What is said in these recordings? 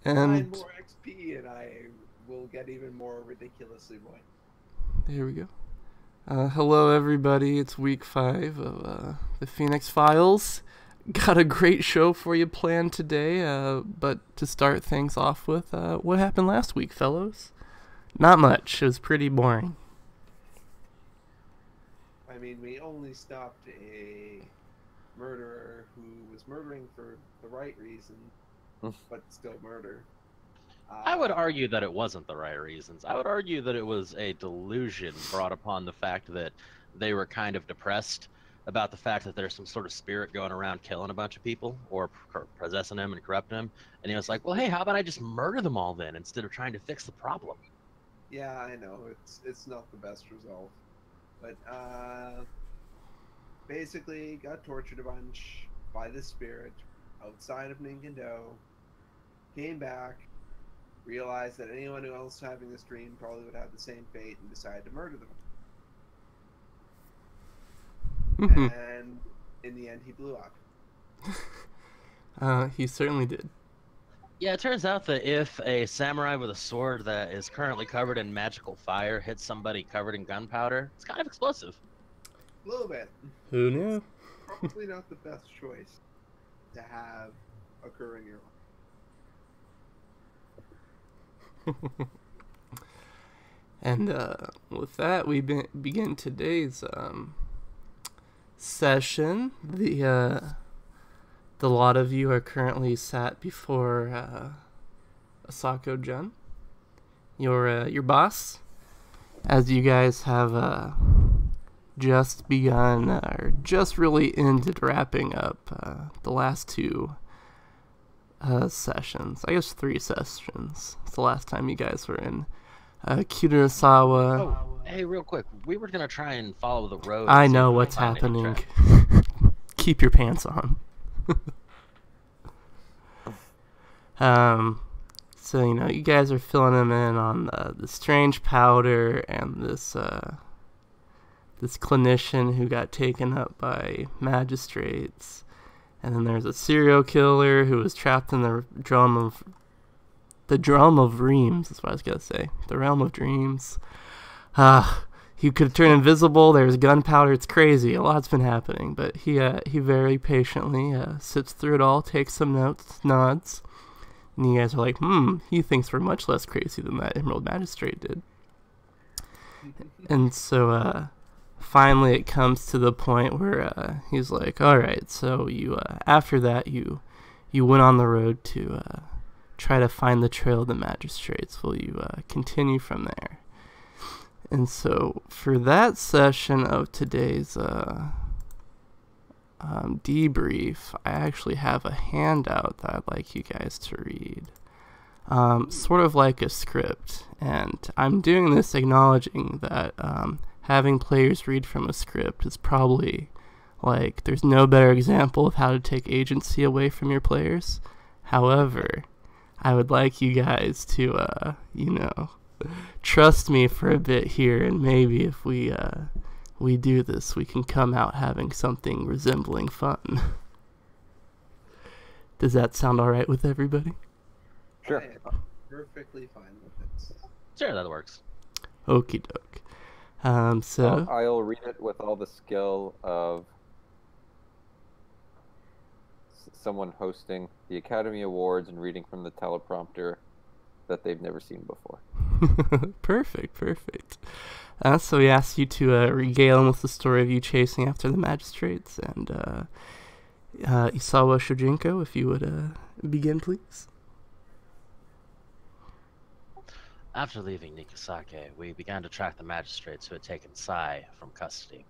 Nine And more XP, and I will get even more ridiculously white. there we go. Hello, everybody. It's week 5 of the Phoenix Files. Got a great show for you planned today, but to start things off with, what happened last week, fellows? Not much. It was pretty boring. I mean, we only stopped a murderer who was murdering for the right reason, but still murder. I would Uh, argue that it wasn't the right reasons. I would argue that it was a delusion brought upon the fact that they were kind of depressed about the fact that there's some sort of spirit going around killing a bunch of people or possessing them and corrupting them. And he was like, well, hey, how about I just murder them all then instead of trying to fix the problem? yeah, I know it's not the best result, but basically got tortured a bunch by the spirit outside of Ninkendo. Came back, realized that anyone else having this dream probably would have the same fate, and decided to murder them. And in the end, he blew up. He certainly did. Yeah, it turns out that if a samurai with a sword that is currently covered in magical fire hits somebody covered in gunpowder, it's kind of explosive. A little bit. Who knew? Probably not the best choice to have occur in your life. And with that, we begin today's session. The lot of you are currently sat before Asako-Jun, your boss, as you guys have just begun, or just really ended wrapping up the last 2 sessions. I guess 3 sessions. It's the last time you guys were in Kitasawa. Oh, hey, real quick, we were gonna try and follow the road. I know what's happening. Keep your pants on. So you guys are filling them in on the strange powder and this clinician who got taken up by magistrates, and then there's a serial killer who was trapped in the drum of dreams. That's what I was gonna say. The realm of dreams. He could turn invisible. There's gunpowder. It's crazy. A lot's been happening, but he very patiently sits through it all, takes some notes, nods, and you guys are like, he thinks we're much less crazy than that Emerald Magistrate did. And so finally it comes to the point where he's like, all right, so you after that you went on the road to try to find the trail of the magistrates. Will you continue from there? And so for that session of today's debrief, I actually have a handout that I'd like you guys to read. Sort of like a script. And I'm doing this acknowledging that having players read from a script is probably, like, there's no better example of how to take agency away from your players. However, I would like you guys to, trust me for a bit here, and maybe if we do this, we can come out having something resembling fun. Does that sound all right with everybody? Sure. I am perfectly fine with it. Sure, that works. Okie doke. So I'll read it with all the skill of someone hosting the Academy Awards and reading from the teleprompter that they've never seen before. Perfect. So he asks you to regale him with the story of you chasing after the magistrates, and Isawa Shojinko, if you would begin, please. After leaving Nikasake, we began to track the magistrates who had taken Sai from custody.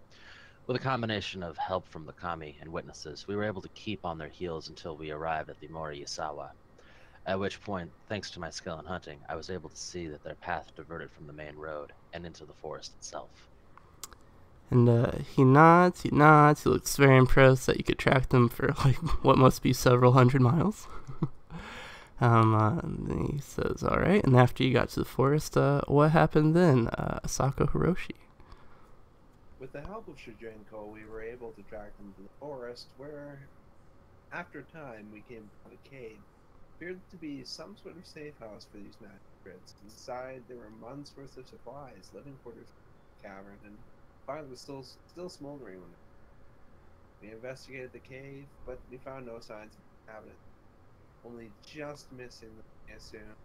With a combination of help from the kami and witnesses, we were able to keep on their heels until we arrived at the Moriyasawa. At which point, thanks to my skill in hunting, I was able to see that their path diverted from the main road and into the forest itself. And he nods, he looks very impressed that you could track them for, like, what must be several hundred miles. And he says, all right, and after you got to the forest, what happened then, Asako Hiroshi? With the help of Shujinko, we were able to track them to the forest, where, after time, we came to a cave. appeared to be some sort of safe house for these magistrates. Inside, there were months' worth of supplies, living quarters, cavern, and the fire was still smoldering when we investigated the cave, but we found no signs of inhabitants. Only just missing the assume.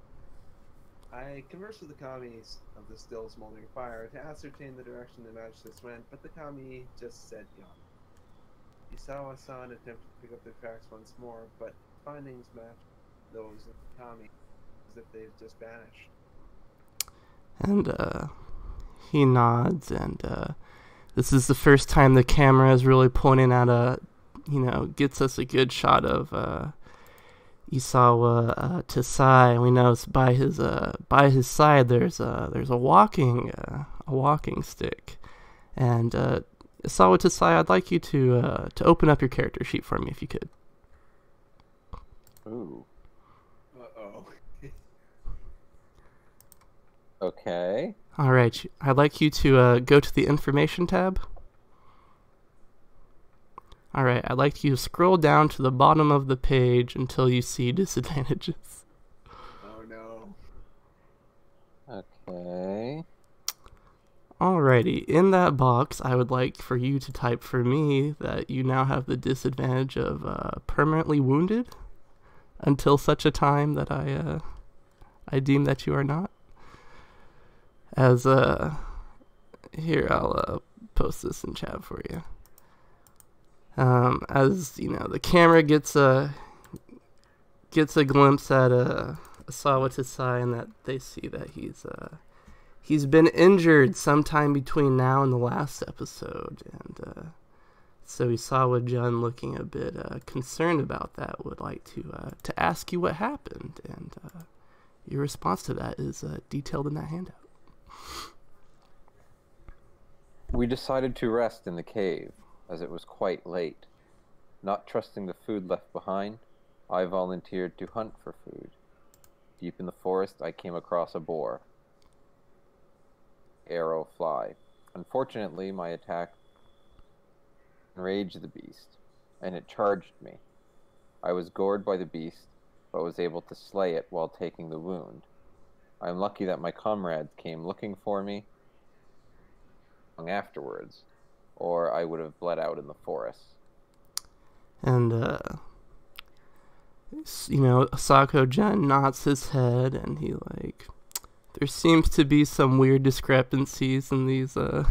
I conversed with the commies of the still smoldering fire to ascertain the direction the magistrates went, but the commie just said yawn. Isawa-san attempted to pick up their tracks once more, but findings matched those of the commie as if they've just vanished. And he nods, and this is the first time the camera is really pointing at gets us a good shot of Isawa Tasai. We know it's by his side there's a walking stick. And Isawa Tasai, I'd like you to open up your character sheet for me if you could. Ooh. Uh-oh. Okay. All right, I'd like you to go to the information tab. All right, I'd like you to scroll down to the bottom of the page until you see disadvantages. Oh no. Okay. Alrighty, in that box, I would like for you to type for me that you now have the disadvantage of permanently wounded until such a time that I deem that you are not. As here, I'll post this in chat for you. As you know, the camera gets a glimpse at Isawa Tasai, and that they see that he's been injured sometime between now and the last episode, and so Isawa-jun, looking a bit concerned about that, would like to ask you what happened, and your response to that is detailed in that handout. We decided to rest in the cave, as it was quite late. Not trusting the food left behind, I volunteered to hunt for food. Deep in the forest, I came across a boar. Arrow fly. Unfortunately, my attack enraged the beast, and it charged me. I was gored by the beast, but was able to slay it while taking the wound. I am lucky that my comrades came looking for me afterwards, or I would have bled out in the forest. And Asako-jun nods his head, and he there seems to be some weird discrepancies in these in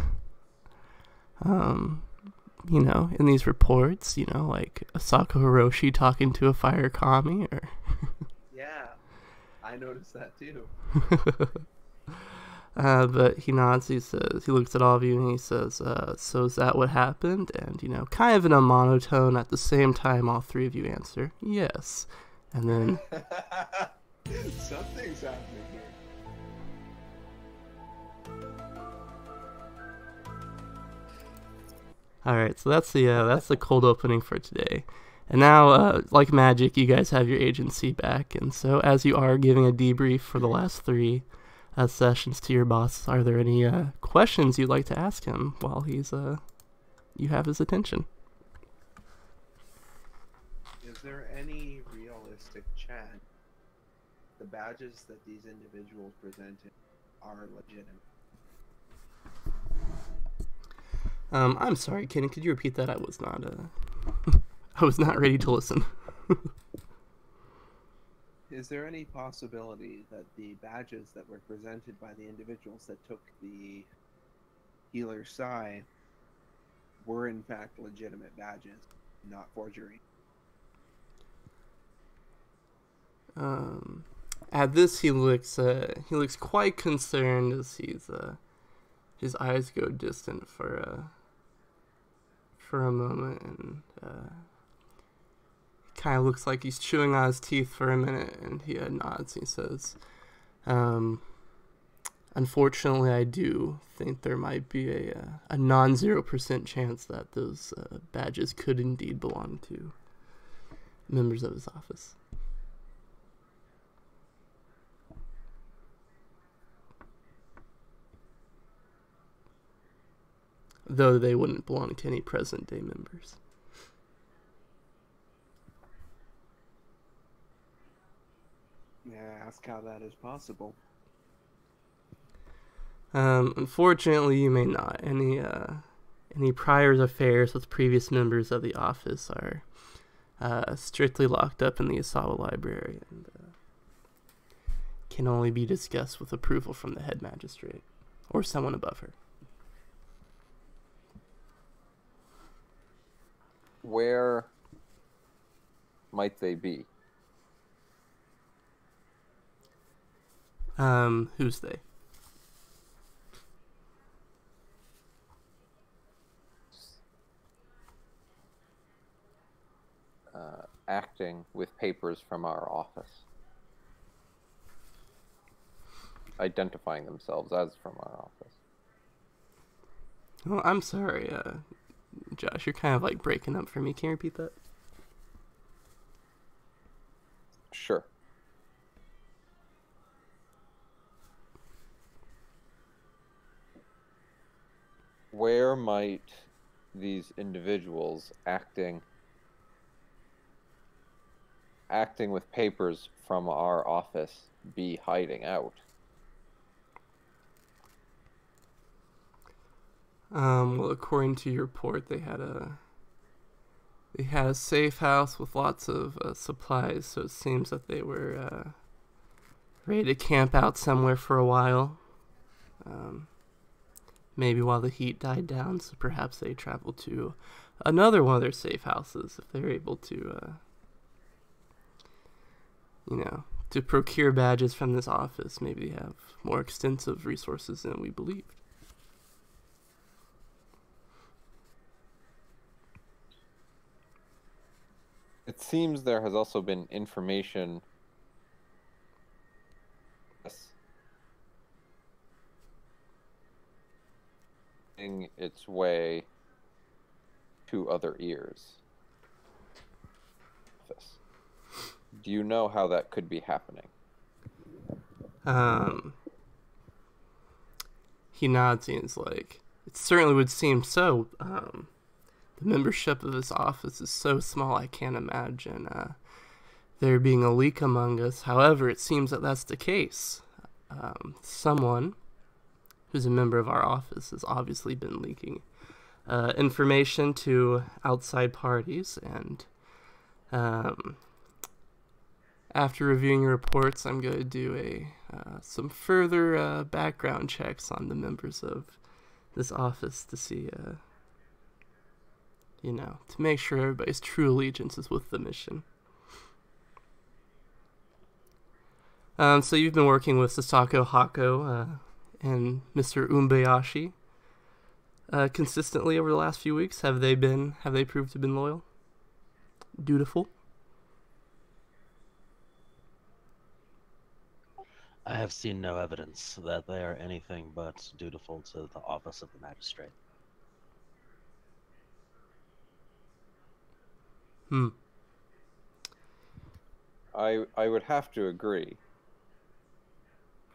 these reports, like Asako Hiroshi talking to a fire kami, or Yeah, I noticed that too. But he nods, he looks at all of you and he says, so is that what happened? And, kind of in a monotone, at the same time, all three of you answer, yes. And then... Something's happening here. Alright, so that's the cold opening for today. And now, like magic, you guys have your agency back. And so, as you are giving a debrief for the last three sessions to your boss, are there any questions you'd like to ask him while you have his attention? Is there any realistic chance the badges that these individuals presented are legitimate? I'm sorry, Kenny, could you repeat that? I was not I was not ready to listen. Is there any possibility that the badges that were presented by the individuals that took the healer's side were in fact legitimate badges, not forgery? At this, he looks quite concerned as his eyes go distant for a moment, and kind of looks like he's chewing on his teeth for a minute, and he nods. He says, unfortunately, I do think there might be a non-0% chance that those badges could indeed belong to members of his office. Though they wouldn't belong to any present-day members. May I ask how that is possible? Unfortunately, you may not. Any prior affairs with previous members of the office are strictly locked up in the Asawa library and can only be discussed with approval from the head magistrate or someone above her. Where might they be? Who's they? Acting with papers from our office. Identifying themselves as from our office. Oh, I'm sorry, Josh, you're kind of like breaking up for me. Can you repeat that? Sure. Where might these individuals acting with papers from our office be hiding out? Well, according to your report, they had a safe house with lots of supplies, so it seems that they were ready to camp out somewhere for a while. Maybe while the heat died down, so perhaps they traveled to another one of their safe houses if they're able to, to procure badges from this office. Maybe they have more extensive resources than we believed. It seems there has also been information its way to other ears. Do you know how that could be happening? He nods and is like, it certainly would seem so. The membership of this office is so small, I can't imagine there being a leak among us. However, it seems that that's the case. Someone who's a member of our office has obviously been leaking information to outside parties, and after reviewing your reports, I'm going to do some further background checks on the members of this office to see, to make sure everybody's true allegiance is with the mission. So you've been working with Sasako Hako and Mr. Umbayashi consistently over the last few weeks. Have they proved to have been loyal? Dutiful? I have seen no evidence that they are anything but dutiful to the office of the magistrate. I would have to agree.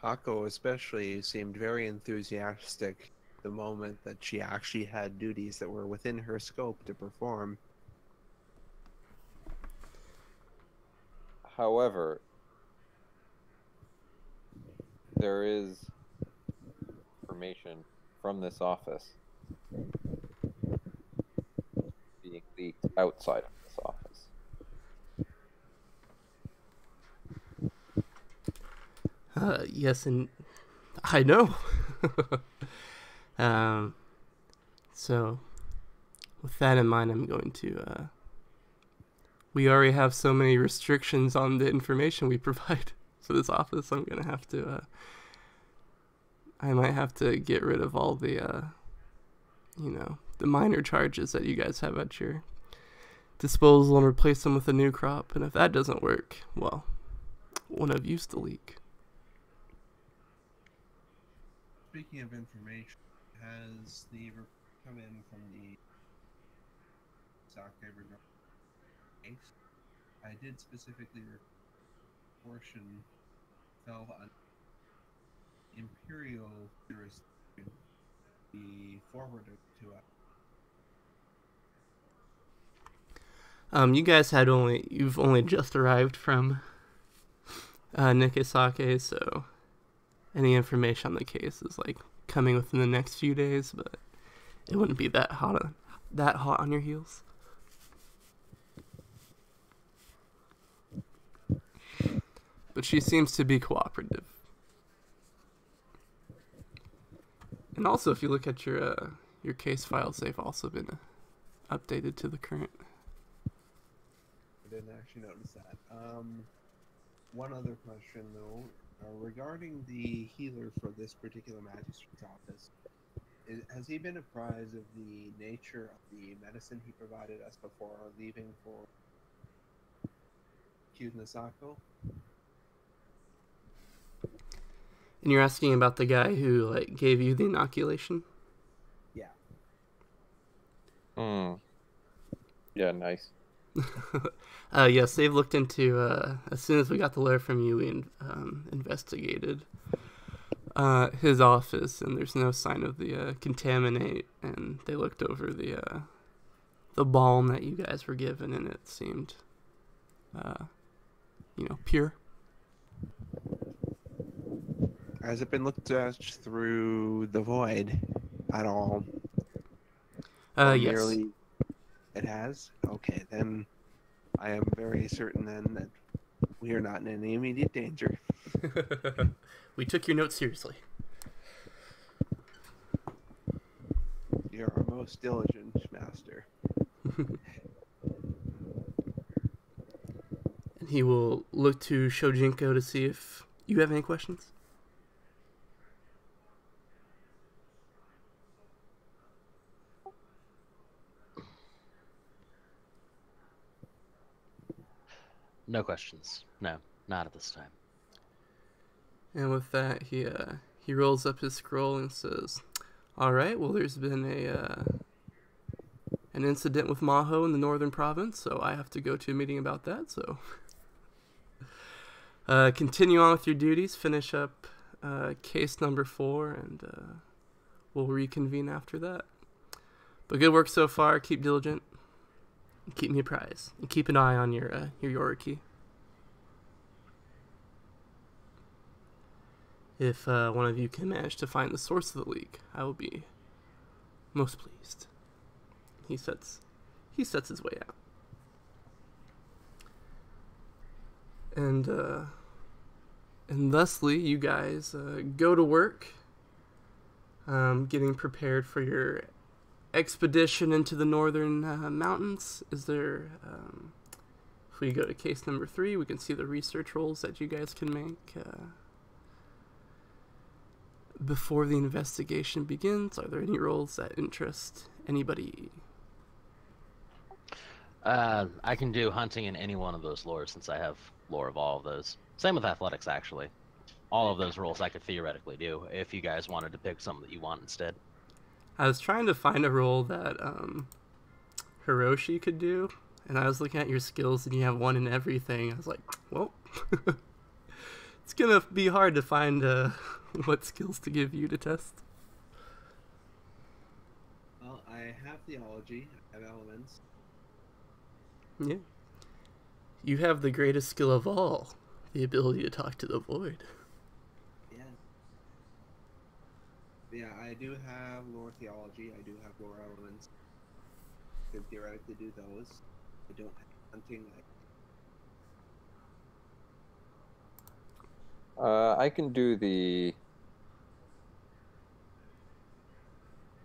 Hako especially seemed very enthusiastic the moment that she actually had duties that were within her scope to perform. However, there is information from this office being leaked outside of this office. Yes, and I know. So, with that in mind, I'm going to, we already have so many restrictions on the information we provide for this office, I'm going to have to, I might have to get rid of all the, the minor charges that you guys have at your disposal and replace them with a new crop. And if that doesn't work, well, one of you's the leak. Speaking of information, has the come in from the Sake case? I did specifically portion fell on Imperial jurisdiction, be forwarded to us. You've only just arrived from Nikisake, so any information on the case is like coming within the next few days, but it wouldn't be that hot on your heels. But she seems to be cooperative. And also, if you look at your case files, they've also been updated to the current. I didn't actually notice that. One other question, though, regarding the healer for this particular magistrate's office. Has he been apprised of the nature of the medicine he provided us before leaving for Kyudnasako? And you're asking about the guy who like gave you the inoculation? Yeah. Yeah, nice. Yes, they've looked into, as soon as we got the letter from you, we investigated his office, and there's no sign of the contaminate, and they looked over the balm that you guys were given, and it seemed, pure. Has it been looked at through the void at all? Yes. Merely it has? Okay, then I am very certain then that we are not in any immediate danger. We took your note seriously. You're our most diligent master. And he will look to Shojinko to see if you have any questions. No questions. No, not at this time. And with that, he rolls up his scroll and says, "All right. Well, there's been an incident with Maho in the northern province, so I have to go to a meeting about that. So, continue on with your duties. Finish up case number 4, and we'll reconvene after that. But good work so far. Keep diligent. Keep me apprised. And keep an eye on your Yoriki. If one of you can manage to find the source of the leak, I will be most pleased." He sets his way out. And thusly, you guys go to work, getting prepared for your expedition into the northern mountains. Is there, if we go to case number 3, we can see the research rolls that you guys can make before the investigation begins. Are there any rolls that interest anybody? I can do hunting in any one of those lores since I have lore of all of those. Same with athletics, actually. All of those roles I could theoretically do if you guys wanted to pick something that you want instead. I was trying to find a role that Hiroshi could do, and I was looking at your skills, and you have 1 in everything. I was like, well, it's gonna be hard to find what skills to give you to test. Well, I have theology, I have elements. Yeah. You have the greatest skill of all, the ability to talk to the void. Yeah, I do have lore theology, I do have lore elements. Could theoretically do those. I don't have hunting. I can do the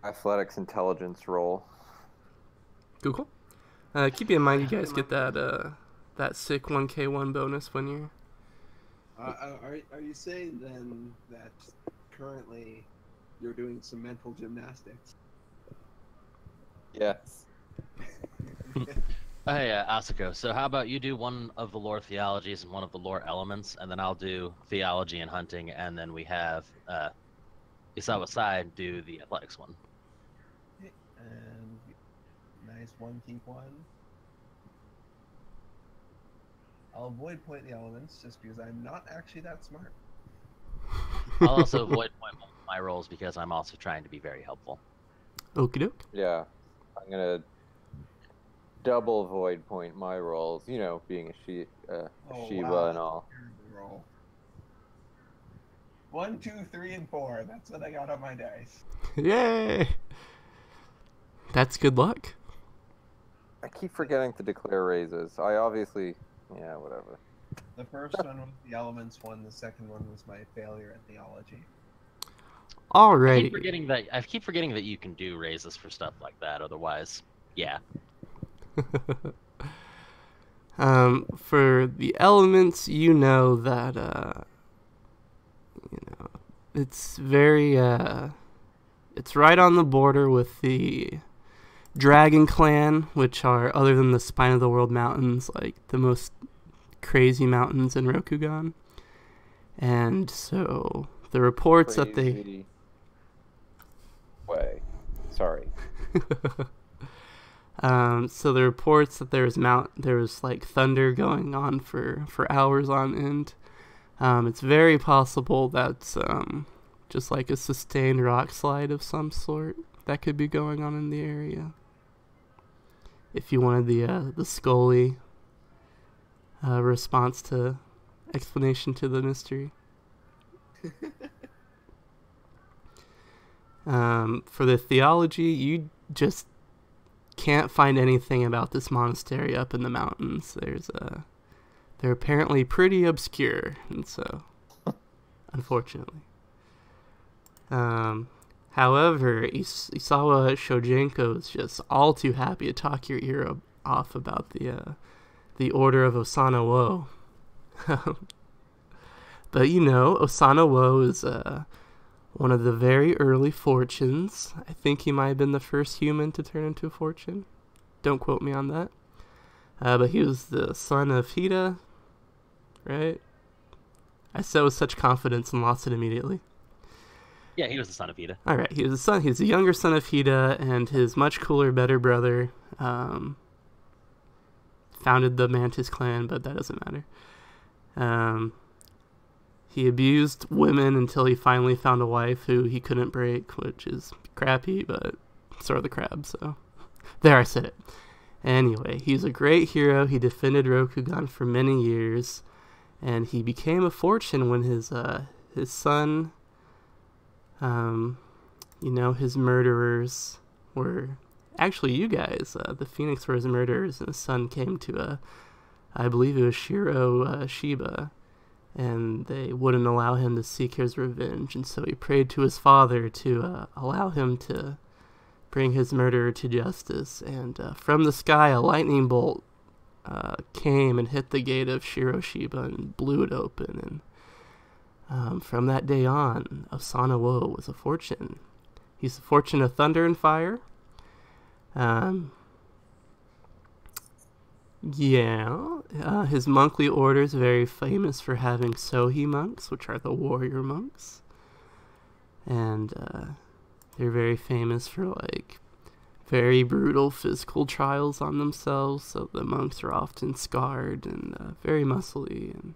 athletics intelligence roll. Cool. Keep in mind, you guys get that sick 1k1 bonus when you're... Are you saying then that currently you're doing some mental gymnastics? Yes. Hey, Asuko, so how about you do one of the lore theologies and one of the lore elements, and then I'll do theology and hunting, and then we have Isawa-sai do the athletics one. Okay, and nice 1, keep 1. I'll avoid point the elements just because I'm not actually that smart. I'll also avoid point my rolls because I'm also trying to be very helpful. Okie doke. Yeah. I'm going to double void point my rolls, being a Shiva and all. Roll. 1, 2, 3, and 4. That's what I got on my dice. Yay! That's good luck. I keep forgetting to declare raises. I obviously... Yeah, whatever. The first one was the elements one. The second one was my failure at theology. Alrighty. I keep forgetting that you can do raises for stuff like that. Otherwise, yeah. For the elements, you know that it's very it's right on the border with the Dragon Clan, which are, other than the Spine of the World Mountains, like the most crazy mountains in Rokugan. And so the reports that they... Way. Sorry. So the reports that there was like thunder going on for hours on end. It's very possible that's just like a sustained rock slide of some sort that could be going on in the area. If you wanted the Scully response to explanation to the mystery. For the theology, you just can't find anything about this monastery up in the mountains. They're apparently pretty obscure, and so, unfortunately. However, Isawa Shojenko is just all too happy to talk your ear off about the Order of Osana Wo. But Osana Wo is one of the very early fortunes. I think he might have been the first human to turn into a fortune. Don't quote me on that. But he was the son of Hida, right? I said with such confidence and lost it immediately. Yeah, he was the son of Hida. All right, he was the younger son of Hida, and his much cooler, better brother founded the Mantis clan, but that doesn't matter. He abused women until he finally found a wife who he couldn't break, which is crappy, but so are the crabs, so there, I said it. Anyway, he's a great hero. He defended Rokugan for many years, and he became a fortune when his son, his murderers were actually you guys. The Phoeni-X were his murderers, and his son came to I believe it was Shiro Shiba, and they wouldn't allow him to seek his revenge, and so he prayed to his father to allow him to bring his murderer to justice. And from the sky, a lightning bolt came and hit the gate of Shiro Shiba and blew it open. And from that day on, Osana Wo was a fortune. He's the fortune of thunder and fire. His monthly order is very famous for having Sohi monks, which are the warrior monks. And they're very famous for like very brutal physical trials on themselves, so the monks are often scarred and very muscly and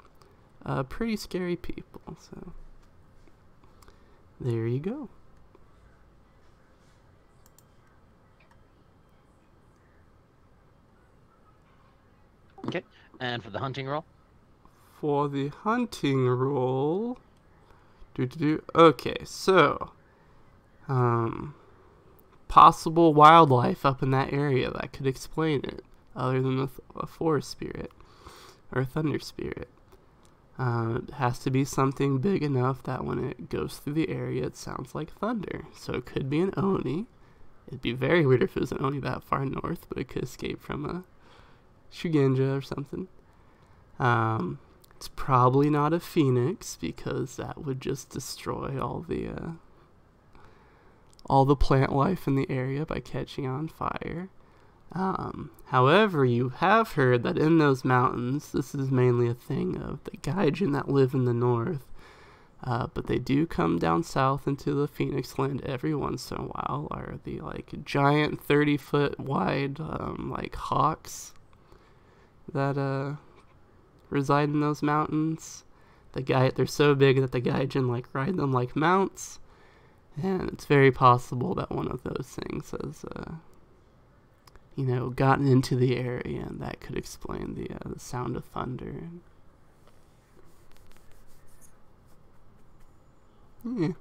pretty scary people. So there you go. Okay, and for the hunting roll? For the hunting roll... Okay, so... possible wildlife up in that area that could explain it, other than a forest spirit, or a thunder spirit. It has to be something big enough that when it goes through the area, it sounds like thunder. So it could be an Oni. It'd be very weird if it was an Oni that far north, but it could escape from a Shugenja or something. It's probably not a Phoeni-X, because that would just destroy all the plant life in the area by catching on fire. However, you have heard that in those mountains, this is mainly a thing of the Gaijin that live in the north, but they do come down south into the Phoeni-X land every once in a while, are the like giant 30-foot wide like hawks that reside in those mountains. They're so big that the Gaijin like ride them like mounts, and it's very possible that one of those things has gotten into the area, and that could explain the sound of thunder. Yeah.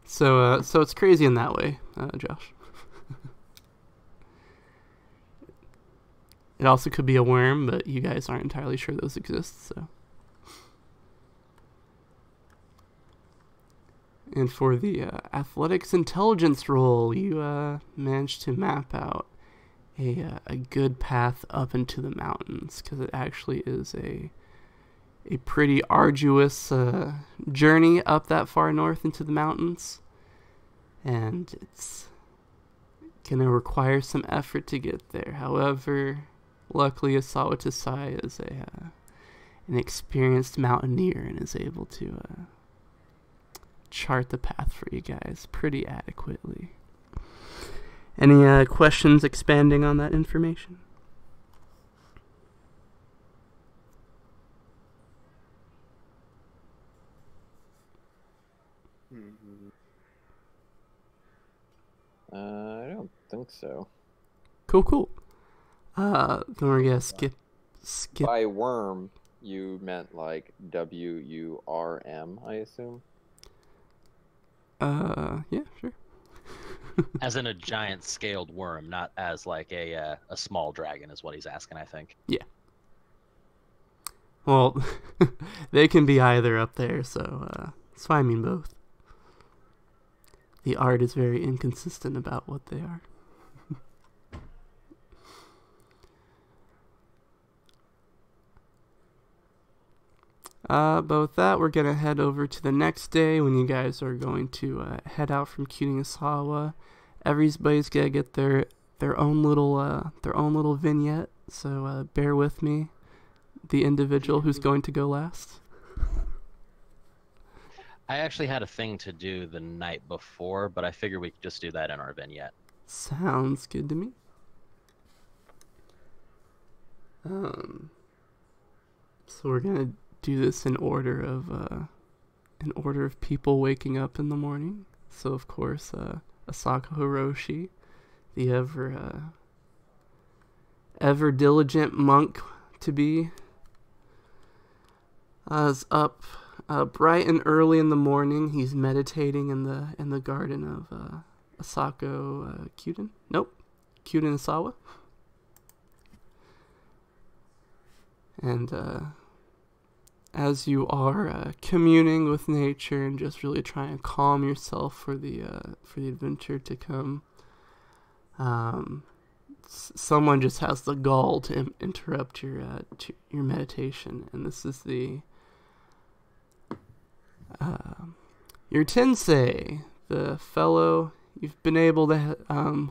So it's crazy in that way, Josh. It also could be a worm, but you guys aren't entirely sure those exist, so. And for the athletics intelligence roll, you managed to map out a good path up into the mountains, because it actually is a pretty arduous journey up that far north into the mountains, and it's gonna require some effort to get there. However, luckily Asawa Tasai is an experienced mountaineer and is able to chart the path for you guys pretty adequately. Any questions expanding on that information? I don't think so. Cool. Then we're gonna skip. By worm, you meant like WURM, I assume? Yeah, sure. As in a giant scaled worm, not as like a small dragon is what he's asking, I think. Yeah. Well, they can be either up there, so it's fine. I mean both. The art is very inconsistent about what they are. But with that, we're going to head over to the next day when you guys are going to head out from Kunigasawa. Everybody's going to get their own little vignette, so bear with me, the individual who's going to go last. I actually had a thing to do the night before, but I figured we could just do that in our vignette. Sounds good to me. So we're going to do this in order of people waking up in the morning. So of course, Asako Hiroshi, the ever diligent monk to be, is up bright and early in the morning. He's meditating in the garden of Asako Kyuden. Nope, Kyuden Asawa. And as you are communing with nature and just really trying to calm yourself for the adventure to come, someone just has the gall to interrupt your meditation, and this is your Tensei, the fellow. You've been able to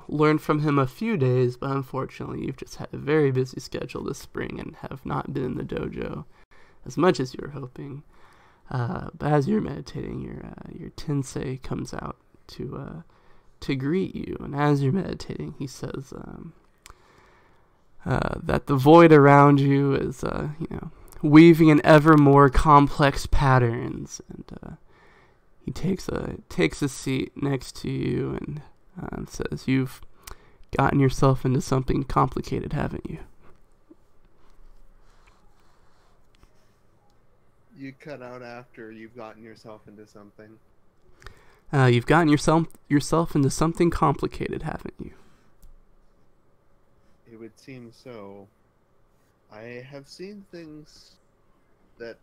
learn from him a few days, but unfortunately you've just had a very busy schedule this spring and have not been in the dojo as much as you were hoping. But as you're meditating, your Tensei comes out to greet you, and as you're meditating, he says that the void around you is weaving in ever more complex patterns, and he takes a seat next to you and says, "You've gotten yourself into something complicated, haven't you?" You cut out after you've gotten yourself into something. You've gotten yourself into something complicated, haven't you? It would seem so. I have seen things that,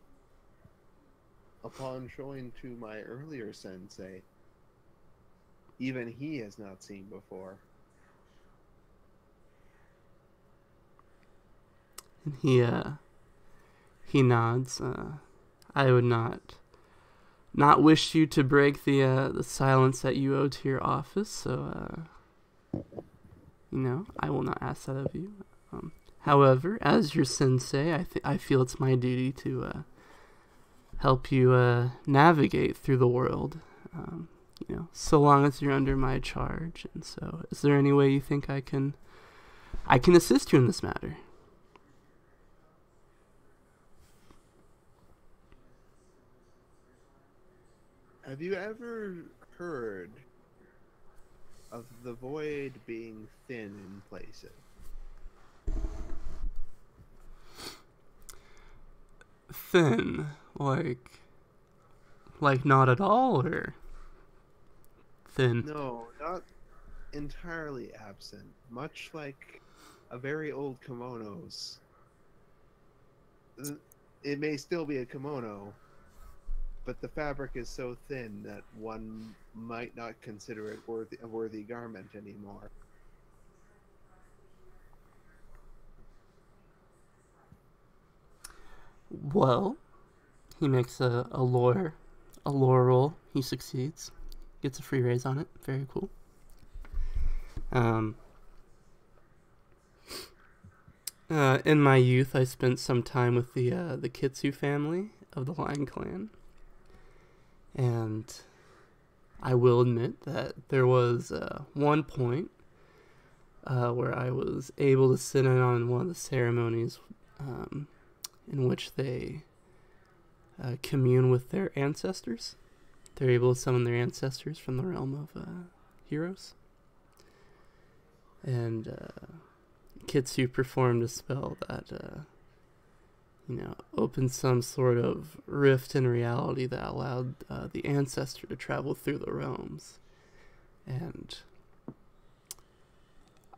upon showing to my earlier sensei, even he has not seen before. And he nods. I would not wish you to break the silence that you owe to your office, so I will not ask that of you. However, as your sensei, I feel it's my duty to help you navigate through the world, so long as you're under my charge. And so, is there any way you think I can assist you in this matter? Have you ever heard of the void being thin in places? Thin, like Like not at all, or thin? No, not entirely absent. Much like a very old kimono's. It may still be a kimono, but the fabric is so thin that one might not consider it a worthy garment anymore. Well, he makes a lore roll. He succeeds. Gets a free raise on it. Very cool. In my youth, I spent some time with the Kitsu family of the Lion Clan, and I will admit that there was one point where I was able to sit in on one of the ceremonies in which they commune with their ancestors. They're able to summon their ancestors from the realm of heroes. And Kitsu performed a spell that, opened some sort of rift in reality that allowed the ancestor to travel through the realms. And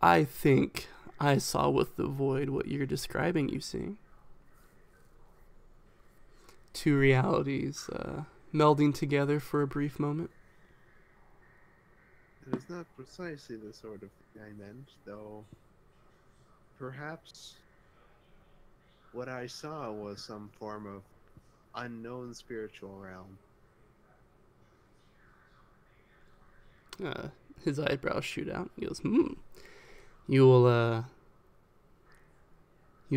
I think I saw with the void what you're describing, you see. Two realities melding together for a brief moment. It is not precisely the sort of thing I meant, though perhaps what I saw was some form of unknown spiritual realm. His eyebrows shoot out. He goes, You'll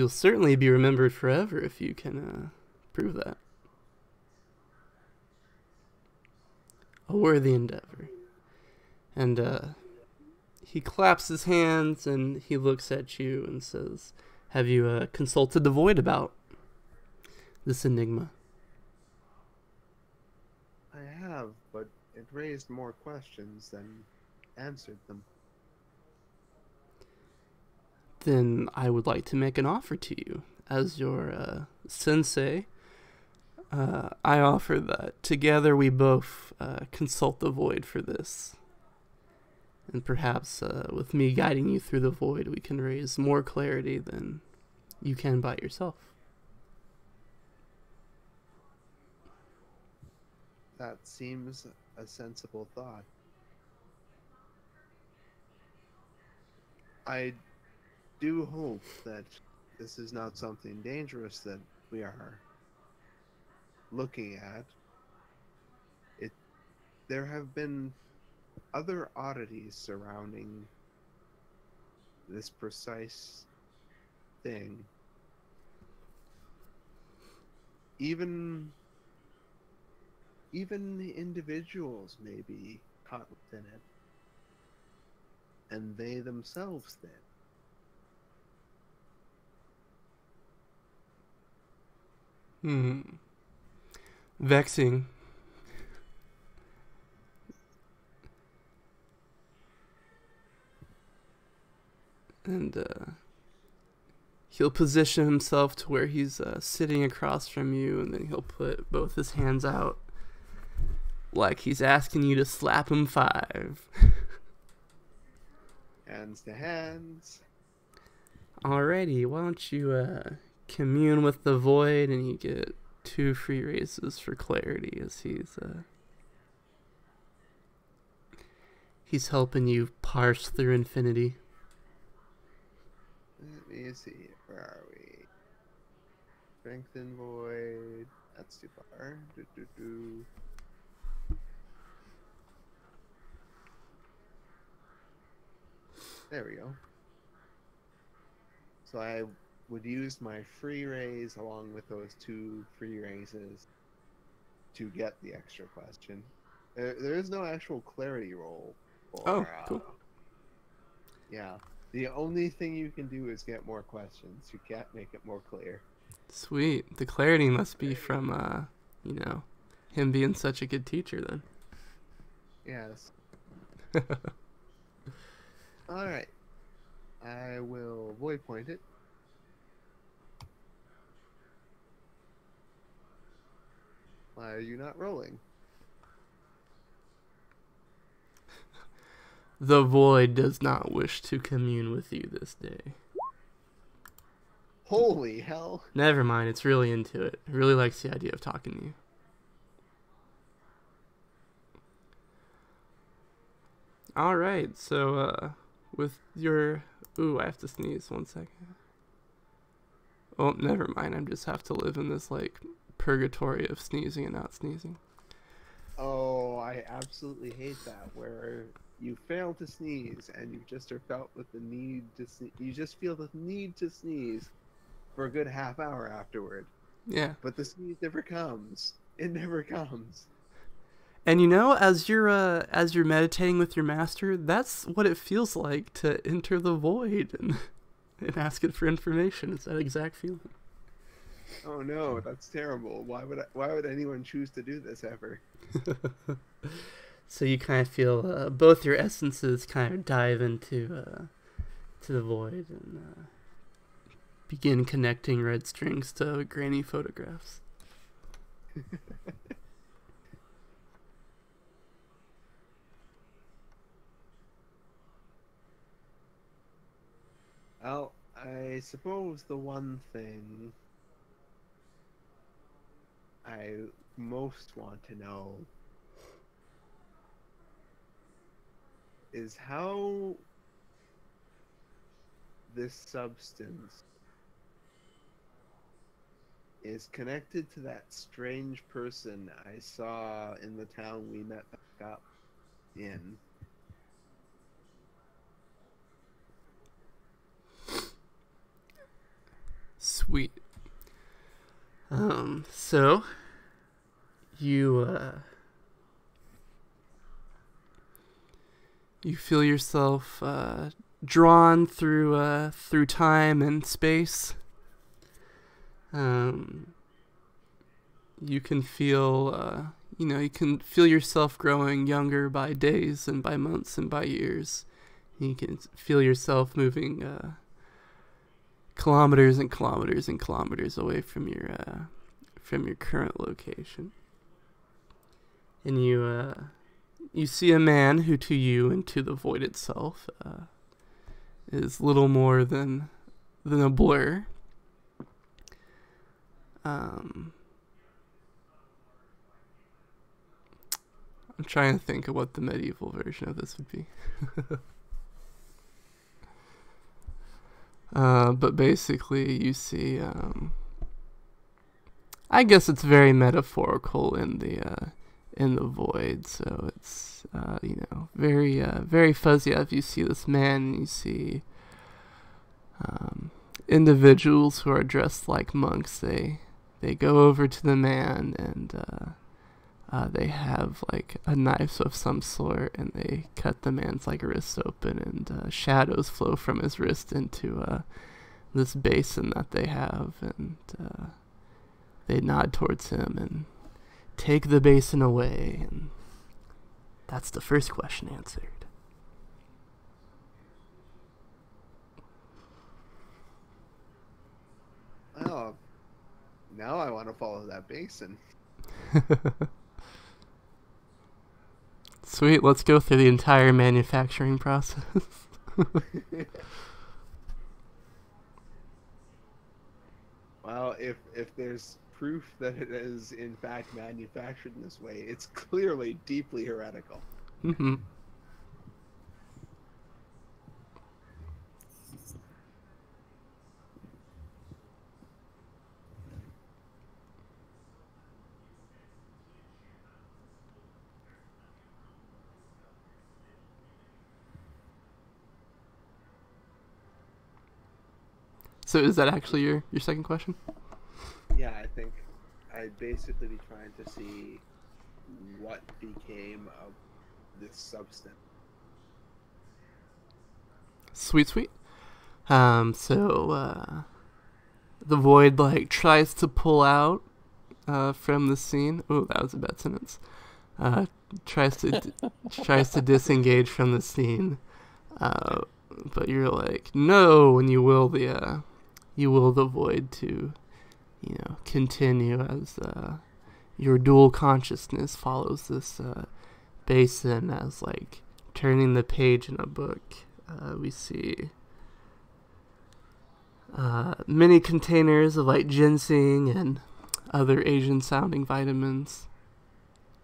certainly be remembered forever if you can prove that. A worthy endeavor. And he claps his hands and he looks at you and says, have you consulted the void about this enigma? I have, but it raised more questions than answered them. Then I would like to make an offer to you. As your sensei, I offer that together we both consult the void for this. And perhaps with me guiding you through the void, we can raise more clarity than you can by yourself. That seems a sensible thought. I do hope that this is not something dangerous that we are looking at. There have been other oddities surrounding this precise thing. Even the individuals may be caught within it, and they themselves thin. Vexing. And he'll position himself to where he's sitting across from you, and then he'll put both his hands out like he's asking you to slap him 5. Hands to hands. Alrighty, why don't you commune with the void, and you get 2 free raises for clarity as he's helping you parse through infinity. Let me see. Where are we? Strengthen void. That's too far. There we go. So I would use my free raise along with those 2 free raises to get the extra question. There is no actual clarity roll. Oh, cool. Yeah. The only thing you can do is get more questions. You can't make it more clear. Sweet. The clarity must be from, him being such a good teacher then. Yes. Alright. I will void point it. Why are you not rolling? The void does not wish to commune with you this day. Holy hell. Never mind, it's really into it. It really likes the idea of talking to you. Alright, so, with your... Ooh, I have to sneeze, 1 second. Oh, never mind, I just have to live in this, like, purgatory of sneezing and not sneezing. Oh, I absolutely hate that, where you fail to sneeze and you just are felt with the need to sneeze. You just feel the need to sneeze for a good half hour afterward. Yeah. But the sneeze never comes. It never comes. And you know, as you're meditating with your master, that's what it feels like to enter the void and ask it for information. It's that exact feeling. Oh no, that's terrible. Why would anyone choose to do this ever? So you kind of feel both your essences kind of dive into to the void and begin connecting red strings to grainy photographs. Well, I suppose the one thing I most want to know is how this substance is connected to that strange person I saw in the town we met back up in. Sweet. So you feel yourself drawn through time and space. You can feel you can feel yourself growing younger by days and by months and by years. You can feel yourself moving kilometers and kilometers and kilometers away from your current location. And you see a man who to you and to the void itself is little more than a blur. I'm trying to think of what the medieval version of this would be. But basically you see, I guess it's very metaphorical in the void, so it's, very, very fuzzy as you see this man, and you see, individuals who are dressed like monks. They go over to the man and, they have like a knife of some sort, and they cut the man's like wrist open, and shadows flow from his wrist into this basin that they have, and they nod towards him and take the basin away, and that's the first question answered. Oh, now I want to follow that basin. Sweet, let's go through the entire manufacturing process. Well, if there's proof that it is in fact manufactured in this way, it's clearly deeply heretical. Mm-hmm. So is that actually your second question? Yeah, I think I'd basically be trying to see what became of this substance. Sweet. So the void like tries to pull out from the scene. Oh, that was a bad sentence. Tries to disengage from the scene, but you're like no, and you will the void to, continue as your dual consciousness follows this basin as like turning the page in a book, we see many containers of like ginseng and other Asian sounding vitamins,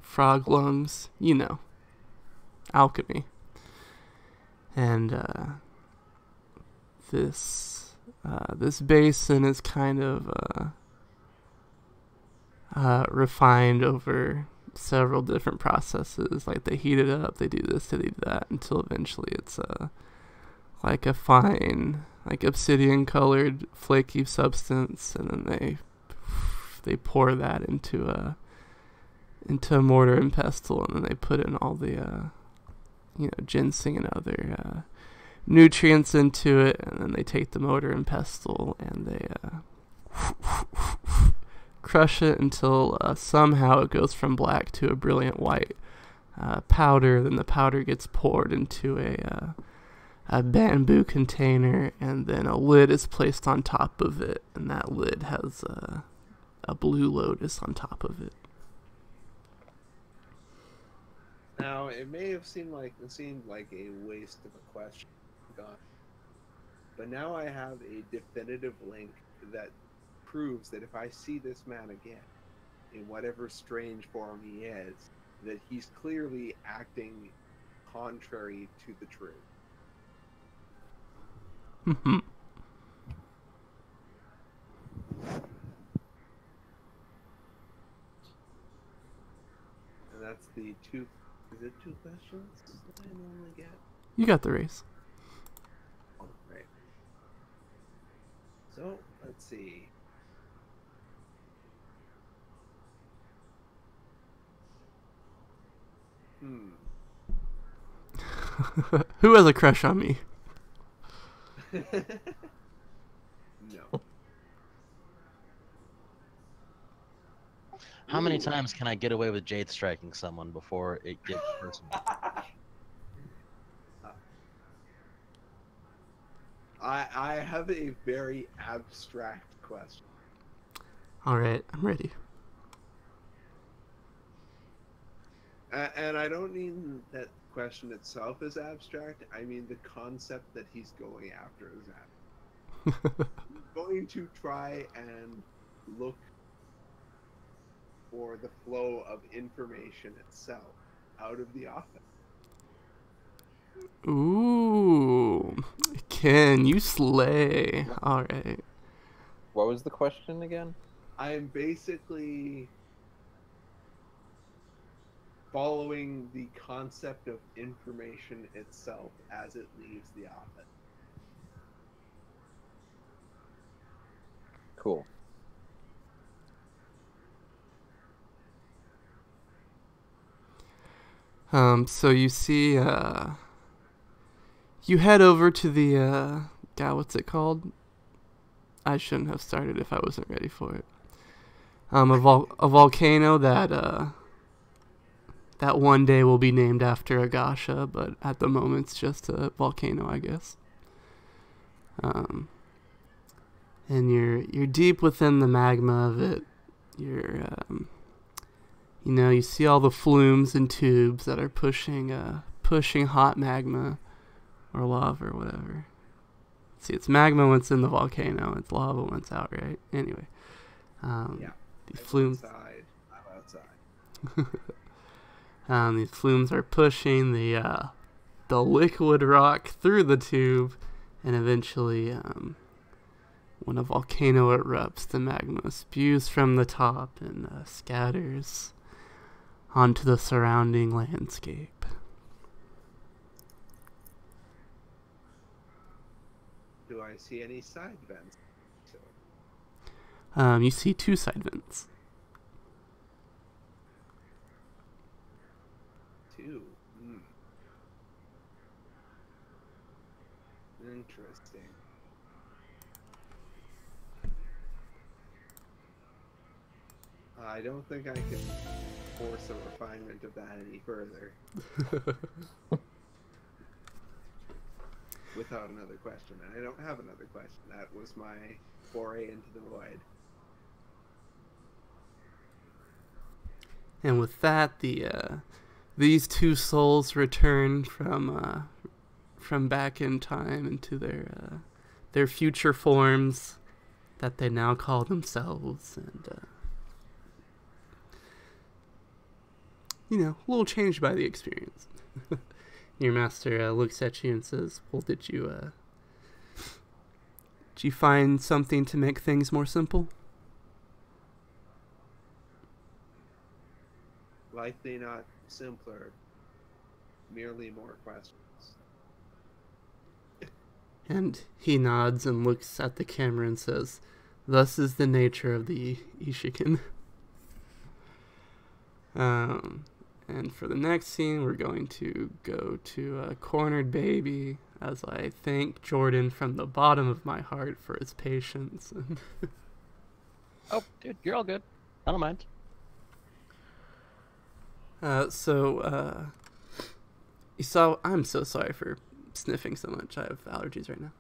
frog lungs, you know, alchemy. And this basin is kind of refined over several different processes. Like they heat it up, they do this, they do that, until eventually it's like a fine, like obsidian colored flaky substance, and then they pour that into a mortar and pestle, and then they put in all the ginseng and other nutrients into it, and then they take the mortar and pestle and they crush it until somehow it goes from black to a brilliant white powder. Then the powder gets poured into a bamboo container, and then a lid is placed on top of it, and that lid has a blue lotus on top of it. Now, it may have seemed like a waste of a question, but now I have a definitive link that proves that if I see this man again, in whatever strange form he is, that he's clearly acting contrary to the truth. Mm-hmm. And that's the two. Is it 2 questions that I normally get? You got the race. Oh, right. So, let's see. Who has a crush on me? No. How many times can I get away with jade striking someone before it gets personal? I have a very abstract question. Alright, I'm ready. And I don't mean that question itself is abstract. I mean the concept that he's going after is abstract. He's going to try and look for the flow of information itself out of the office. Ooh, Ken, you slay. Alright. What was the question again? I'm basically following the concept of information itself as it leaves the office. Cool. So you see, you head over to the, God, what's it called? I shouldn't have started if I wasn't ready for it. A volcano that one day will be named after Agasha, but at the moment it's just a volcano, I guess. And you're deep within the magma of it. You see all the flumes and tubes that are pushing hot magma or lava or whatever. See, it's magma when it's in the volcano. It's lava when it's out, right? Anyway. Yeah. These flumes. Inside, I'm outside. These flumes are pushing the liquid rock through the tube, and eventually, when a volcano erupts, the magma spews from the top and scatters onto the surrounding landscape. Do I see any side vents? You see 2 side vents. 2. Interesting. I don't think I can force a refinement of that any further. Without another question. And I don't have another question. That was my foray into the void. And with that, the these two souls return from back in time into their future forms that they now call themselves, and a little changed by the experience. Your master looks at you and says, "Well, did you find something to make things more simple?" Likely not simpler, merely more questions. And he nods and looks at the camera and says, "Thus is the nature of the Ishikin." And for the next scene, we're going to go to a cornered baby, as I thank Jordan from the bottom of my heart for his patience. Oh, dude, you're all good. I don't mind. I'm so sorry for sniffing so much. I have allergies right now.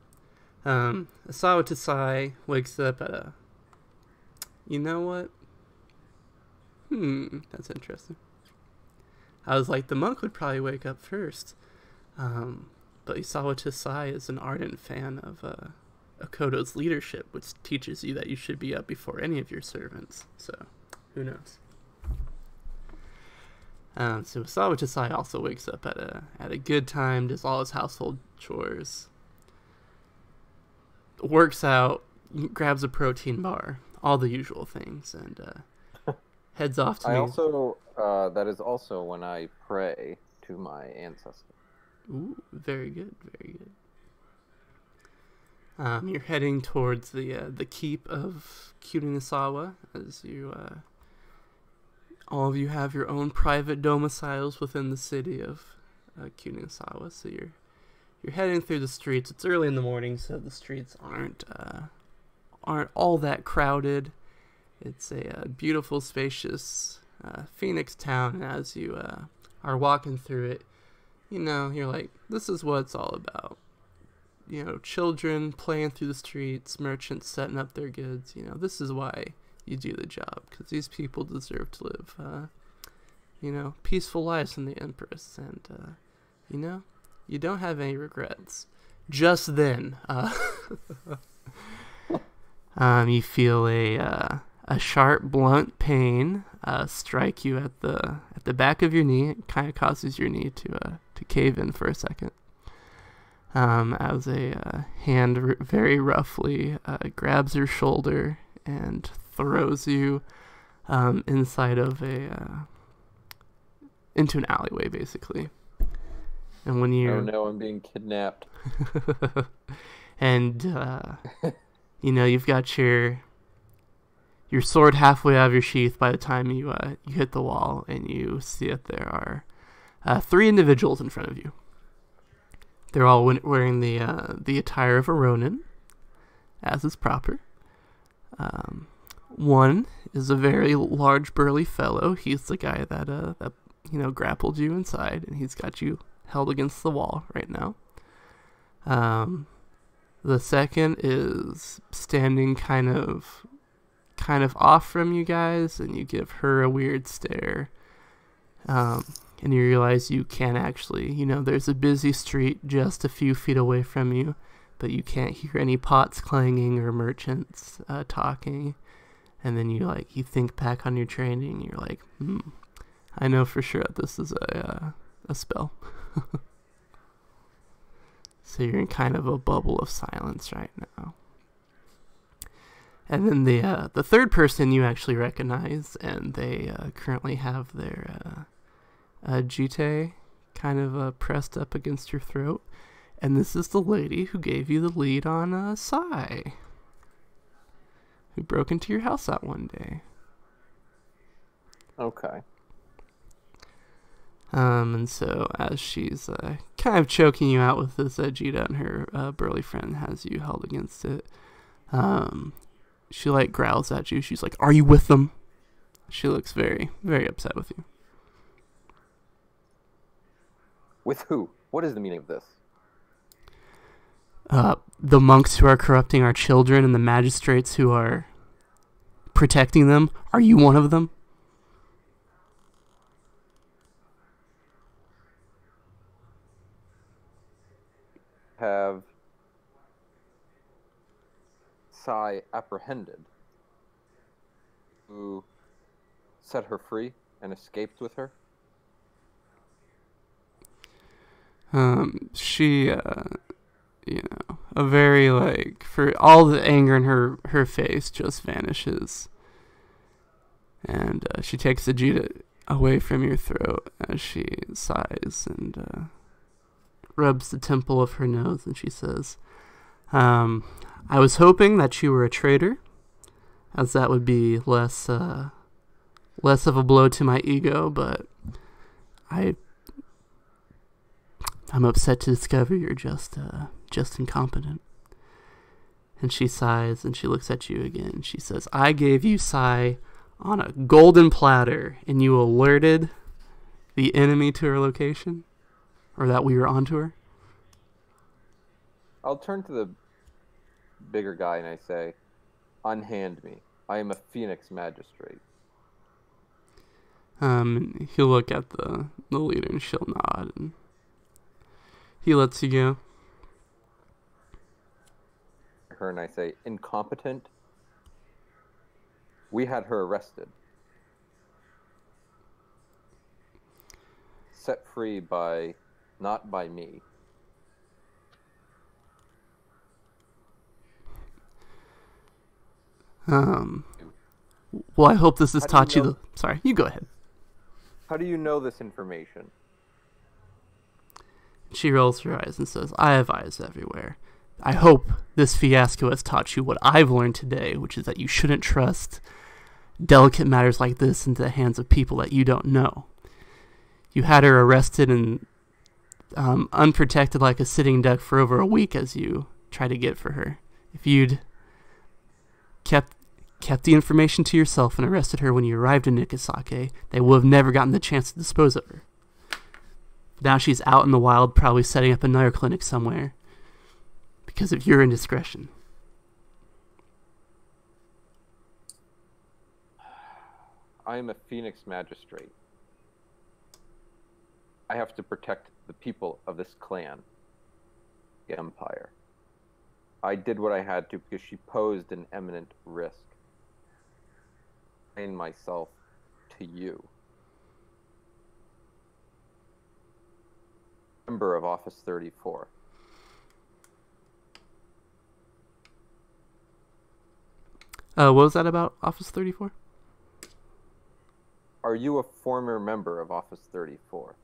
Isawa Tasai wakes up at a... You know what? That's interesting. I was like, the monk would probably wake up first. But Isawa Tasai is an ardent fan of Akoto's leadership, which teaches you that you should be up before any of your servants. So, who knows? So Isawa Tasai also wakes up at a good time, does all his household chores, works out, grabs a protein bar, all the usual things, and heads off to that is also when I pray to my ancestor. Ooh, very good, very good. You're heading towards the keep of Kunisawa, as you all of you have your own private domiciles within the city of Kunisawa. So you're heading through the streets. It's early in the morning, so the streets aren't all that crowded. It's a beautiful, spacious Phoenix town, and as you are walking through it, you're like, this is what it's all about. Children playing through the streets, merchants setting up their goods. This is why you do the job, because these people deserve to live, peaceful lives in the Empress, and, you don't have any regrets. Just then, you feel a sharp, blunt pain strike you at the back of your knee. It kind of causes your knee to cave in for a second. As a hand very roughly grabs your shoulder and throws you inside of into an alleyway, basically. And when you... Oh no, I'm being kidnapped. And you've got your sword halfway out of your sheath by the time you hit the wall, and you see that there are 3 individuals in front of you. They're all wearing the attire of a Ronin, as is proper. One is a very large, burly fellow. He's the guy that grappled you inside, and he's got you held against the wall right now. The second is standing kind of off from you guys, and you give her a weird stare. And you realize you can't actually, there's a busy street just a few feet away from you, but you can't hear any pots clanging or merchants talking. And then you think back on your training, and you're like, I know for sure that this is a spell. So you're in kind of a bubble of silence right now. And then the third person you actually recognize, and they currently have their jute kind of pressed up against your throat. And this is the lady who gave you the lead on Sai, who broke into your house that one day. Okay. And so as she's kind of choking you out with this Jita, and her burly friend has you held against it, she growls at you. She's like, "Are you with them?" She looks very, very upset with you. With who? What is the meaning of this? The monks who are corrupting our children and the magistrates who are protecting them. Are you one of them? Sai apprehended, who set her free and escaped with her? She, you know, a very, like, for all the anger in her face just vanishes. And she takes the Jita away from your throat as she sighs and rubs the temple of her nose, and she says, I was hoping that you were a traitor, as that would be less of a blow to my ego, but I'm upset to discover you're just incompetent. And she sighs and she looks at you again. She says, I gave you Sai on a golden platter, and you alerted the enemy to her location? Or that we were onto her? I'll turn to the bigger guy and I say, unhand me. I am a Phoeni-X magistrate. He'll look at the leader and she'll nod, and he lets you go. Her and I say, incompetent? We had her arrested. Set free not by me. Well, I hope this has taught you Sorry, you go ahead. How do you know this information? She rolls her eyes and says, I have eyes everywhere. I hope this fiasco has taught you what I've learned today, which is that you shouldn't trust delicate matters like this into the hands of people that you don't know. You had her arrested and unprotected like a sitting duck for over a week as you tried to get for her. If you'd kept the information to yourself and arrested her when you arrived in Nikasake, they would have never gotten the chance to dispose of her. Now she's out in the wild, probably setting up another clinic somewhere because of your indiscretion. I am a Phoeni-X magistrate. I have to protect the people of this clan, the Empire. I did what I had to because she posed an imminent risk. I myself to you. Member of Office 34. What was that about, Office 34? Are you a former member of Office 34?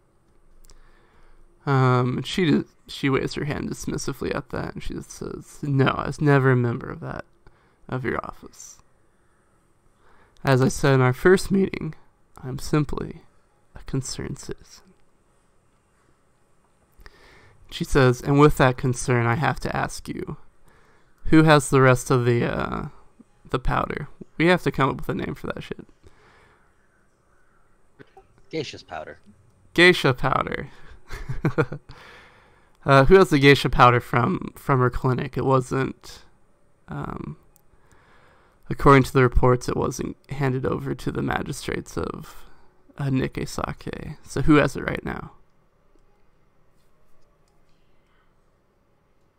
She waves her hand dismissively at that, and she just says, no, I was never a member of your office. As I said in our first meeting, I'm simply a concerned citizen. She says, and with that concern, I have to ask you, who has the rest of the powder? We have to come up with a name for that shit. Geisha's powder. Geisha powder. Who has the geisha powder from her clinic? It wasn't, according to the reports, it wasn't handed over to the magistrates of Nikasake. So who has it right now?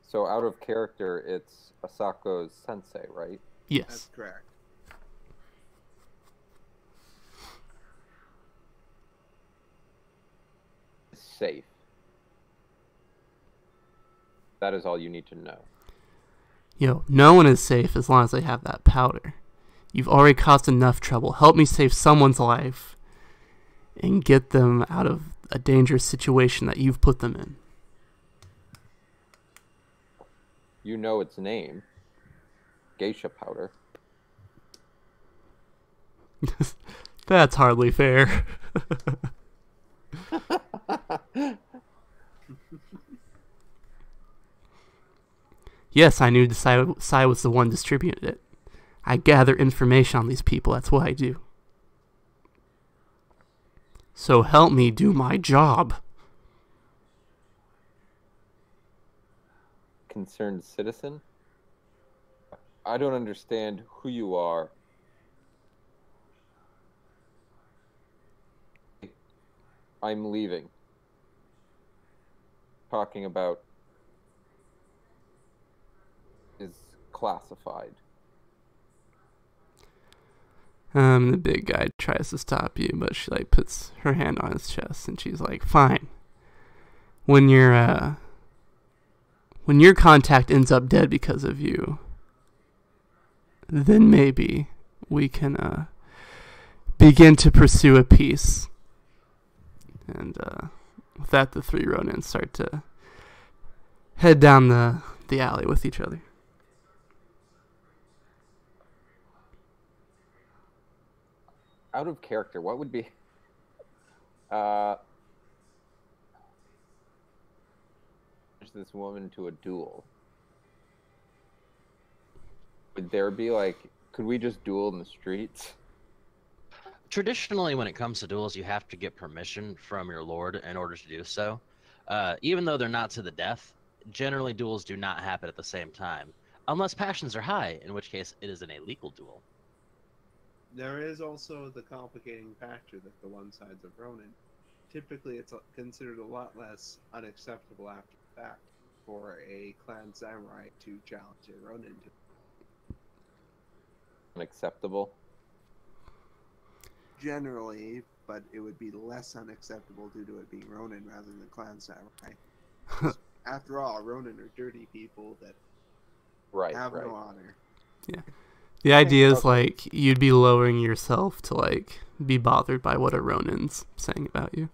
So out of character, it's Asako's sensei, right? Yes. That's correct. Safe. That is all you need to know. Yo, no one is safe as long as they have that powder. You've already caused enough trouble. Help me save someone's life and get them out of a dangerous situation that you've put them in. You know its name. Geisha powder. That's hardly fair. Yes, I knew Sai was the one distributed it. I gather information on these people. That's what I do. So help me do my job. Concerned citizen? I don't understand who you are. I'm leaving. Talking about is classified. The big guy tries to stop you, but she like puts her hand on his chest and she's like, "Fine. When your contact ends up dead because of you, then maybe we can begin to pursue a peace." And with that, the three Ronins start to head down the alley with each other. Out of character, what would be this woman to a duel? Would there be like, could we just duel in the streets? Traditionally, when it comes to duels, you have to get permission from your lord in order to do so. Even though they're not to the death, generally duels do not happen at the same time, unless passions are high, in which case it is an illegal duel. There is also the complicating factor that the one sides of Ronin. Typically, it's considered a lot less unacceptable after the fact for a clan samurai to challenge a Ronin. Unacceptable? Generally, but it would be less unacceptable due to it being Ronin rather than clan samurai. After all, Ronin are dirty people that have no honor. Yeah. The idea is like you'd be lowering yourself to like be bothered by what a Ronin's saying about you.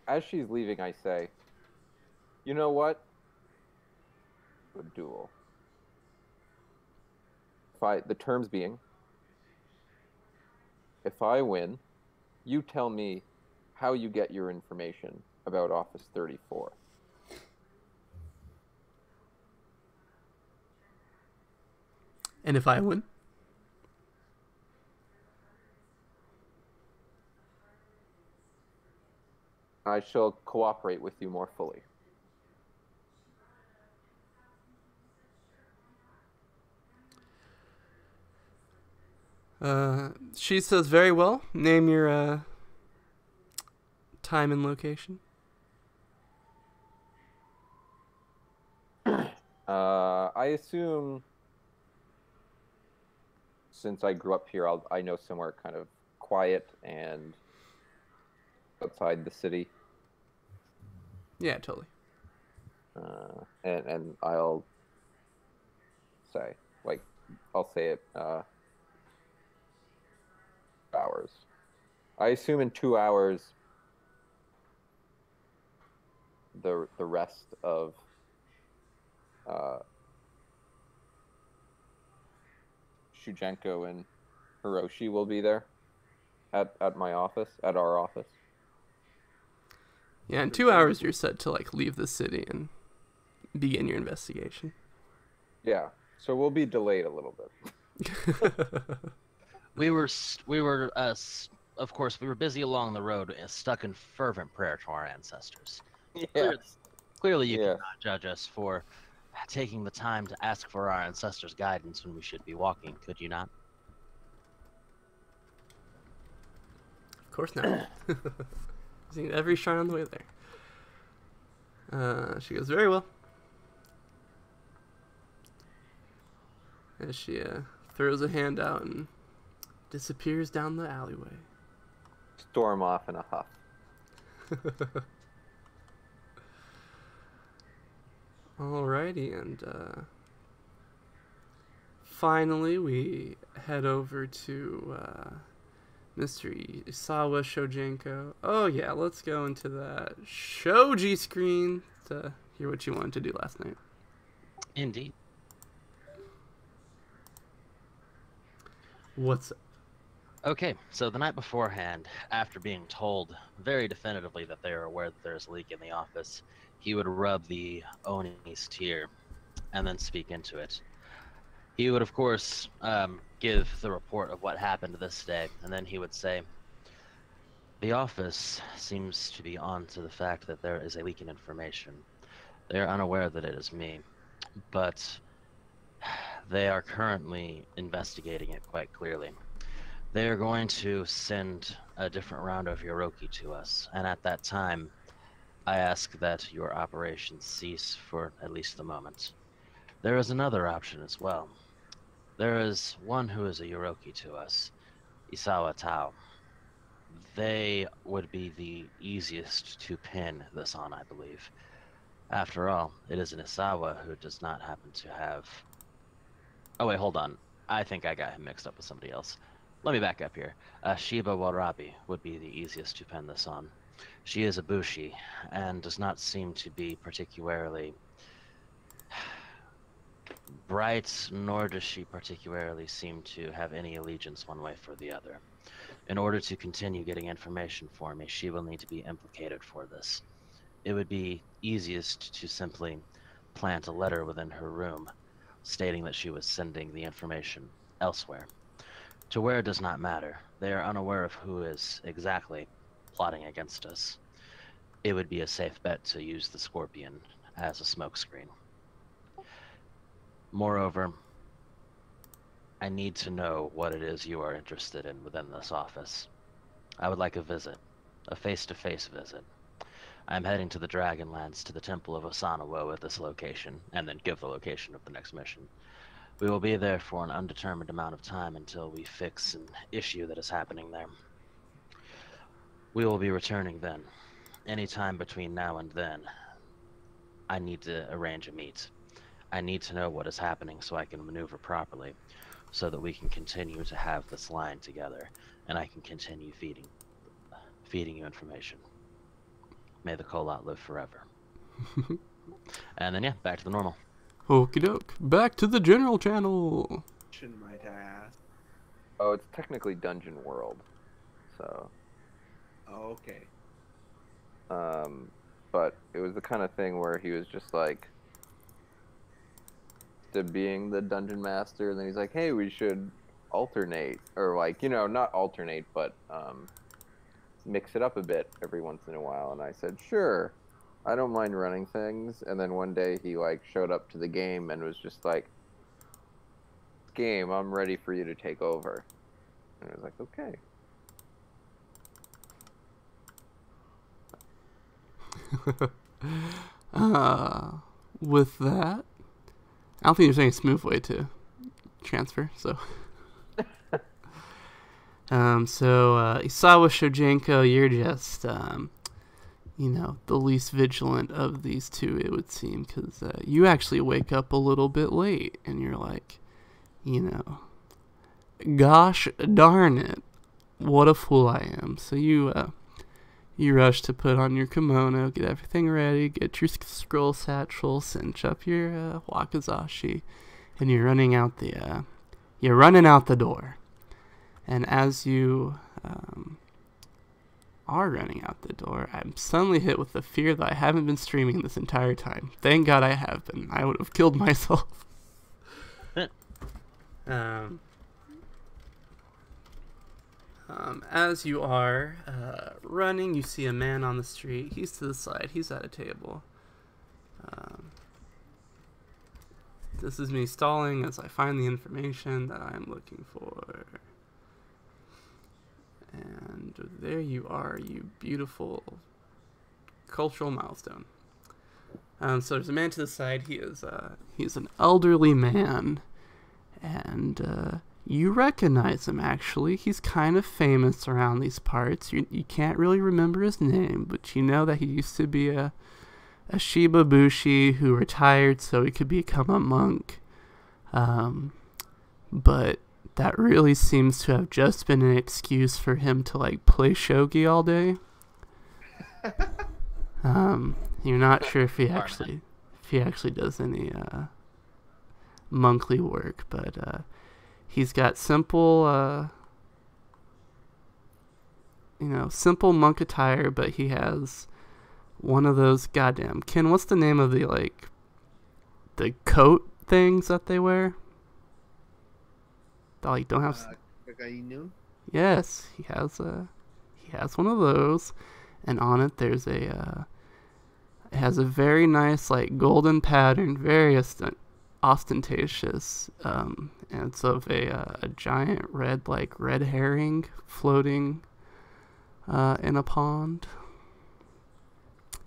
As she's leaving, I say, "You know what? A duel. The terms being, if I win, you tell me how you get your information about Office 34. And if I win? I shall cooperate with you more fully." She says, "Very well. Name your time and location." I assume, since I grew up here, I know somewhere kind of quiet and outside the city. Yeah, totally. And I'll say, like, I'll say it, hours. I assume in 2 hours, the rest of Shujenko and Hiroshi will be there at my office, at our office. Yeah, in 2 hours you're set to like leave the city and begin your investigation. Yeah, so we'll be delayed a little bit. We were, of course, we were busy along the road, stuck in fervent prayer to our ancestors. Yes. Clearly, you cannot judge us for taking the time to ask for our ancestors' guidance when we should be walking, could you not? Of course not. Seen every shrine on the way there. She goes, "Very well." As she throws a hand out and disappears down the alleyway. Storm off in a huff. Alrighty, and finally we head over to Mr. Isawa Shojenko. Oh yeah, let's go into that Shoji screen to hear what you wanted to do last night. Indeed. What's up? Okay, so the night beforehand, after being told very definitively that they are aware that there's a leak in the office, he would rub the Oni's tear and then speak into it. He would, of course, give the report of what happened this day, and then he would say, "The office seems to be on to the fact that there is a leak in information. They are unaware that it is me, but they are currently investigating it quite clearly. They are going to send a different round of Yoroki to us, and at that time, I ask that your operations cease for at least the moment. There is another option as well. There is one who is a Yoroki to us, Isawa Tao. They would be the easiest to pin this on, I believe. After all, it is an Isawa who does not happen to have... Oh wait, hold on. I think I got him mixed up with somebody else. Let me back up here. Shiba Warabi would be the easiest to pin this on. She is a Bushi, and does not seem to be particularly bright, nor does she particularly seem to have any allegiance one way for the other. In order to continue getting information for me, she will need to be implicated for this. It would be easiest to simply plant a letter within her room, stating that she was sending the information elsewhere. To where does not matter. They are unaware of who is exactly plotting against us. It would be a safe bet to use the Scorpion as a smokescreen. Moreover, I need to know what it is you are interested in within this office. I would like a visit, a face-to-face visit. I am heading to the Dragonlands to the Temple of Osanawo at this location, and then give the location of the next mission. We will be there for an undetermined amount of time until we fix an issue that is happening there. We will be returning then. Any time between now and then, I need to arrange a meet. I need to know what is happening so I can maneuver properly, so that we can continue to have this line together, and I can continue feeding you information. May the Kolot live forever. And then, yeah, back to the normal. Okie doke. Back to the general channel. Might I ask? Oh, it's technically Dungeon World, so. Oh, okay. But it was the kind of thing where he was just like, to being the dungeon master, and then he's like, hey, we should alternate, or like, you know, not alternate, but mix it up a bit every once in a while. And I said, sure, I don't mind running things. And then one day he like showed up to the game and was just like, game, I'm ready for you to take over. And I was like, okay. With that, I don't think there's any smooth way to transfer, so. Isawa Shojenko, you're just, you know, the least vigilant of these two, it would seem, because you actually wake up a little bit late, and you're like, you know, gosh darn it, what a fool I am. So you rush to put on your kimono, get everything ready, get your scroll satchel, cinch up your wakizashi, and you're running out the door. And as you are running out the door, I'm suddenly hit with the fear that I haven't been streaming this entire time. Thank God I have been. I would have killed myself. As you are running, you see a man on the street. He's to the side. He's at a table. This is me stalling as I find the information that I'm looking for. And there you are, you beautiful cultural milestone. So there's a man to the side. He's an elderly man, and you recognize him, actually. He's kind of famous around these parts. You can't really remember his name, but you know that he used to be a Shiba Bushi who retired so he could become a monk. But that really seems to have just been an excuse for him to, like, play shogi all day. You're not sure if he actually does any monkly work, but he's got simple simple monk attire, but he has one of those goddamn Ken, what's the name of the coat things that they wear? That like don't have Yes, he has one of those, and on it there's it has a very nice like golden pattern, very ostentatious, and it's of a giant red herring floating in a pond,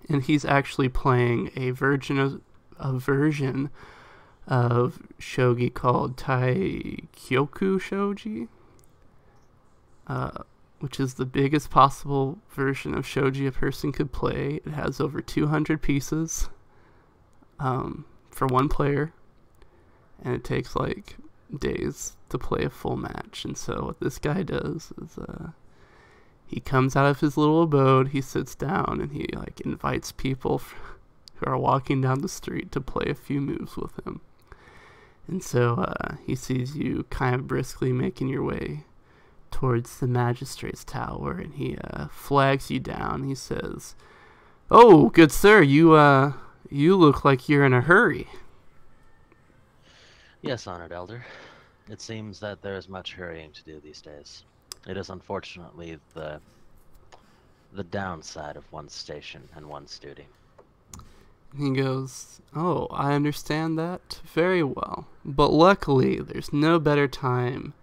and he's actually playing a version of shogi called Taikyoku Shogi, which is the biggest possible version of shogi a person could play. It has over 200 pieces for one player, and it takes like days to play a full match. And so what this guy does is he comes out of his little abode, he sits down, and he like invites people who are walking down the street to play a few moves with him. And so he sees you kind of briskly making your way towards the magistrate's tower, and he flags you down. He says, "Oh, good sir, you look like you're in a hurry." Yes, honored elder. It seems that there is much hurrying to do these days. It is unfortunately the downside of one's station and one's duty. He goes, "Oh, I understand that very well. But luckily, there's no better time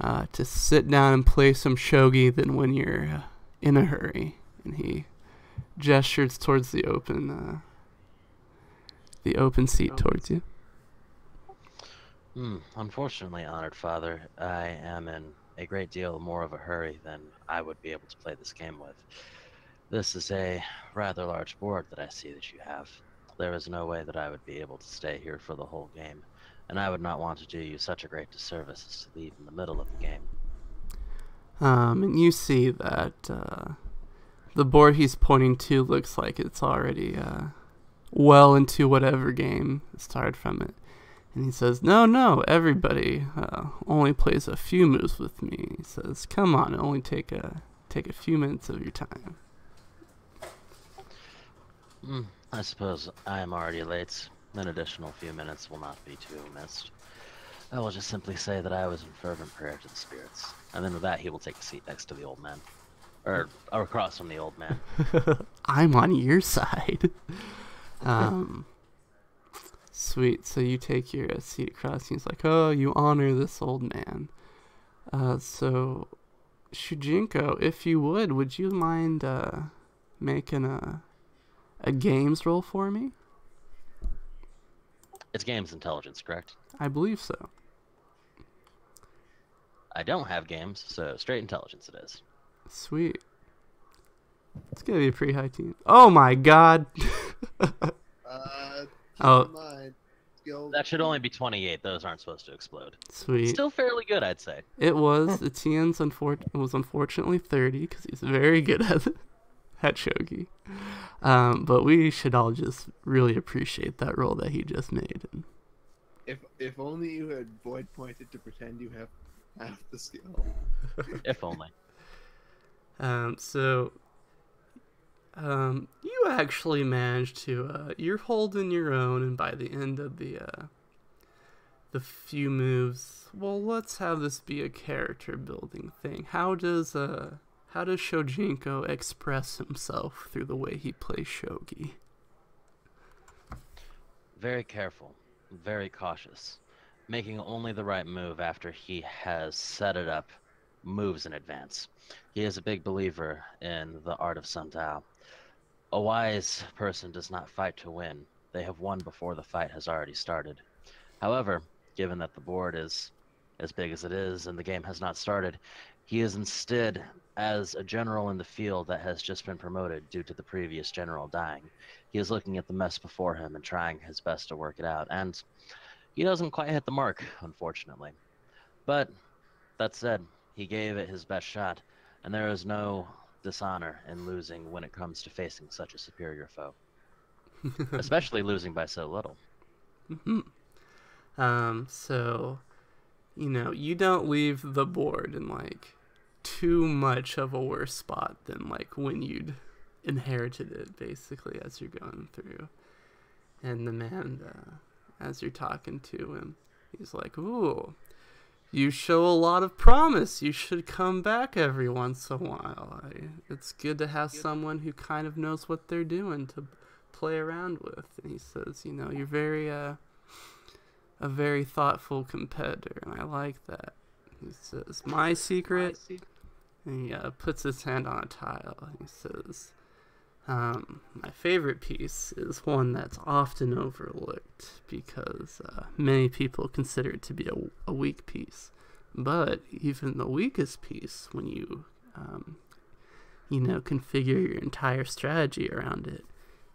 to sit down and play some shogi than when you're in a hurry." And he gestures towards the open seat towards you. Unfortunately, honored father, I am in a great deal more of a hurry than I would be able to play this game with. This is a rather large board that I see that you have. There is no way that I would be able to stay here for the whole game, and I would not want to do you such a great disservice as to leave in the middle of the game. And you see that the board he's pointing to looks like it's already well into whatever game started from it. And he says, no, everybody only plays a few moves with me. He says, come on, it'll only take a few minutes of your time. I suppose I am already late. An additional few minutes will not be too missed. I will just simply say that I was in fervent prayer to the spirits. And then with that, he will take a seat next to the old man. Or across from the old man. I'm on your side. Sweet. So you take your seat across, and he's like, "Oh, you honor this old man." So, Shujinko, if you would you mind making a games roll for me? It's games intelligence, correct? I believe so. I don't have games, so straight intelligence it is. Sweet. It's gonna be a pretty high team. Oh my god. Mind. That should only be 28. Those aren't supposed to explode. Sweet. Still fairly good, I'd say. It was. Etienne's was unfortunately 30 because he's very good at shogi. But we should all just really appreciate that roll that he just made. If only you had void pointed to pretend you have half the skill. If only. You actually managed to, you're holding your own, and by the end of the few moves, well, let's have this be a character building thing. How does Shojinko express himself through the way he plays shogi? Very careful, very cautious, making only the right move after he has set it up, moves in advance. He is a big believer in the art of Sun Tao. A wise person does not fight to win. They have won before the fight has already started. However, given that the board is as big as it is and the game has not started, he is instead as a general in the field that has just been promoted due to the previous general dying. He is looking at the mess before him and trying his best to work it out, and he doesn't quite hit the mark, unfortunately. But that said, he gave it his best shot, and there is no dishonor in losing when it comes to facing such a superior foe. Especially losing by so little. So, you don't leave the board in, like, too much of a worse spot than, like, when you'd inherited it, basically, as you're going through. And the man, as you're talking to him, he's like, "Ooh, you show a lot of promise. You should come back every once in a while. It's good to have someone who kind of knows what they're doing to play around with." And he says, "You're very, a very thoughtful competitor, and I like that." He says, "My secret," and he puts his hand on a tile, and he says, My favorite piece is one that's often overlooked because many people consider it to be a weak piece. But even the weakest piece, when you, configure your entire strategy around it,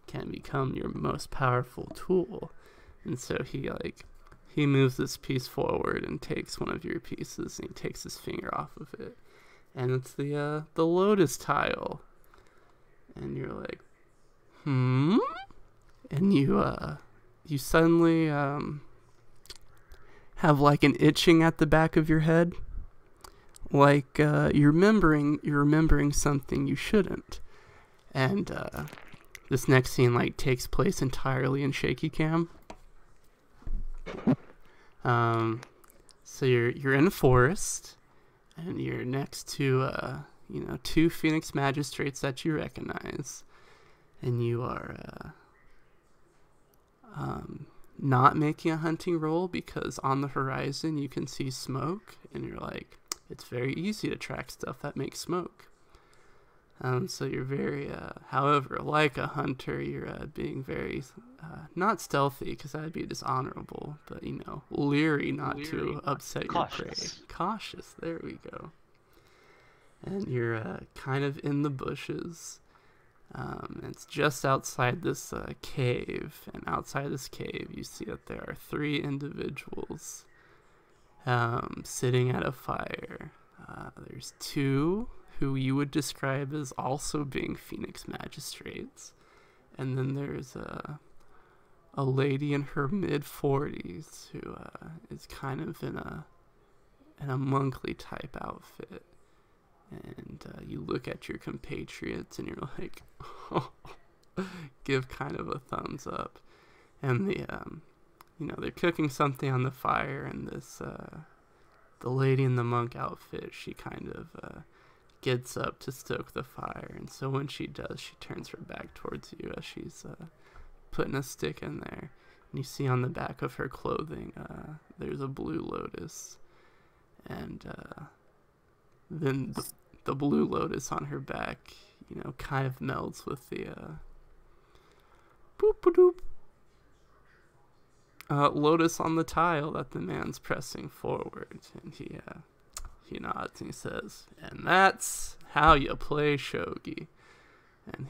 can become your most powerful tool. And so he moves this piece forward and takes one of your pieces, and he takes his finger off of it. And it's the lotus tile. And you're like, and you suddenly have like an itching at the back of your head, like you're remembering something you shouldn't. And this next scene like takes place entirely in shaky cam. So you're in a forest, and you're next to two Phoeni-X magistrates that you recognize, and you are not making a hunting roll because on the horizon you can see smoke, and you're like, it's very easy to track stuff that makes smoke. So you're very, however, like a hunter, you're being very, not stealthy, because that'd be dishonorable, but, leery not to upset your prey. Cautious, there we go. And you're kind of in the bushes. It's just outside this cave, and outside this cave you see that there are 3 individuals sitting at a fire. There's 2 who you would describe as also being Phoeni-X magistrates, and then there's a lady in her mid-40s who is kind of in a monkly type outfit. And you look at your compatriots and you're like, give kind of a thumbs up. And they're cooking something on the fire, and this the lady in the monk outfit, she kind of gets up to stoke the fire, and so when she does, she turns her back towards you as she's putting a stick in there. And you see on the back of her clothing there's a blue lotus, and then the blue lotus on her back, kind of melds with the boop-a-doop lotus on the tile that the man's pressing forward. And he nods and he says, and that's how you play shogi. And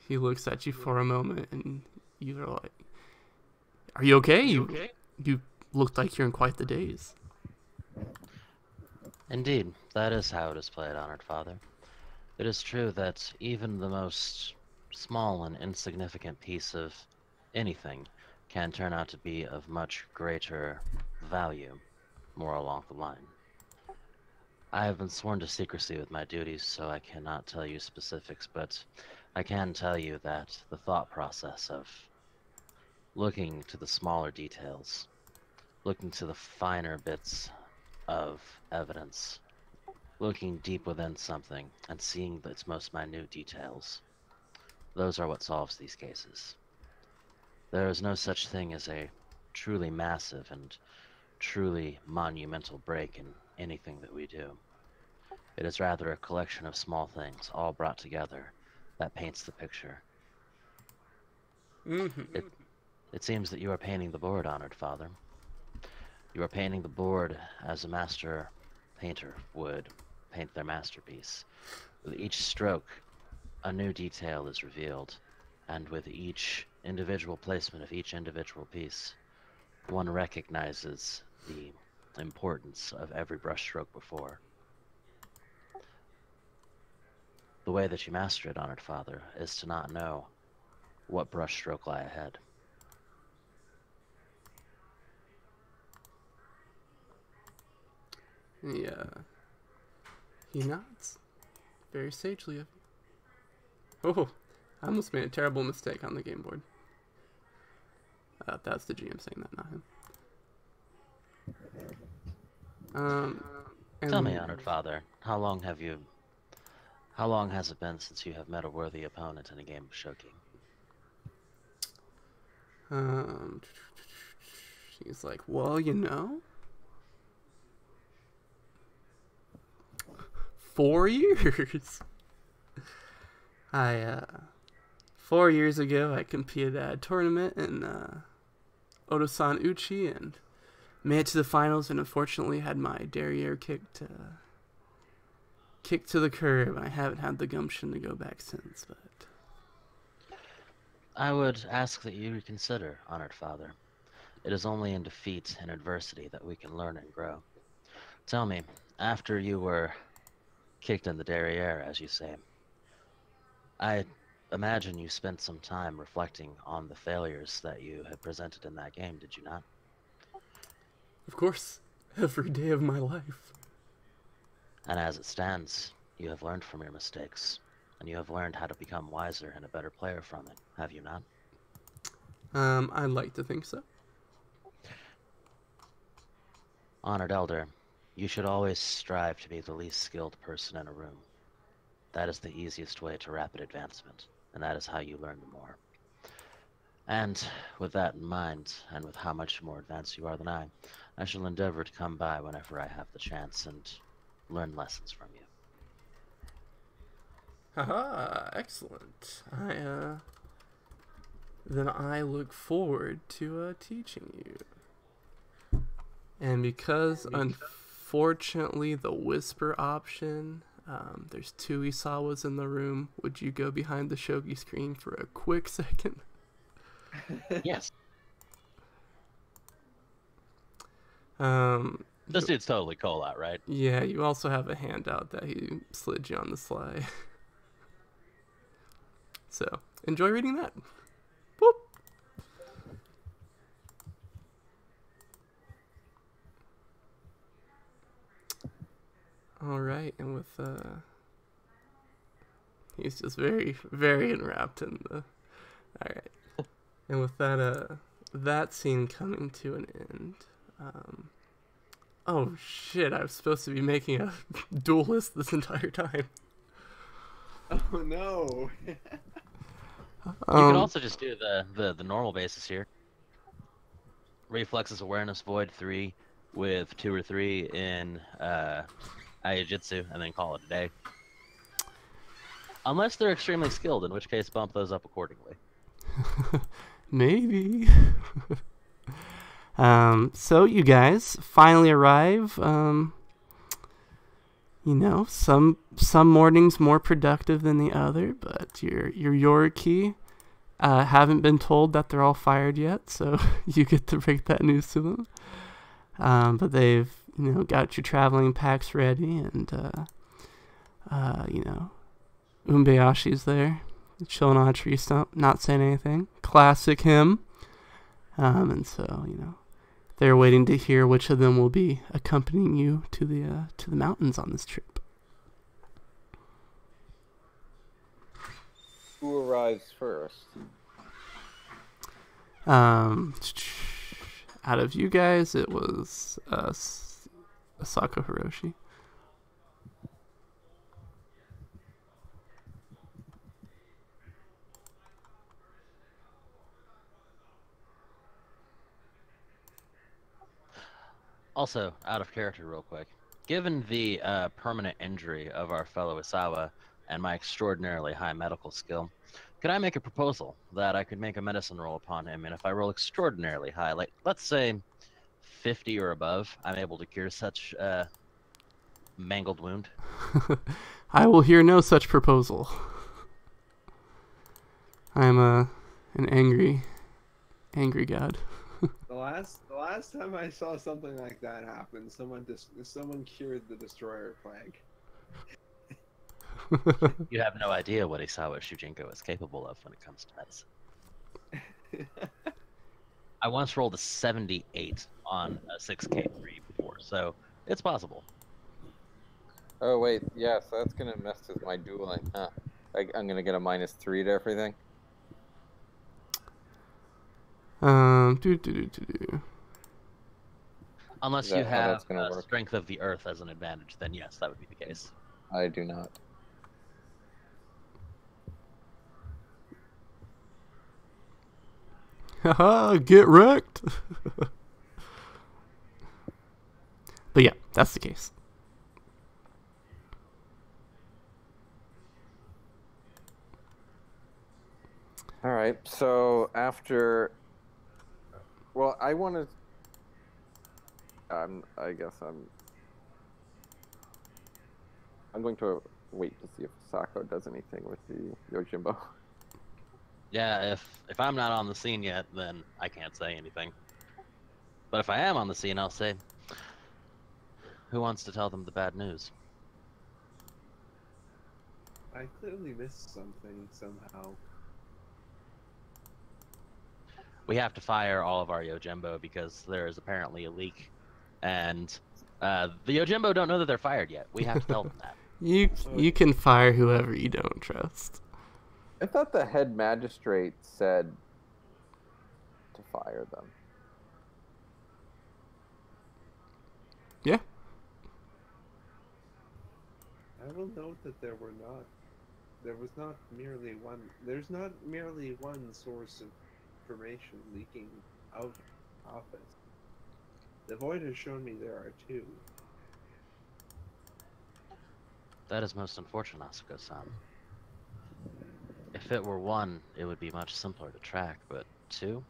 he looks at you for a moment, and you're like, are you okay? You look like you're in quite the daze. Indeed, that is how it is played, Honored Father. It is true that even the most small and insignificant piece of anything can turn out to be of much greater value, more along the line. I have been sworn to secrecy with my duties, so I cannot tell you specifics, but I can tell you that the thought process of looking to the smaller details, looking to the finer bits of evidence, looking deep within something and seeing its most minute details, those are what solves these cases. There is no such thing as a truly massive and truly monumental break in anything that we do. It is rather a collection of small things all brought together that paints the picture. Mm-hmm. It seems that you are painting the board, Honored Father. You are painting the board as a master painter would paint their masterpiece. With each stroke, a new detail is revealed, and with each individual placement of each individual piece, one recognizes the importance of every brushstroke before. The way that you master it, Honored Father, is to not know what brushstroke lie ahead. Yeah. He nods. Very sagely of you. Oh, I almost made a terrible mistake on the game board. That's the GM saying that, not him. Tell me, Honored Father, how long has it been since you have met a worthy opponent in a game of shogi? He's like, well, 4 years. I 4 years ago, I competed at a tournament in Otosan Uchi and made it to the finals, and unfortunately had my derriere kicked to the curb. I haven't had the gumption to go back since, but I would ask that you reconsider, honored father. It is only in defeat and adversity that we can learn and grow. Tell me, after you were kicked in the derriere, as you say, I imagine you spent some time reflecting on the failures that you had presented in that game, did you not? of course, every day of my life. And as it stands, you have learned from your mistakes, and you have learned how to become wiser and a better player from it, have you not? I'd like to think so. Honored Elder, you should always strive to be the least skilled person in a room. That is the easiest way to rapid advancement, and that is how you learn the more. And with that in mind, and with how much more advanced you are than I shall endeavor to come by whenever I have the chance and learn lessons from you. Haha, excellent. Then I look forward to teaching you. And because unfortunately the whisper option, there's 2 Isawas in the room, would you go behind the shogi screen for a quick second? Yes. This dude's totally cool out, right? Yeah, you also have a handout that he slid you on the sly. So, enjoy reading that. Boop. Alright, and with, he's just very, very enwrapped in the, alright. And with that, that scene coming to an end, oh shit, I was supposed to be making a duel list this entire time. Oh no. You could also just do the normal basis here. Reflexes, awareness, void 3 with 2 or 3 in Aijitsu, and then call it a day. Unless they're extremely skilled, in which case bump those up accordingly. Maybe. So you guys finally arrive. You know, some mornings more productive than the other, but your Yoriki haven't been told that they're all fired yet, so you get to break that news to them. But they've, you know, got your traveling packs ready, and you know, Umbayashi's there, chilling on a tree stump, not saying anything. Classic him. And so, you know, they're waiting to hear which of them will be accompanying you to the mountains on this trip. Who arrives first? Out of you guys, it was Asako Hiroshi. Also, out of character real quick. Given the permanent injury of our fellow Isawa and my extraordinarily high medical skill, could I make a proposal that I could make a medicine roll upon him, and if I roll extraordinarily high, like, let's say 50 or above, I'm able to cure such mangled wound? I will hear no such proposal. I am an angry god. The last time I saw something like that happen, someone cured the destroyer plague. You have no idea what Isawa Shujinko is capable of when it comes to medicine. I once rolled a 78 on a 6K3 before, so it's possible. Oh wait, yeah, so that's gonna mess with my dueling, huh? I'm gonna get a -3 to everything. Unless you have strength of the earth as an advantage, then yes, that would be the case. I do not. Haha, get wrecked. But yeah, that's the case. All right. So after, well, I want to. I guess I'm going to wait to see if Sako does anything with the Yojimbo. Yeah, if I'm not on the scene yet, then I can't say anything. But if I am on the scene, I'll say, who wants to tell them the bad news? I clearly missed something somehow. We have to fire all of our Yojimbo because there is apparently a leak, and the Yojimbo don't know that they're fired yet. We have to tell them that. You can fire whoever you don't trust. I thought the head magistrate said to fire them. Yeah. I will note that there was not merely one. There's not merely one source of information leaking out of the office. The void has shown me there are two. That is most unfortunate, Asuko-san. If it were one, it would be much simpler to track, but two?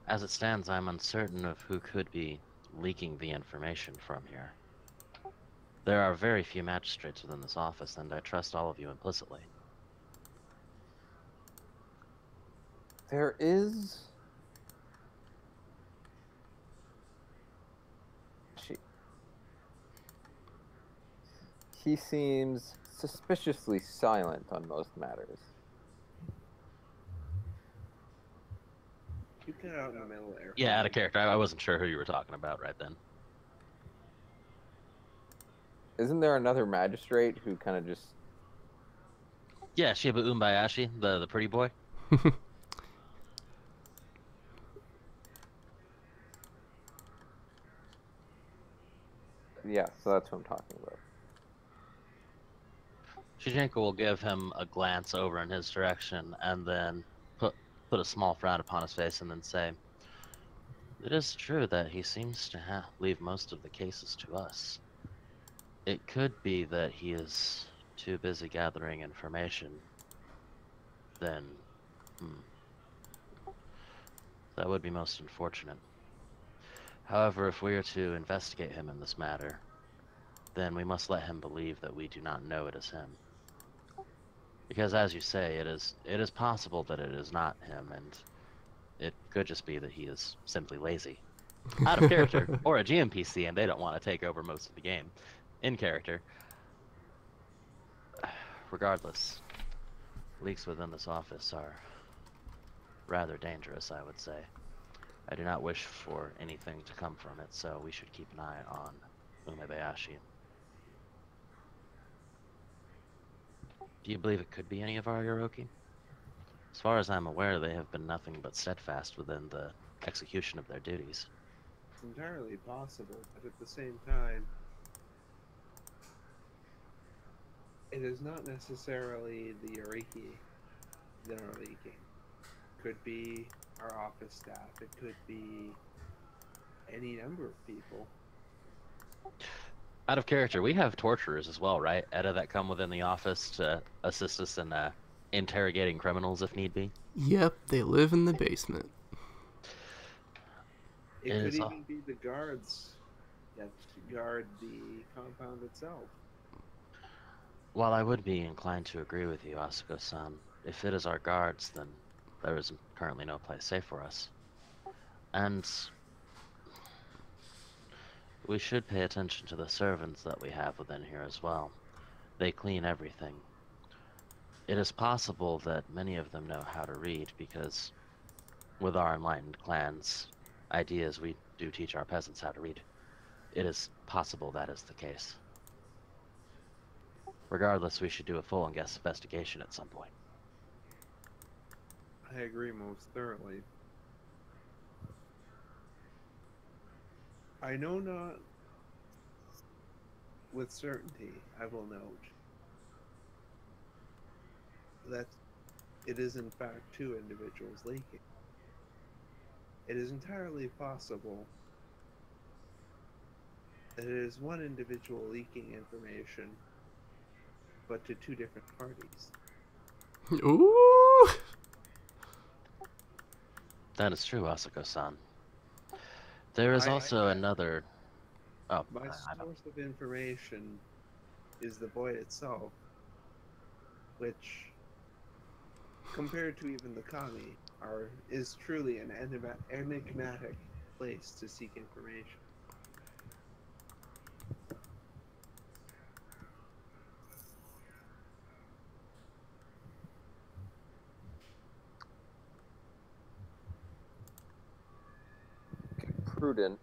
As it stands, I'm uncertain of who could be leaking the information from here. There are very few magistrates within this office, and I trust all of you implicitly. There is. He seems suspiciously silent on most matters. You got out in the middle there. Yeah, out of character. I wasn't sure who you were talking about right then. Isn't there another magistrate who kind of just... Yeah, Shiba Umbayashi, the pretty boy. Yeah, so that's who I'm talking about. Shijinko will give him a glance over in his direction and then put a small frown upon his face and then say, "It is true that he seems to leave most of the cases to us. It could be that he is too busy gathering information. Then, that would be most unfortunate. However, if we are to investigate him in this matter, then we must let him believe that we do not know it is him. Because as you say, it is possible that it is not him, and it could just be that he is simply lazy. Out of character, or a GMPC, and they don't want to take over most of the game. In character. Regardless, leaks within this office are rather dangerous, I would say. I do not wish for anything to come from it, so we should keep an eye on Umebayashi. Do you believe it could be any of our Yoroki? As far as I'm aware, they have been nothing but steadfast within the execution of their duties. It's entirely possible, but at the same time, it is not necessarily the Yoriki that are leaking. It could be our office staff. It could be any number of people. Out of character, we have torturers as well, right, Etta, that come within the office to assist us in interrogating criminals if need be? Yep, they live in the basement. It could even be the guards that guard the compound itself. While I would be inclined to agree with you, Asuko-san, if it is our guards, then there is currently no place safe for us. And we should pay attention to the servants that we have within here as well. They clean everything. It is possible that many of them know how to read because with our enlightened clans ideas, we do teach our peasants how to read. It is possible that is the case. Regardless, we should do a full investigation at some point. I agree most thoroughly. I know not with certainty, I will note, that it is in fact two individuals leaking. It is entirely possible that it is one individual leaking information, but to two different parties. Ooh. That is true, Asako-san. There is also another... Oh, My I know. source of information is the void itself, which, compared to even the kami, is truly an enigmatic place to seek information. Prudent.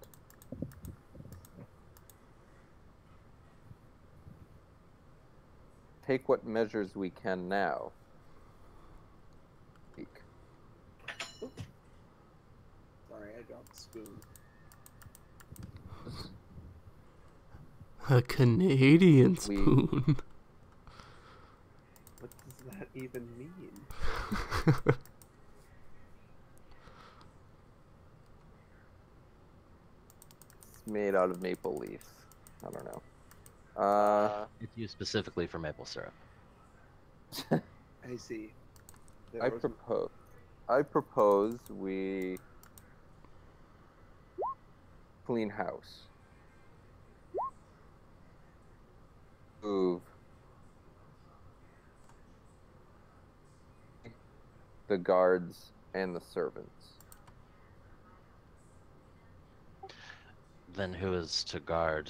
Take what measures we can now. Speak. Sorry, I dropped the spoon. A Canadian spoon. What does that even mean? It's made out of maple leaves. I don't know. It's used specifically for maple syrup. I see. I propose we clean house. Move the guards and the servants. Then who is to guard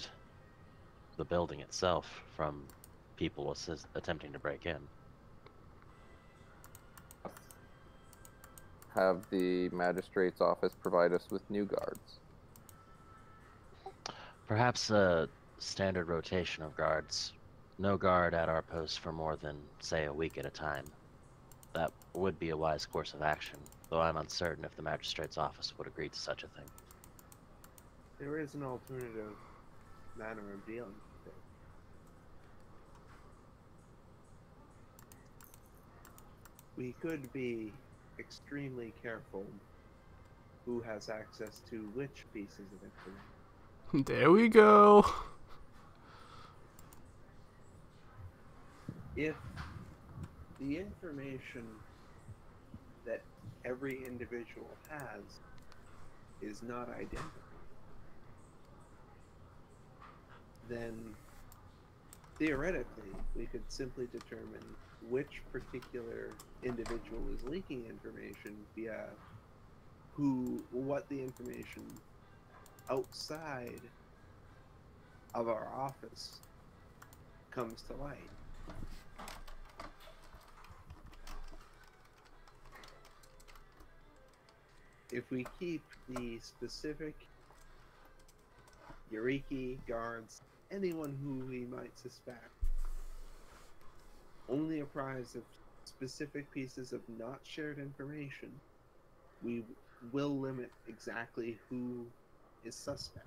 the building itself from people attempting to break in? Have the magistrate's office provide us with new guards. Perhaps a standard rotation of guards. No guard at our post for more than, say, a week at a time. That would be a wise course of action, though I'm uncertain if the magistrate's office would agree to such a thing. There is an alternative manner of dealing with it. We could be extremely careful who has access to which pieces of information. There we go. If the information that every individual has is not identical, then theoretically we could simply determine which particular individual is leaking information via what the information outside of our office comes to light. If we keep the specific Yuriki, guards, anyone who we might suspect, only apprised of specific pieces of not shared information, we will limit exactly who is suspect.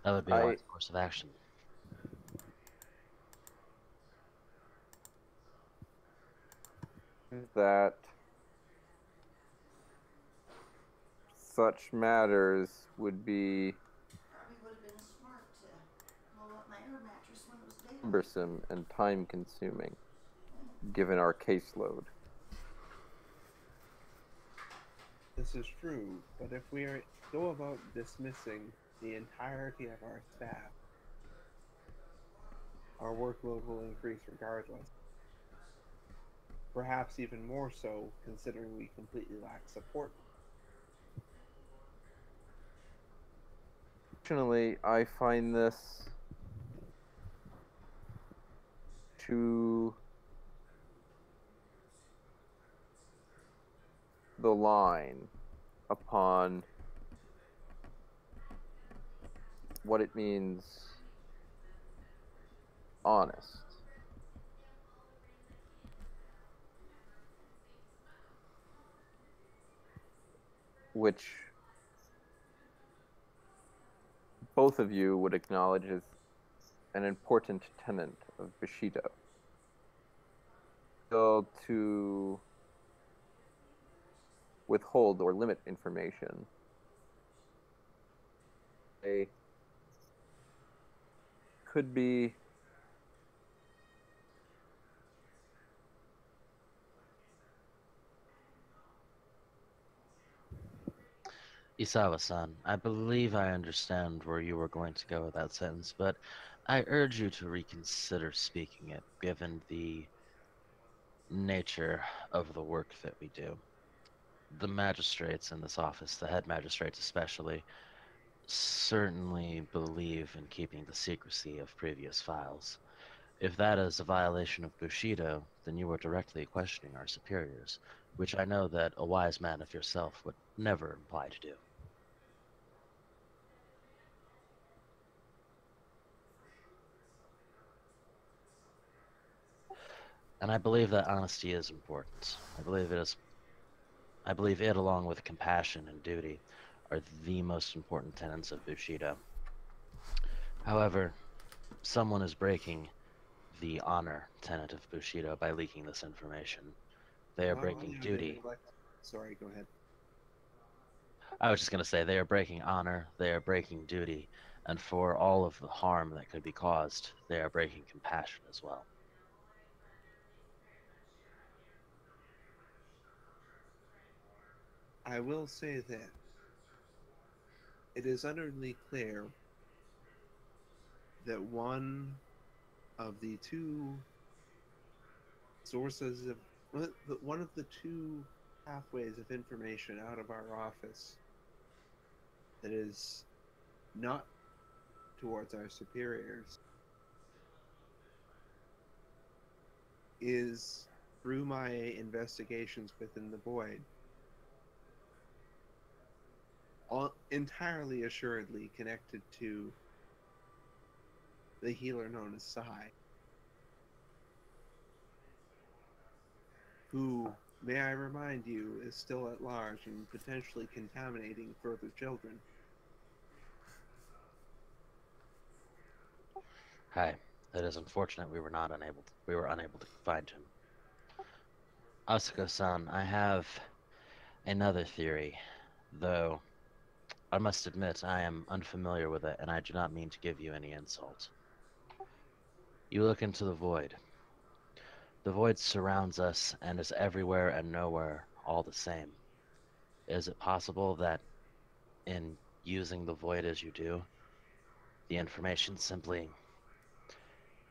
That would be a wise course of action. That such matters would be Probably would have been smart to blow up my air mattress when it was daylight. cumbersome and time-consuming, given our caseload. This is true, but if we go about dismissing the entirety of our staff, our workload will increase regardless. Perhaps even more so, considering we completely lack support. Fortunately, I find this to the line upon what it means honest. Which both of you would acknowledge as an important tenet of Bushido. Still to withhold or limit information. They could be Isawa-san, I believe I understand where you were going to go with that sentence, but I urge you to reconsider speaking it, given the nature of the work that we do. The magistrates in this office, the head magistrates especially, certainly believe in keeping the secrecy of previous files. If that is a violation of Bushido, then you are directly questioning our superiors, which I know that a wise man of yourself would never imply to do. And I believe that honesty is important. I believe it, along with compassion and duty, are the most important tenets of Bushido. However, someone is breaking the honor tenet of Bushido by leaking this information. They are Not only breaking are they duty. Sorry, go ahead. I was just going to say, they are breaking honor, they are breaking duty, and for all of the harm that could be caused, they are breaking compassion as well. I will say that it is utterly clear that one of the two sources of one of the two pathways of information out of our office that is not towards our superiors is through my investigations within the void, entirely assuredly connected to the healer known as Sai, who, may I remind you, is still at large and potentially contaminating further children. Hi, it is unfortunate we were unable to find him. Asuko-san, I have another theory, though I must admit I am unfamiliar with it, and I do not mean to give you any insult. You look into the void. The void surrounds us and is everywhere and nowhere all the same. Is it possible that in using the void as you do, the information simply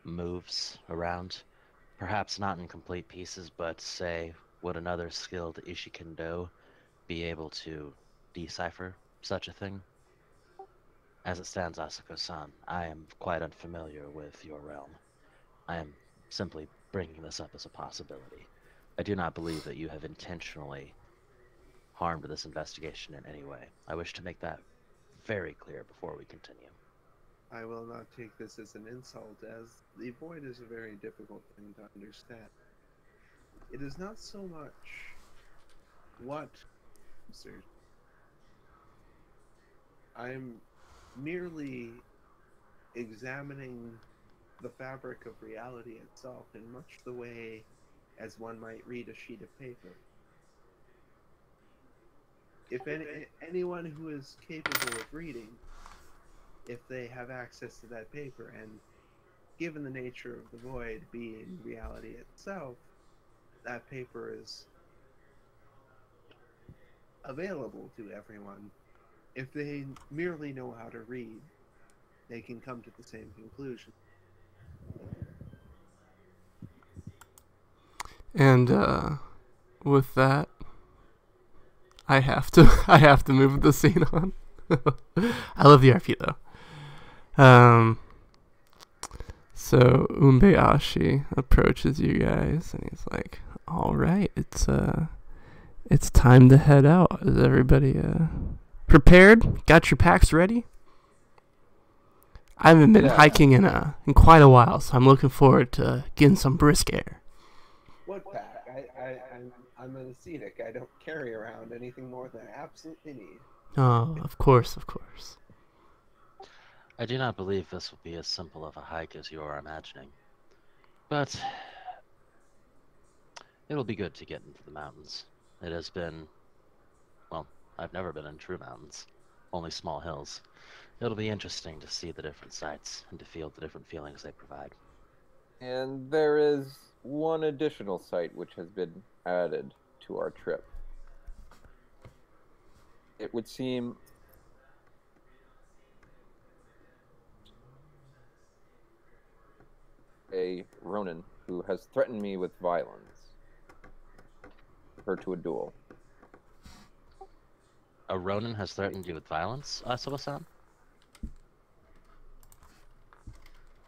moves around? Perhaps not in complete pieces, but say, would another skilled Ishikendo be able to decipher such a thing? As it stands, Asuko-san, I am quite unfamiliar with your realm. I am simply bringing this up as a possibility. I do not believe that you have intentionally harmed this investigation in any way. I wish to make that very clear before we continue. I will not take this as an insult, as the void is a very difficult thing to understand. It is not so much what, sir. I'm merely examining the fabric of reality itself in much the way as one might read a sheet of paper. If anyone who is capable of reading, if they have access to that paper, and given the nature of the void being reality itself, that paper is available to everyone. If they merely know how to read, they can come to the same conclusion. And with that, I have to I have to move the scene on. I love the RP though. So Umbeashi approaches you guys and he's like, "All right, it's time to head out. Is everybody prepared? Got your packs ready?" I haven't been hiking in quite a while, so I'm looking forward to getting some brisk air. What pack? I'm an ascetic. I don't carry around anything more than I absolutely need. Oh, of course, of course. I do not believe this will be as simple of a hike as you are imagining. But it'll be good to get into the mountains. It has been Well, I've never been in true mountains, only small hills. It'll be interesting to see the different sights and to feel the different feelings they provide. And there is one additional site which has been added to our trip. It would seem a Ronin who has threatened me with violence. Her to a duel. A Ronin has threatened you with violence, Asawa-san?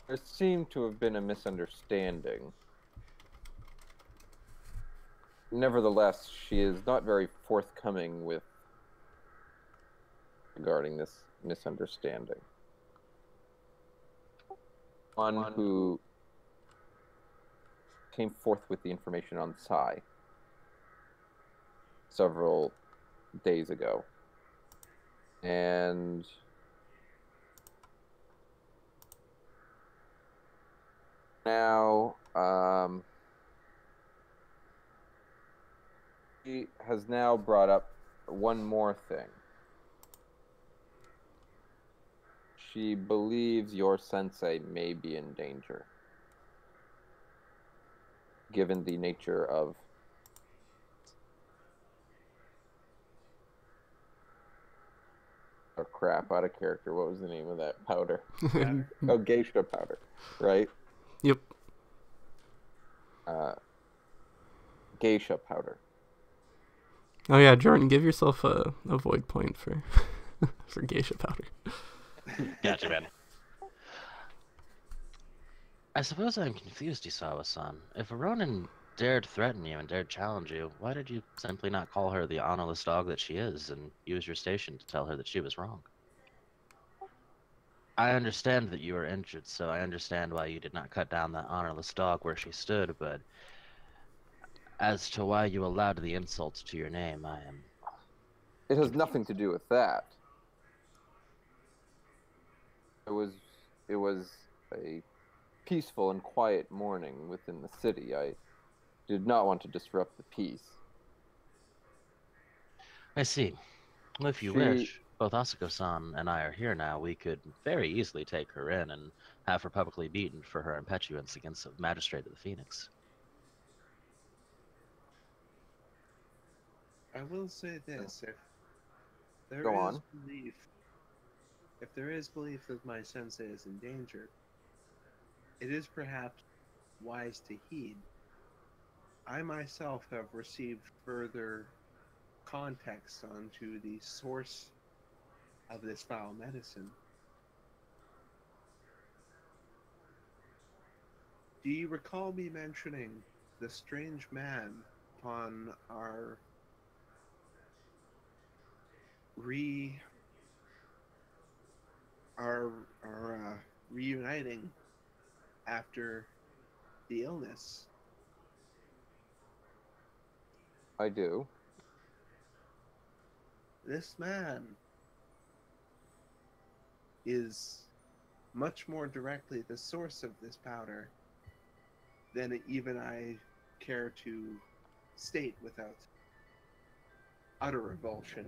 There seemed to have been a misunderstanding. Nevertheless, she is not very forthcoming with regarding this misunderstanding. One who came forth with the information on Sai several days ago. And now, he has now brought up one more thing. She believes your sensei may be in danger, given the nature of oh crap, out of character. What was the name of that powder? Oh, geisha powder, right? Yep. Geisha powder. Oh yeah, Jordan, give yourself a void point for for geisha powder. Gotcha, man. I suppose I'm confused, Isawa-san. If a Ronin dared threaten you and dared challenge you, why did you simply not call her the honorless dog that she is and use your station to tell her that she was wrong? I understand that you were injured, so I understand why you did not cut down that honorless dog where she stood, but as to why you allowed the insults to your name, I am... It has nothing to do with that. It was a peaceful and quiet morning within the city. I did not want to disrupt the peace. I see. Well, if you wish, both Asako-san and I are here now. We could very easily take her in and have her publicly beaten for her impetuance against the magistrate of the Phoeni-X. I will say this: if there Go is on. belief, if there is belief that my sensei is in danger, it is perhaps wise to heed. I myself have received further context onto the source of this foul medicine. Do you recall me mentioning the strange man upon our reuniting after the illness? I do. This man is much more directly the source of this powder than even I care to state without utter revulsion.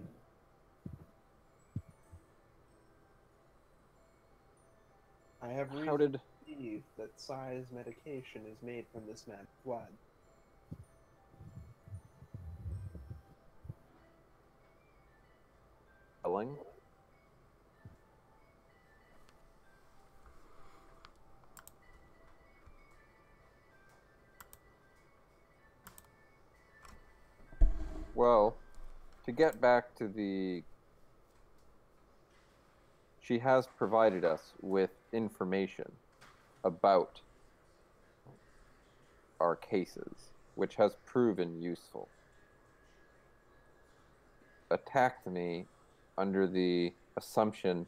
I have reason to believe that Sai's medication is made from this man's blood. Telling. Well, to get back to she has provided us with information about our cases, which has proven useful. Attacked me under the assumption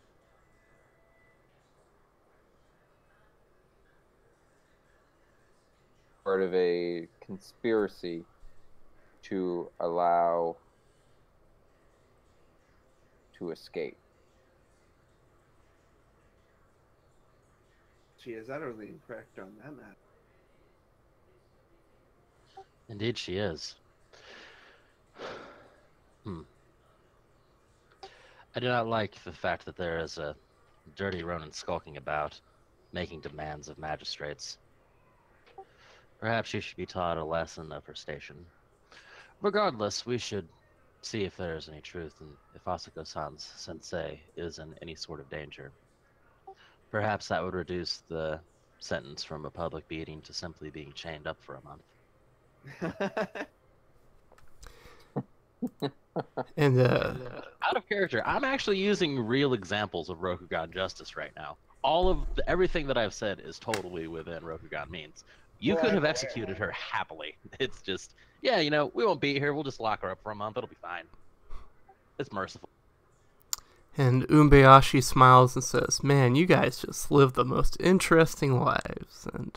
part of a conspiracy to allow to escape. She is utterly incorrect on that matter. Indeed she is. I do not like the fact that there is a dirty Ronin skulking about, making demands of magistrates. Perhaps she should be taught a lesson of her station. Regardless, we should see if there is any truth and if Asako-san's sensei is in any sort of danger. Perhaps that would reduce the sentence from a public beating to simply being chained up for a month. And Out of character, I'm actually using real examples of Rokugan justice right now. All of everything that I've said is totally within Rokugan means. You Well, could I'm have aware. executed her happily. It's just, yeah, you know, we won't beat her. We'll just lock her up for a month. It'll be fine. It's merciful. And Umbayashi smiles and says, "Man, you guys just live the most interesting lives." And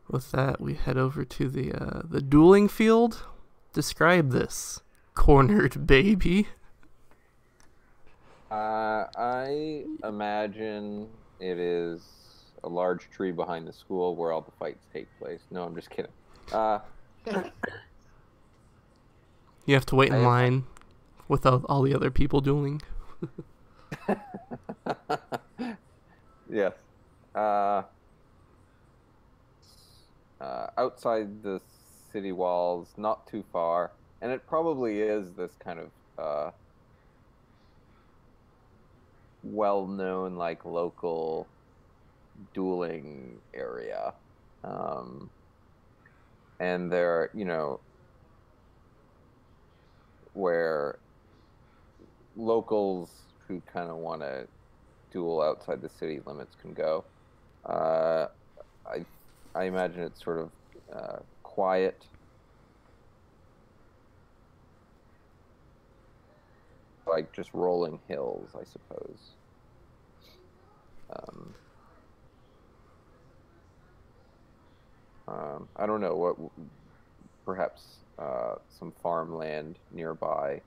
with that, we head over to the dueling field. Describe this cornered baby. I imagine it is a large tree behind the school where all the fights take place. No, I'm just kidding. You have to wait in line with all the other people dueling. Yes. Outside the city walls, not too far, and it probably is this kind of well-known, like, local dueling area. And there, you know, where locals who kind of want to duel outside the city limits can go. I imagine it's sort of quiet. Like just rolling hills, I suppose. I don't know what. Perhaps some farmland nearby.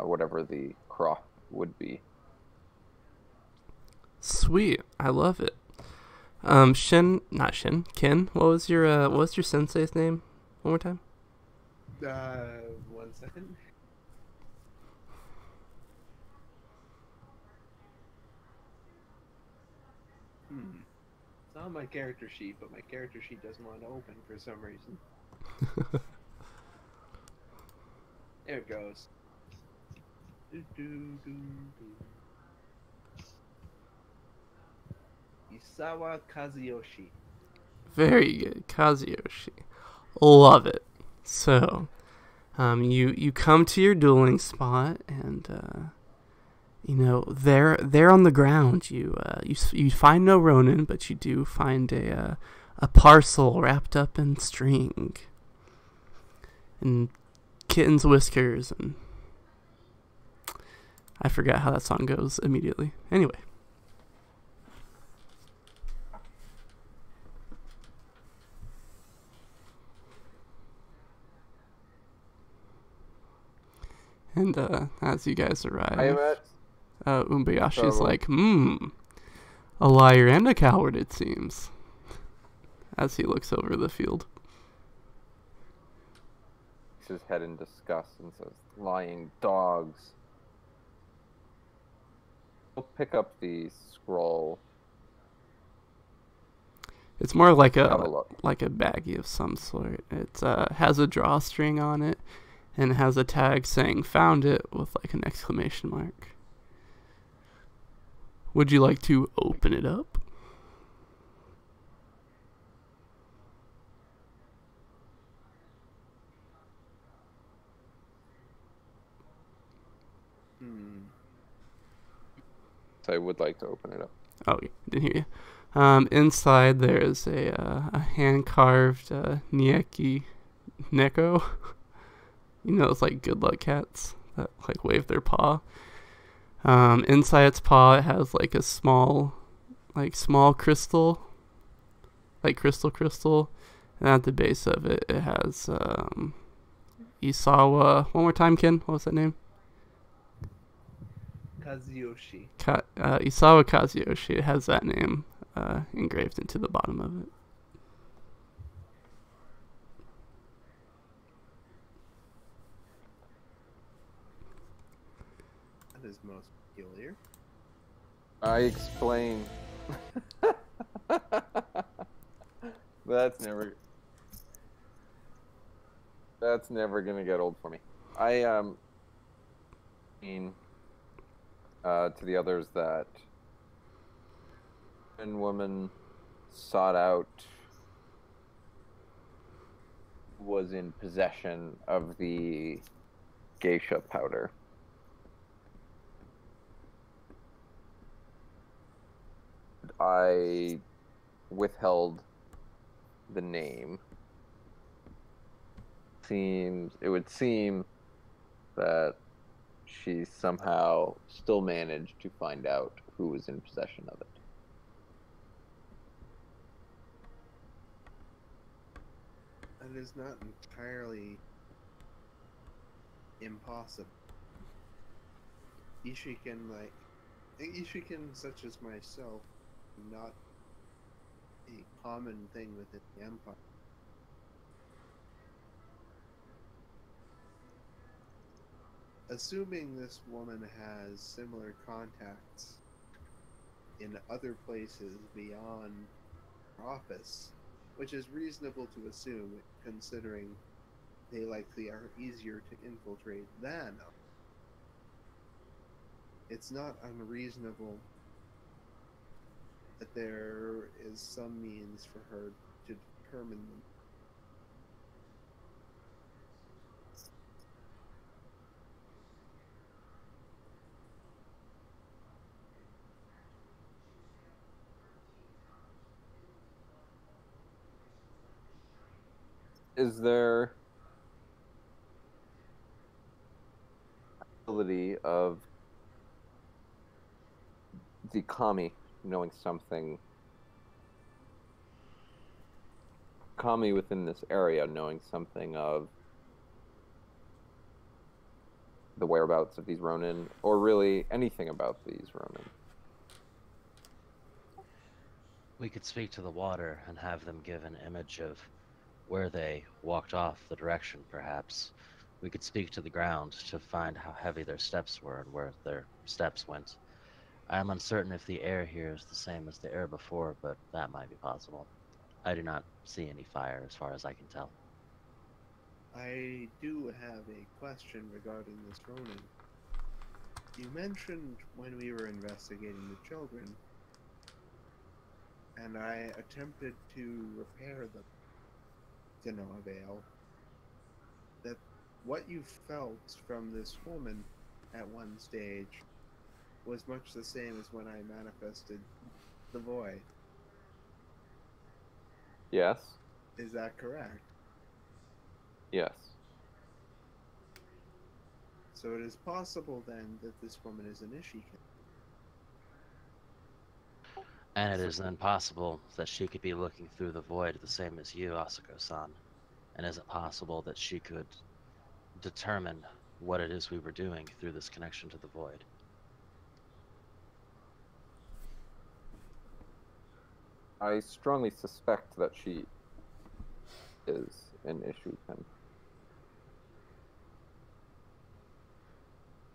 Whatever the crop would be. Sweet, I love it. Ken. What was your sensei's name? One more time. 1 second. It's on my character sheet, but my character sheet doesn't want to open for some reason. There it goes. Isawa Kazuyoshi. Very good, Kazuyoshi. Love it. So, you come to your dueling spot, and you know there on the ground you find no Ronin, but you do find a parcel wrapped up in string and kitten's whiskers, and I forgot how that song goes immediately. Anyway. And as you guys arrive, Umbayashi's like, a liar and a coward, it seems, as he looks over the field. His head in disgust and says, "Lying dogs." He'll pick up the scroll. It's more like a baggie of some sort. It has a drawstring on it, and has a tag saying "Found it" with like an exclamation mark. Would you like to open it up? I would like to open it up. Oh, didn't hear you. Inside there's a hand-carved Nieki Neko. You know, it's like good luck cats that like wave their paw. Inside its paw, it has like a small crystal, like crystal, and at the base of it, it has Isawa. One more time, Ken. What was that name? Kazuyoshi. Isawa Kazuyoshi. It has that name engraved into the bottom of it. is most peculiar. I explain. That's never. That's never gonna get old for me. I mean to the others that one woman sought out was in possession of the geisha powder. I withheld the name. It would seem that she somehow still managed to find out who was in possession of it. That is not entirely impossible. Ishiken such as myself, not a common thing within the Empire. Assuming this woman has similar contacts in other places beyond her office, which is reasonable to assume considering they likely are easier to infiltrate than us. It's not unreasonable that there is some means for her to determine them. Is there ability of the kami knowing something, kami within this area knowing something of the whereabouts of these Ronin, or really anything about these Ronin? We could speak to the water and have them give an image of where they walked off, the direction perhaps. We could speak to the ground to find how heavy their steps were and where their steps went. I am uncertain if the air here is the same as the air before, but that might be possible. I do not see any fire as far as I can tell. I do have a question regarding this Ronin. You mentioned when we were investigating the children, and I attempted to repair them to no avail, that what you felt from this woman at one stage was much the same as when I manifested the void. Yes. Is that correct? Yes. So it is possible then that this woman is an Ishiken. And it is then possible that she could be looking through the void the same as you, Asako-san. And is it possible that she could determine what it is we were doing through this connection to the void? I strongly suspect that she is an Ishiken.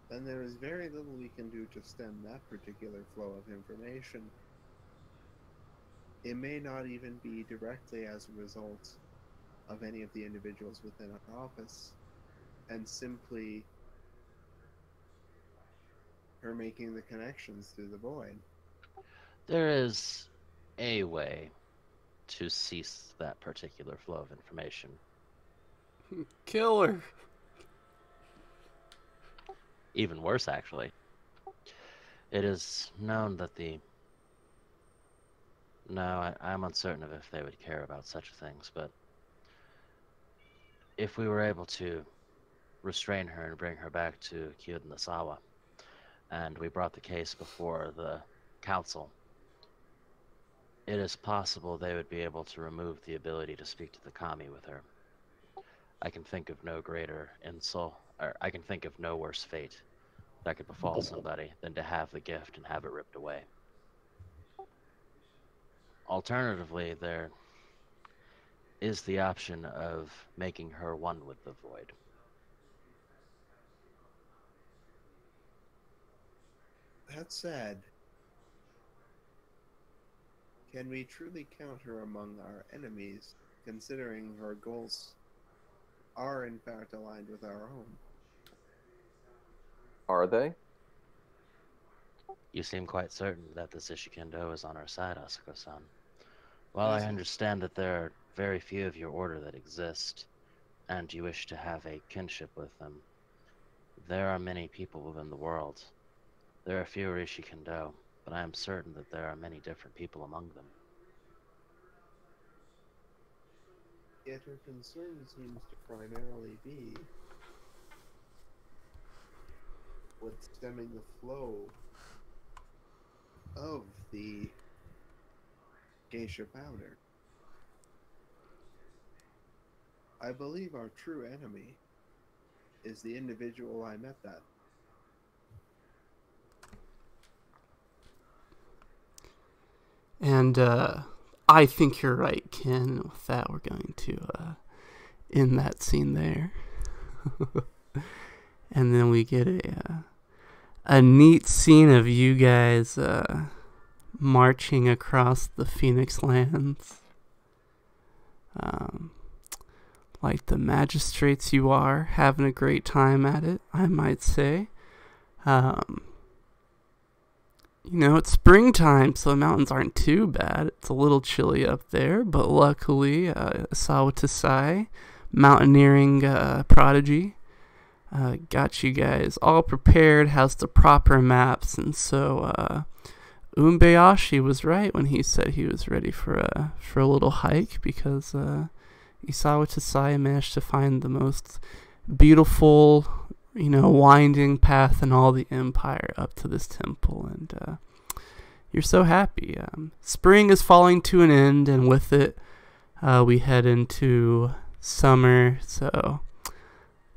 Then there is very little we can do to stem that particular flow of information. It may not even be directly as a result of any of the individuals within our office, and simply her making the connections through the void. There is a way to cease that particular flow of information. Kill her. Even worse, actually. It is known that I'm uncertain of if they would care about such things, but if we were able to restrain her and bring her back to Kyodanasawa, and we brought the case before the council, it is possible they would be able to remove the ability to speak to the kami with her. I can think of no greater insult, or I can think of no worse fate that could befall somebody than to have the gift and have it ripped away. Alternatively, there is the option of making her one with the void. That said, can we truly count her among our enemies, considering her goals are in fact aligned with our own? Are they? You seem quite certain that this Ishikendo is on our side, Asuko-san. While I Yes. understand that there are very few of your order that exist, and you wish to have a kinship with them, there are many people within the world. There are fewer Ishikendo, but I am certain that there are many different people among them. Yet her concern seems to primarily be with stemming the flow of the geisha powder. I believe our true enemy is the individual I met that. And I think you're right, Ken. With that, we're going to end that scene there. And then we get a neat scene of you guys marching across the Phoenix lands. Like the magistrates you are, having a great time at it, I might say. You know, it's springtime, so the mountains aren't too bad. It's a little chilly up there, but luckily, Sawatasai, mountaineering prodigy, got you guys all prepared, has the proper maps, and so Umbayashi was right when he said he was ready for a little hike, because Isawa Tasai managed to find the most beautiful, winding path in all the empire up to this temple, and you're so happy. Spring is falling to an end, and with it, we head into summer, so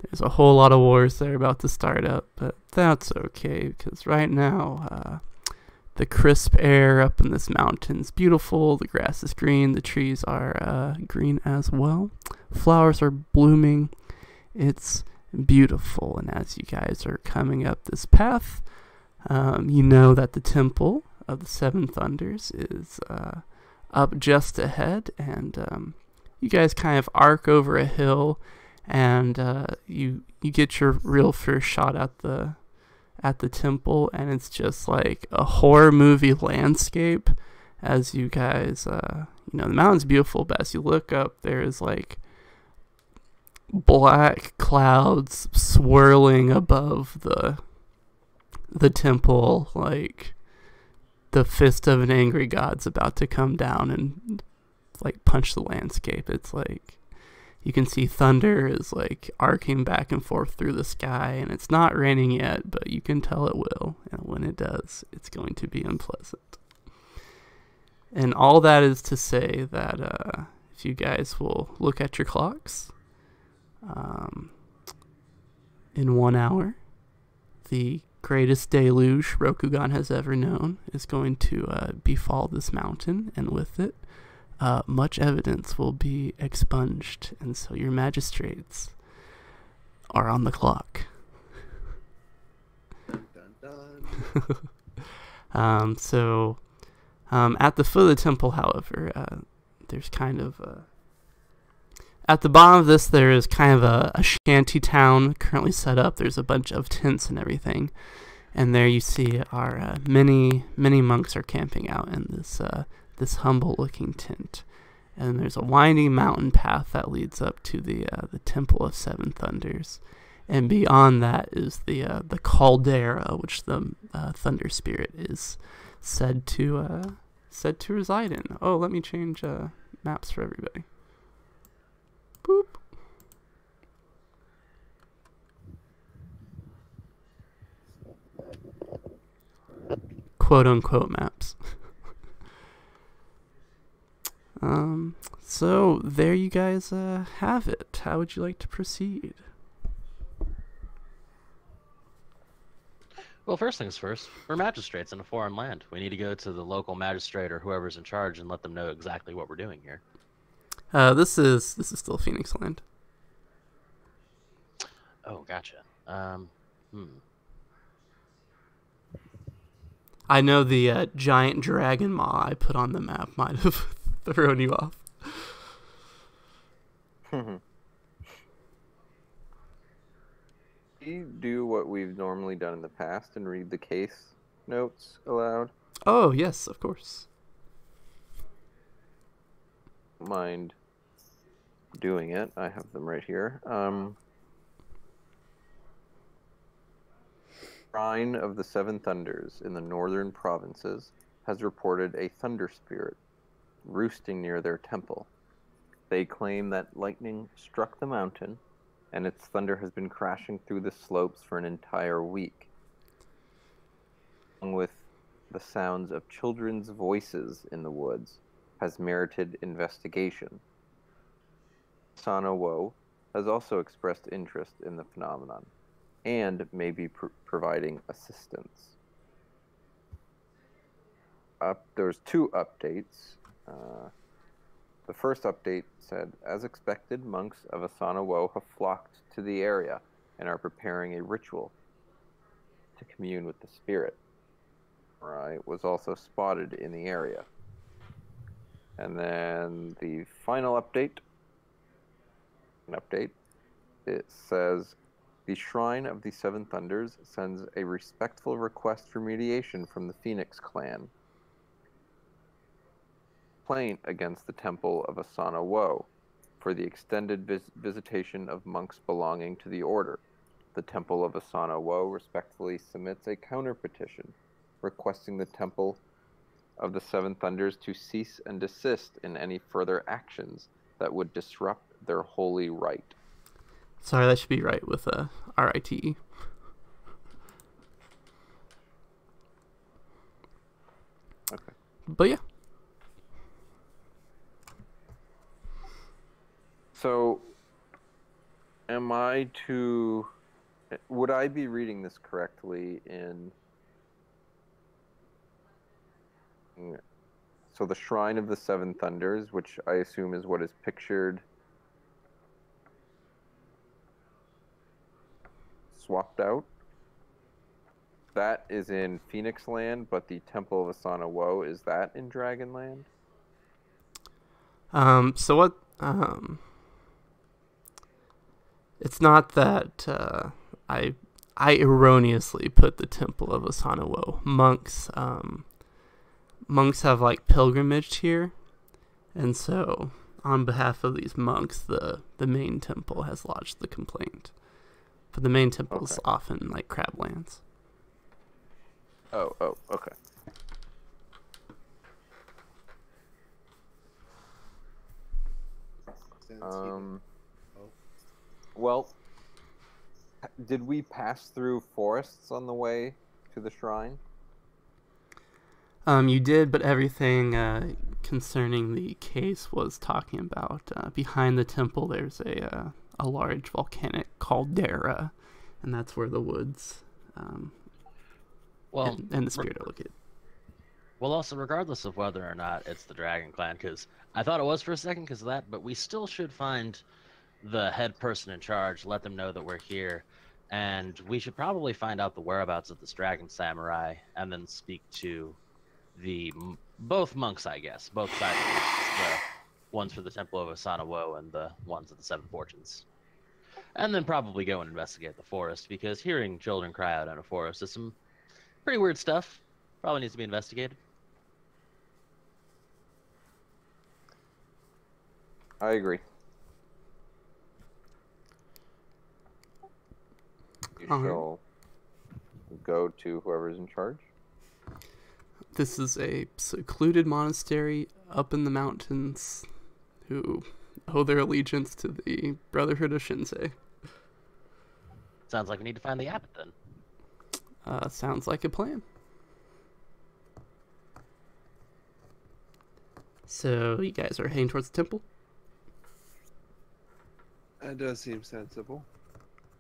there's a whole lot of wars that are about to start up, but that's okay, because right now, the crisp air up in this mountain is beautiful, the grass is green, the trees are green as well, flowers are blooming, it's beautiful. And as you guys are coming up this path, you know that the temple of the Seven Thunders is up just ahead, and you guys kind of arc over a hill, and you get your real first shot at the temple, and it's just like a horror movie landscape as you guys the mountain's beautiful, but as you look up, there is like black clouds swirling above the temple, like the fist of an angry god's about to come down and like punch the landscape. It's like you can see thunder is like arcing back and forth through the sky, and it's not raining yet, but you can tell it will, and when it does, it's going to be unpleasant. And all that is to say that if you guys will look at your clocks, in 1 hour, the greatest deluge Rokugan has ever known is going to befall this mountain, and with it, much evidence will be expunged, and so your magistrates are on the clock. Dun, dun, dun. So at the foot of the temple, however, there's kind of at the bottom of this, there is kind of a shanty town currently set up. There's a bunch of tents and everything, and there you see our many monks are camping out in this humble-looking tent. And there's a winding mountain path that leads up to the Temple of Seven Thunders, and beyond that is the caldera, which the Thunder Spirit is said to reside in. Oh, let me change maps for everybody. Boop. Quote unquote maps. So there you guys have it. How would you like to proceed? Well, first things first, we're magistrates in a foreign land. We need to go to the local magistrate or whoever's in charge and let them know exactly what we're doing here. This is still Phoenix Land. Oh, gotcha. I know the giant dragon maw I put on the map might have thrown you off. We do what we've normally done in the past and read the case notes aloud. Oh, yes, of course. Don't mind doing it. I have them right here. Shrine of the Seven Thunders in the northern provinces has reported a thunder spirit roosting near their temple. They claim that lightning struck the mountain, and its thunder has been crashing through the slopes for an entire week, along with the sounds of children's voices in the woods, has merited investigation. Sana Wo has also expressed interest in the phenomenon, and may be providing assistance. There's 2 updates. The first update said, as expected, monks of Asana Wo have flocked to the area and are preparing a ritual to commune with the spirit. Samurai was also spotted in the area. And then the final update, it says, the Shrine of the Seven Thunders sends a respectful request for mediation from the Phoeni-X clan. Complaint against the Temple of Asana Wo for the extended visitation of monks belonging to the order. The Temple of Asana Wo respectfully submits a counter-petition requesting the Temple of the Seven Thunders to cease and desist in any further actions that would disrupt their holy rite. Sorry, that should be right with R-I-T-E. Okay. But yeah. So, would I be reading this correctly so the Shrine of the Seven Thunders, which I assume is what is pictured, swapped out, that is in Phoeni-X land, but the Temple of Asana Wo, is that in Dragonland? So what, it's not that I erroneously put the Temple of Asana Wo. Monks have like pilgrimaged here, and so on behalf of these monks, the main temple has lodged the complaint. But the main temple is often like Crablands. Oh, okay. Well, did we pass through forests on the way to the shrine? You did, but everything concerning the case was talking about behind the temple. There's a large volcanic caldera, and that's where the woods and the spirit are located. Well, also, regardless of whether or not it's the Dragon Clan, because I thought it was for a second because of that, but we still should find the head person in charge, let them know that we're here, and we should probably find out the whereabouts of this Dragon Samurai, and then speak to both monks, I guess, both sides of the ones for the Temple of Asana Wo and the ones of the Seven Fortunes. And then probably go and investigate the forest, because hearing children cry out in a forest is some pretty weird stuff. Probably needs to be investigated. I agree. You shall go to whoever's in charge. This is a secluded monastery up in the mountains who owe their allegiance to the Brotherhood of Shinsei. Sounds like we need to find the abbot then. Sounds like a plan. So you guys are heading towards the temple? That does seem sensible.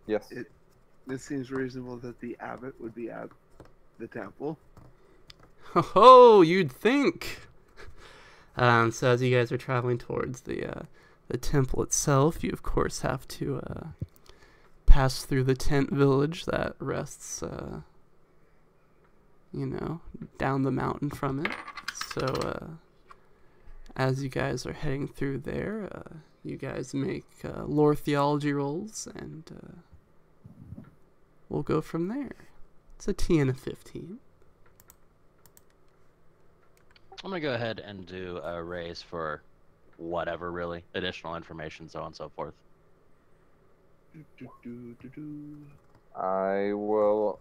Yes. It seems reasonable that the abbot would be at the temple. Oh, you'd think. So as you guys are traveling towards the temple itself, you of course have to pass through the tent village that rests, down the mountain from it. So, as you guys are heading through there, you guys make lore theology rolls, and we'll go from there. It's a T and a 15. I'm gonna go ahead and do a raise for whatever, really. Additional information, so on and so forth. I will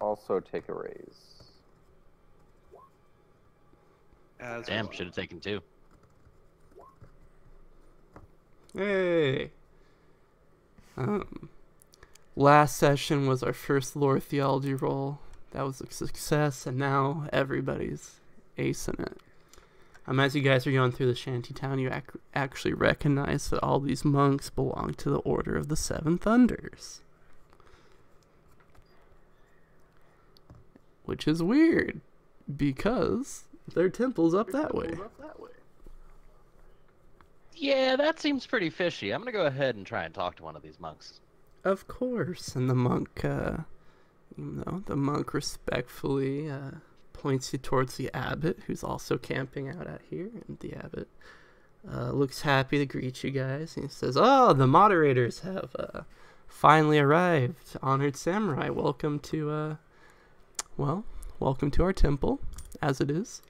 also take a raise. Damn, should have taken 2. Hey! Last session was our first lore theology roll. That was a success, and now everybody's acing it. As you guys are going through the shantytown, you actually recognize that all these monks belong to the Order of the Seven Thunders. Which is weird, because their temple's up that way. Yeah, that seems pretty fishy. I'm gonna go ahead and try and talk to one of these monks. Of course, and the monk, respectfully points you towards the abbot, who's also camping out here, and the abbot looks happy to greet you guys, and he says, "Oh, the moderators have finally arrived. Honored samurai, welcome to our temple, as it is."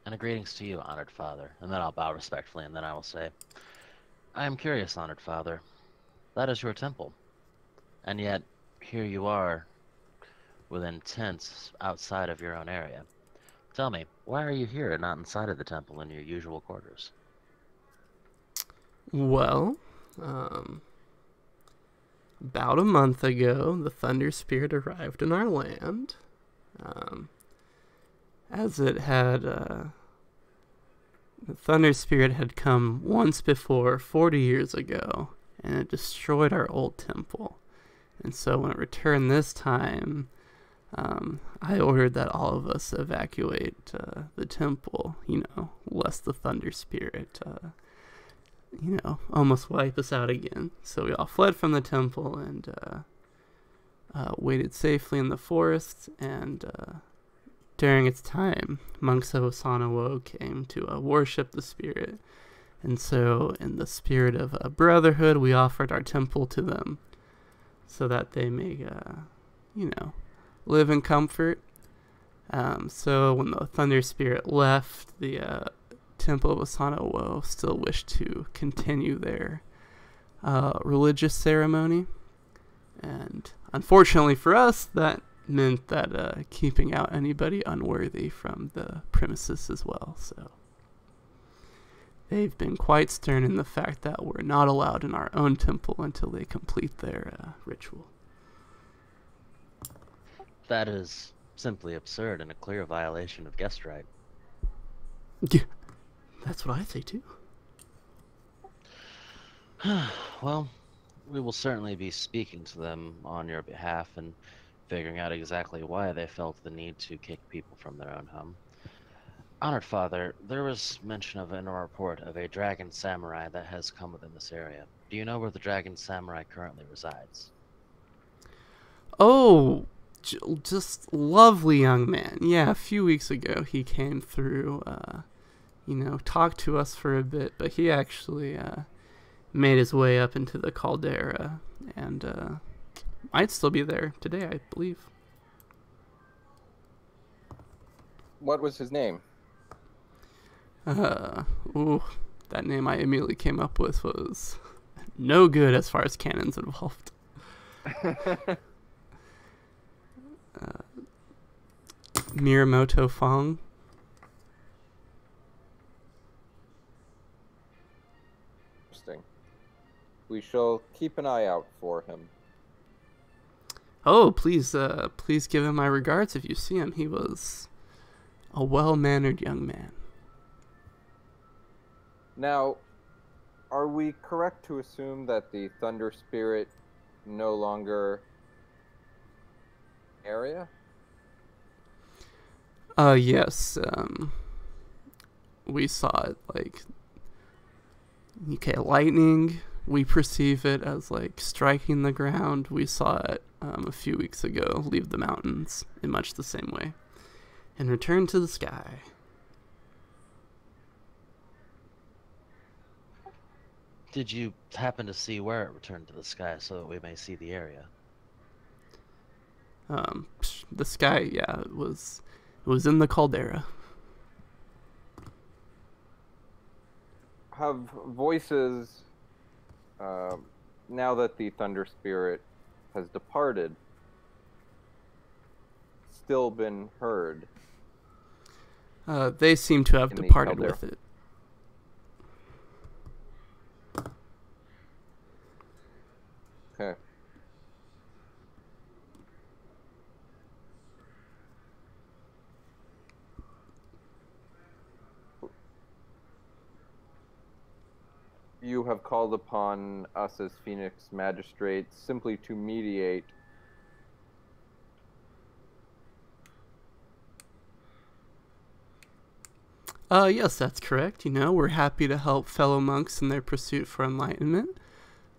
And a greetings to you, honored father. And then I'll bow respectfully, and then I will say, I am curious, honored father. That is your temple. And yet, here you are, within tents outside of your own area. Tell me, why are you here and not inside of the temple in your usual quarters? Well, about a month ago, the Thunder Spirit arrived in our land. As it had, the Thunder Spirit had come once before, 40 years ago, and it destroyed our old temple. And so when it returned this time, I ordered that all of us evacuate the temple, lest the Thunder Spirit, almost wipe us out again. So we all fled from the temple and waited safely in the forest, and during its time, monks of Osanawo came to worship the spirit. And so, in the spirit of brotherhood, we offered our temple to them so that they may, live in comfort. So, when the Thunder Spirit left, the Temple of Osanawo still wished to continue their religious ceremony. And unfortunately for us, that meant that keeping out anybody unworthy from the premises as well. So they've been quite stern in the fact that we're not allowed in our own temple until they complete their ritual. That is simply absurd and a clear violation of guest right. Yeah, that's what I say too. Well, we will certainly be speaking to them on your behalf and figuring out exactly why they felt the need to kick people from their own home. Honored Father, there was mention in a report of a dragon samurai that has come within this area. Do you know where the dragon samurai currently resides? Oh, just lovely young man. Yeah, a few weeks ago he came through, talked to us for a bit, but he actually made his way up into the caldera, and might still be there today, I believe. What was his name? That name I immediately came up with was no good as far as canon's involved. Miramoto Fong. Interesting. We shall keep an eye out for him. Oh, please give him my regards if you see him. He was a well-mannered young man. Now, are we correct to assume that the Thunder Spirit no longer area? Yes. We saw it, lightning we perceive it as like striking the ground. We saw it a few weeks ago leave the mountains in much the same way and return to the sky. Did you happen to see where it returned to the sky so that we may see the area? The sky, yeah, it was in the caldera. Have voices, now that the Thunder Spirit has departed, still been heard? They seem to have In the departed caldera. with it. Okay. You have called upon us as Phoeni-X magistrates simply to mediate Yes, that's correct. We're happy to help fellow monks in their pursuit for enlightenment.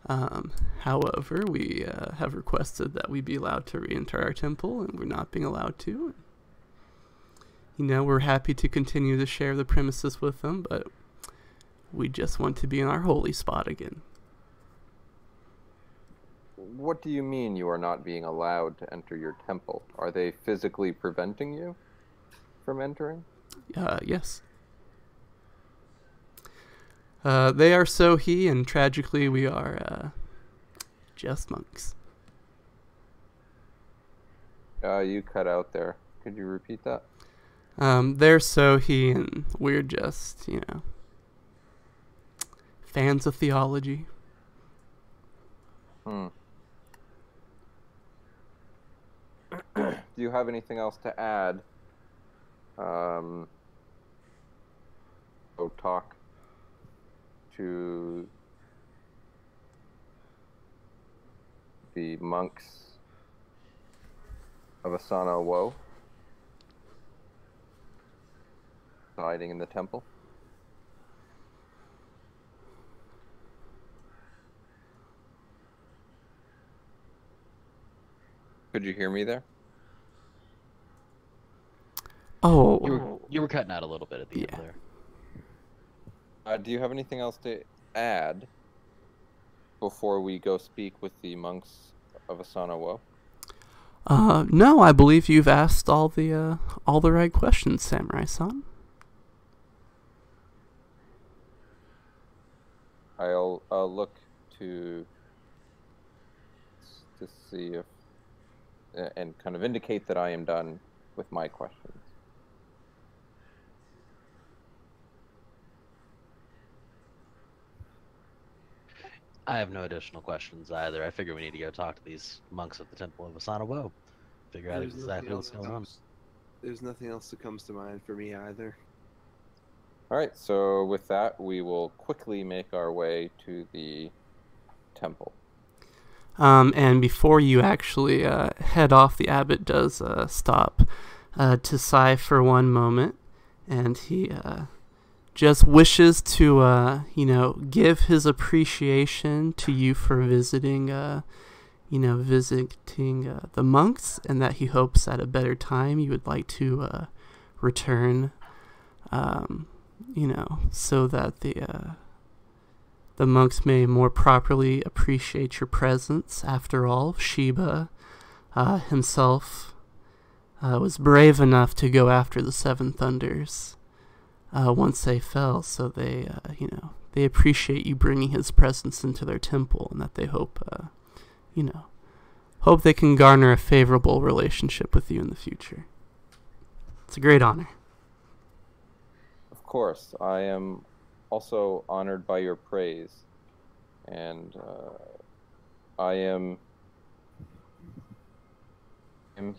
However, we have requested that we be allowed to re-enter our temple, and we're not being allowed to. We're happy to continue to share the premises with them, but we just want to be in our holy spot again. What do you mean you are not being allowed to enter your temple? Are they physically preventing you from entering? Yes. They are Sohi, and tragically we are just monks. You cut out there. Could you repeat that? They're Sohi, and we're just, fans of theology. Do you have anything else to add? Talk to the monks of Asana Woe hiding in the temple. Could you hear me there? Oh. You were cutting out a little bit at the end Yeah. there. Do you have anything else to add before we go speak with the monks of Asana Woe? No, I believe you've asked all the right questions, Samurai-san. I'll look to see if and kind of indicate that I am done with my questions. I have no additional questions either. I figure we need to go talk to these monks at the Temple of Asana Woe. Figure out exactly what's going on. There's nothing else that comes to mind for me either. All right, so with that, we will quickly make our way to the temple. And before you actually head off, the abbot does stop to sigh for one moment, and he just wishes to, give his appreciation to you for visiting, visiting the monks, and that he hopes at a better time you would like to return, so that the monks may more properly appreciate your presence. After all, Sheba himself was brave enough to go after the Seven Thunders once they fell, so they appreciate you bringing his presence into their temple, and that they hope, hope they can garner a favorable relationship with you in the future. It's a great honor. Of course, I am also honored by your praise, and I am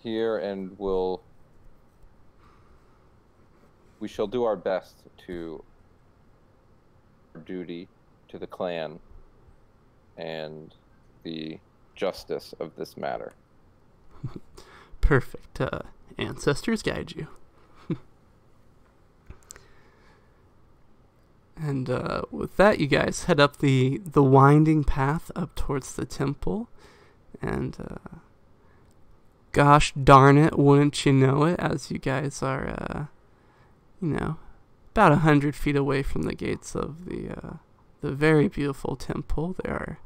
here and we shall do our best to our duty to the clan and the justice of this matter. Perfect. Ancestors guide you. And with that, you guys head up the winding path up towards the temple. And gosh darn it, wouldn't you know it, as you guys are, about 100 feet away from the gates of the very beautiful temple. There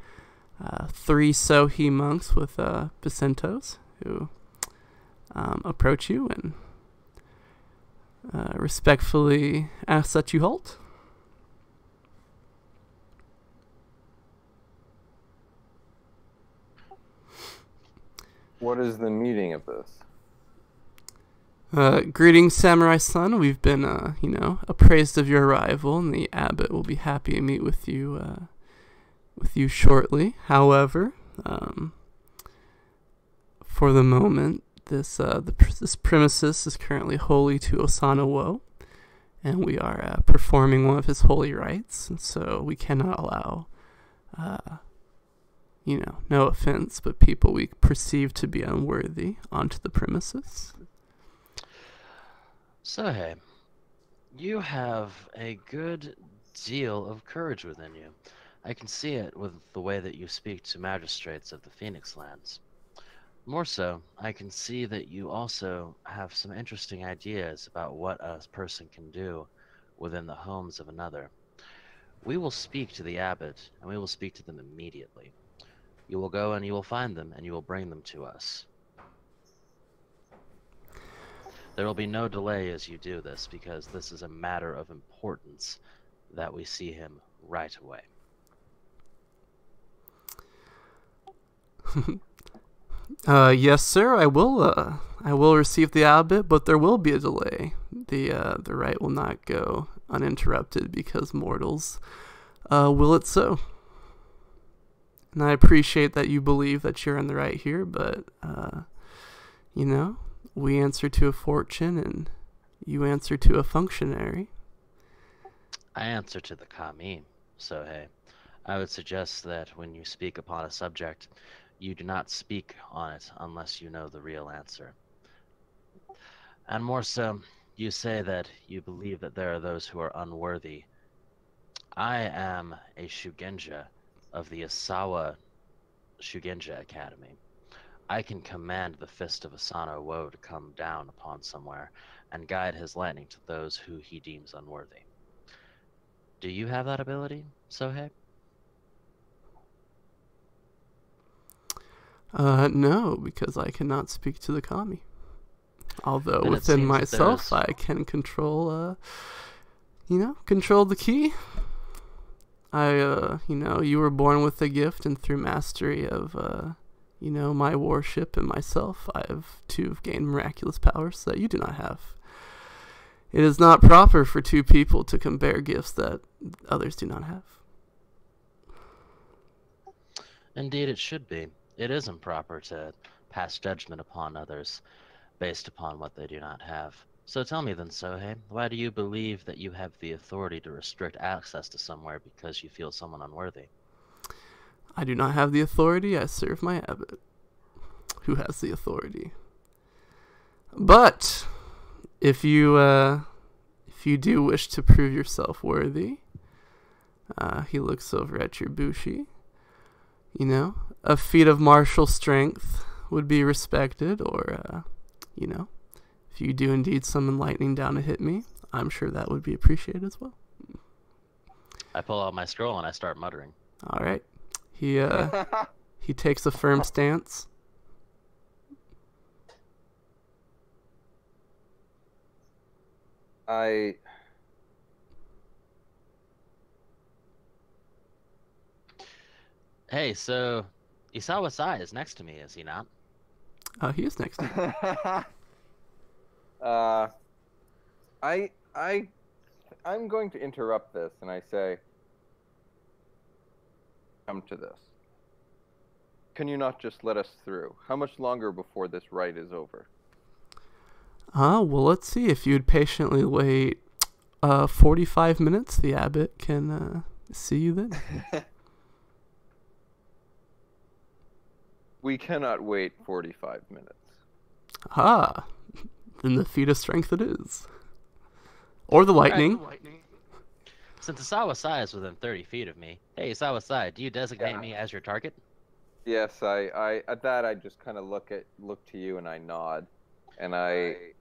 are 3 Sohi monks with Bacentos who approach you and respectfully ask that you halt. What is the meaning of this? Greetings, Samurai Son. We've been, appraised of your arrival, and the abbot will be happy to meet with you shortly. However, for the moment, this premises is currently holy to Osana Wo, and we are performing one of his holy rites, and so we cannot allow, no offense, but people we perceive to be unworthy onto the premises. So, hey, you have a good deal of courage within you. I can see it with the way that you speak to magistrates of the Phoenix lands. More so, I can see that you also have some interesting ideas about what a person can do within the homes of another. We will speak to the abbot, and we will speak to them immediately. You will go and you will find them, and you will bring them to us. There will be no delay as you do this, because this is a matter of importance that we see him right away. Yes, sir. I will receive the abbot, but there will be a delay. The rite will not go uninterrupted because mortals will it so. And I appreciate that you believe that you're in the right here, but we answer to a fortune, and you answer to a functionary. I answer to the Kami, so hey, I would suggest that when you speak upon a subject, you do not speak on it unless you know the real answer. And more so, you say that you believe that there are those who are unworthy. I am a Shugenja of the Asawa Shugenja Academy. I can command the fist of Asano Wo to come down upon somewhere and guide his lightning to those who he deems unworthy. Do you have that ability, Sohei? No, because I cannot speak to the Kami. Although Then it within seems that myself, there's- I can control, control the key. You were born with a gift, and through mastery of, my worship and myself, I've gained miraculous powers that you do not have. It is not proper for two people to compare gifts that others do not have. Indeed, it should be. It is improper to pass judgment upon others based upon what they do not have. So tell me then, Sohei, why do you believe that you have the authority to restrict access to somewhere because you feel someone unworthy? I do not have the authority. I serve my abbot, who has the authority. But if you do wish to prove yourself worthy, he looks over at your bushi. A feat of martial strength would be respected, or if you do indeed summon lightning down to hit me, I'm sure that would be appreciated as well. I pull out my scroll and I start muttering. All right. He takes a firm stance. Hey, so Isawa Sai is next to me, is he not? He is next to you. I'm going to interrupt this, and I say, come to this. Can you not just let us through? How much longer before this rite is over? Well, let's see. If you'd patiently wait 45 minutes, the abbot can see you then. We cannot wait 45 minutes. Then the feat of strength it is. Or the lightning. Since Sawasai is within 30 feet of me, hey Sawasai, do you designate Yeah. me as your target? Yes, I at that I just kind of look to you and I nod, and I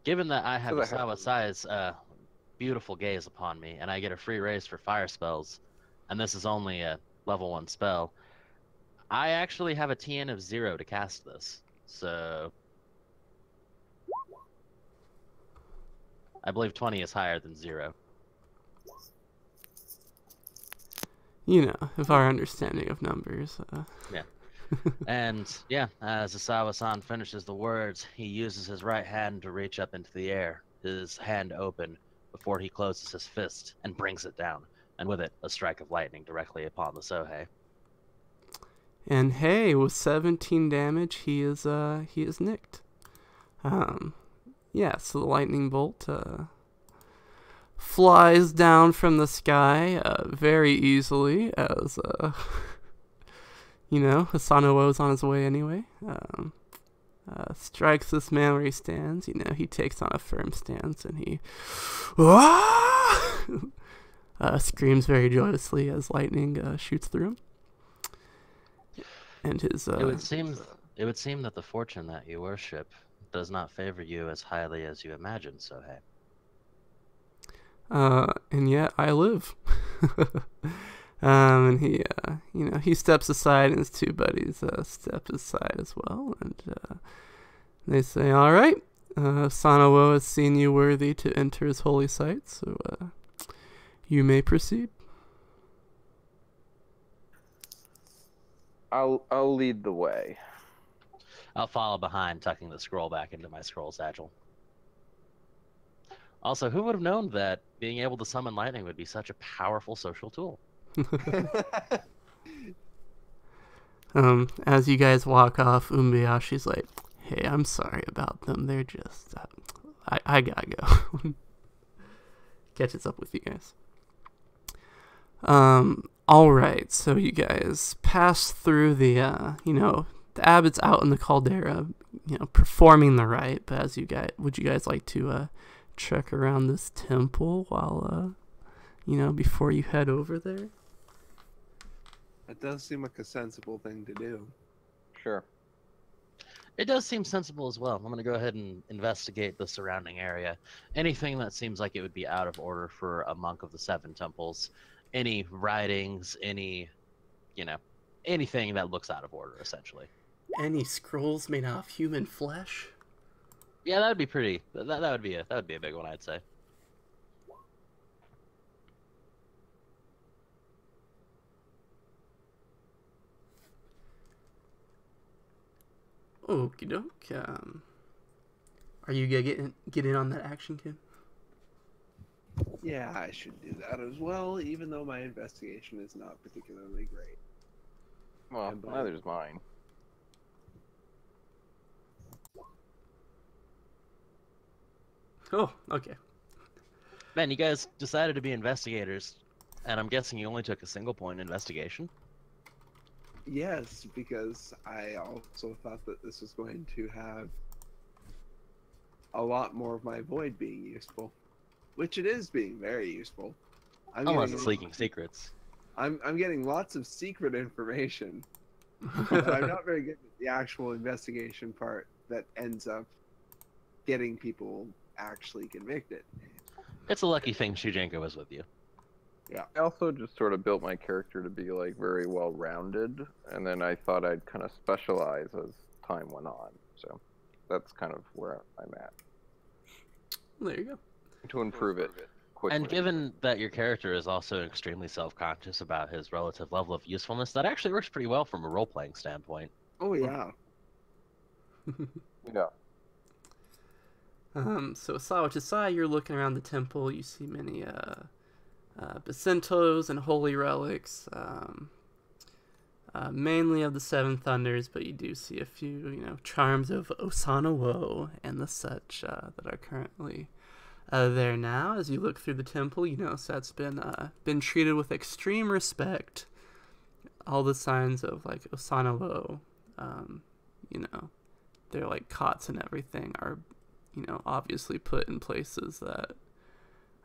Given that I have so that Sawasai's beautiful gaze upon me, and I get a free raise for fire spells, and this is only a level 1 spell, I actually have a TN of 0 to cast this. So I believe 20 is higher than 0. You know, of our understanding of numbers. Yeah. And yeah, as Asawa-san finishes the words, he uses his right hand to reach up into the air, his hand open, before he closes his fist and brings it down, and with it, a strike of lightning directly upon the Sohei. And hey, with 17 damage, he is nicked. Yeah, so the lightning bolt flies down from the sky very easily as you know, Asano-O's on his way anyway. Strikes this man where he stands. You know, he takes on a firm stance and he screams very joyously as lightning shoots through him. And his It would seem that the fortune that you worship does not favor you as highly as you imagine, Sohei. And yet I live. And he, you know, he steps aside, and his two buddies step aside as well, and they say, "All right, Sano-O has seen you worthy to enter his holy site, so you may proceed." I'll lead the way. I'll follow behind, tucking the scroll back into my scroll satchel. Also, who would have known that being able to summon lightning would be such a powerful social tool? As you guys walk off, Umbayashi's like, "Hey, I'm sorry about them. They're just, I gotta go." Catches up with you guys. All right. So you guys pass through the, you know, the abbot's out in the caldera, you know, performing the rite. But as you guys, would you guys like to trek around this temple while, you know, before you head over there? That does seem like a sensible thing to do. Sure. It does seem sensible as well. I'm going to go ahead and investigate the surrounding area. Anything that seems like it would be out of order for a monk of the Seven Temples. Any writings, any, you know, anything that looks out of order, essentially. Any scrolls made out of human flesh? Yeah, that would be pretty. That would be a big one, I'd say. Okie doke. Are you gonna get in on that action, kid? Yeah, I should do that as well, even though my investigation is not particularly great. Well, neither is mine. Oh, okay. Man, you guys decided to be investigators, and I'm guessing you only took a single point investigation. Yes, because I also thought that this was going to have a lot more of my void being useful, which it is being very useful. Unless it's leaking secrets. I'm getting lots of secret information, but I'm not very good at the actual investigation part that ends up getting people actually convicted. It's a lucky thing Shujenko was with you. Yeah. I also just sort of built my character to be like very well rounded, and then I thought I'd kind of specialize as time went on. So that's kind of where I'm at. There you go. To improve it quickly. And given that your character is also extremely self-conscious about his relative level of usefulness, that actually works pretty well from a role-playing standpoint. Oh yeah. Yeah. So Sawachisai, you're looking around the temple. You see many bacentos and holy relics, mainly of the Seven Thunders, but you do see a few, you know, charms of Osano-Wo and the such that are currently there now. As you look through the temple, you notice that's been treated with extreme respect. All the signs of like Osano-Wo, you know, their like cots and everything are, you know, obviously put in places that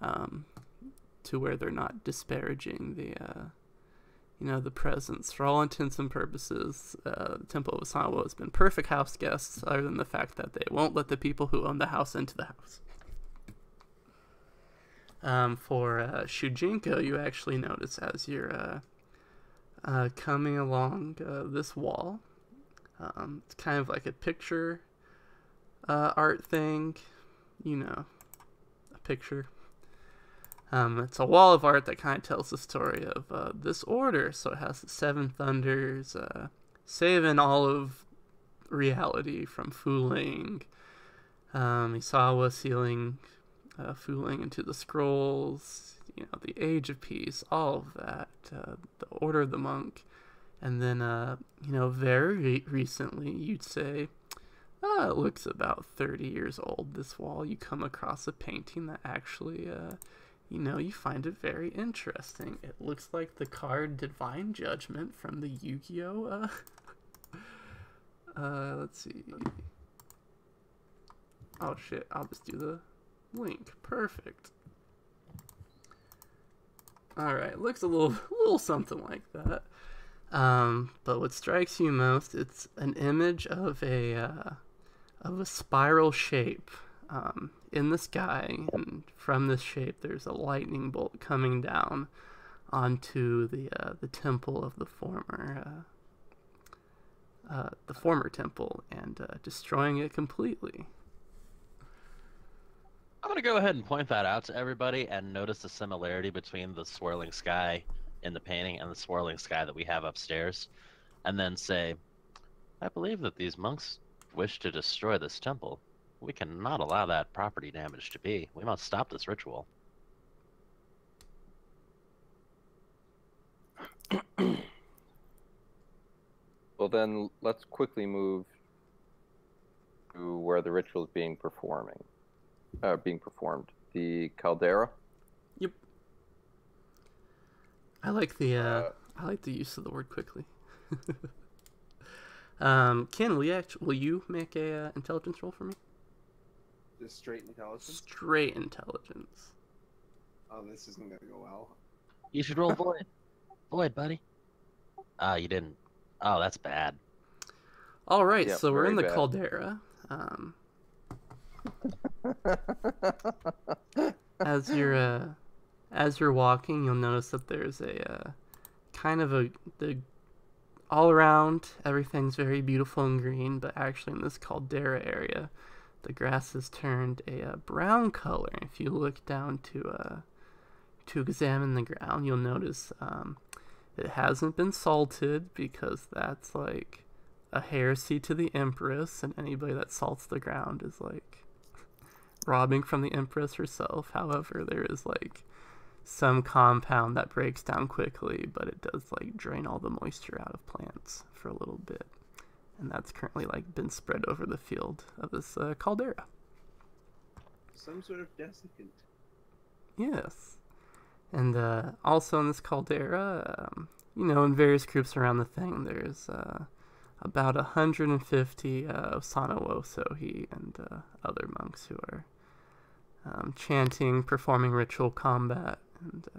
to where they're not disparaging the presence. For all intents and purposes, the Temple of Osawa has been perfect house guests, other than the fact that they won't let the people who own the house into the house. For Shujinko, you actually notice as you're coming along this wall, it's kind of like a picture art thing, a picture. It's a wall of art that kind of tells the story of this order. So it has the Seven Thunders, saving all of reality from fooling. Isawa sealing, fooling into the scrolls. The Age of Peace, all of that. The Order of the Monk, and then very recently, you'd say, it looks about 30 years old. This wall. You come across a painting that actually. You find it very interesting. It looks like the card Divine Judgment from the Yu-Gi-Oh! Let's see. Oh shit, I'll just do the link. Perfect. Alright, looks a little something like that. But what strikes you most, it's an image of a spiral shape. In the sky, and from this shape there's a lightning bolt coming down onto the temple of the former temple and destroying it completely. I'm gonna go ahead and point that out to everybody and notice the similarity between the swirling sky in the painting and the swirling sky that we have upstairs, and then say, I believe that these monks wish to destroy this temple. We cannot allow that property damage to be. We must stop this ritual. Well, then let's quickly move to where the ritual is being performed. The caldera. Yep. I like the use of the word quickly. Ken, will you make a intelligence roll for me? Just straight intelligence? Straight intelligence. Oh, this isn't gonna go well. You should roll void. Void, buddy. Ah, you didn't. Oh, that's bad. All right, Yep, so we're in the bad. caldera. As you're walking, you'll notice that there's a kind of the all around everything's very beautiful and green, but actually in this caldera area, the grass has turned a brown color. If you look down to examine the ground, you'll notice it hasn't been salted, because that's like a heresy to the Empress, and anybody that salts the ground is like robbing from the Empress herself. However, there is like some compound that breaks down quickly, but it does like drain all the moisture out of plants for a little bit. And that's currently like been spread over the field of this caldera. Some sort of desiccant. Yes. And also in this caldera, in various groups around the thing, there's about 150 Osano Osohi and other monks who are chanting, performing ritual combat, and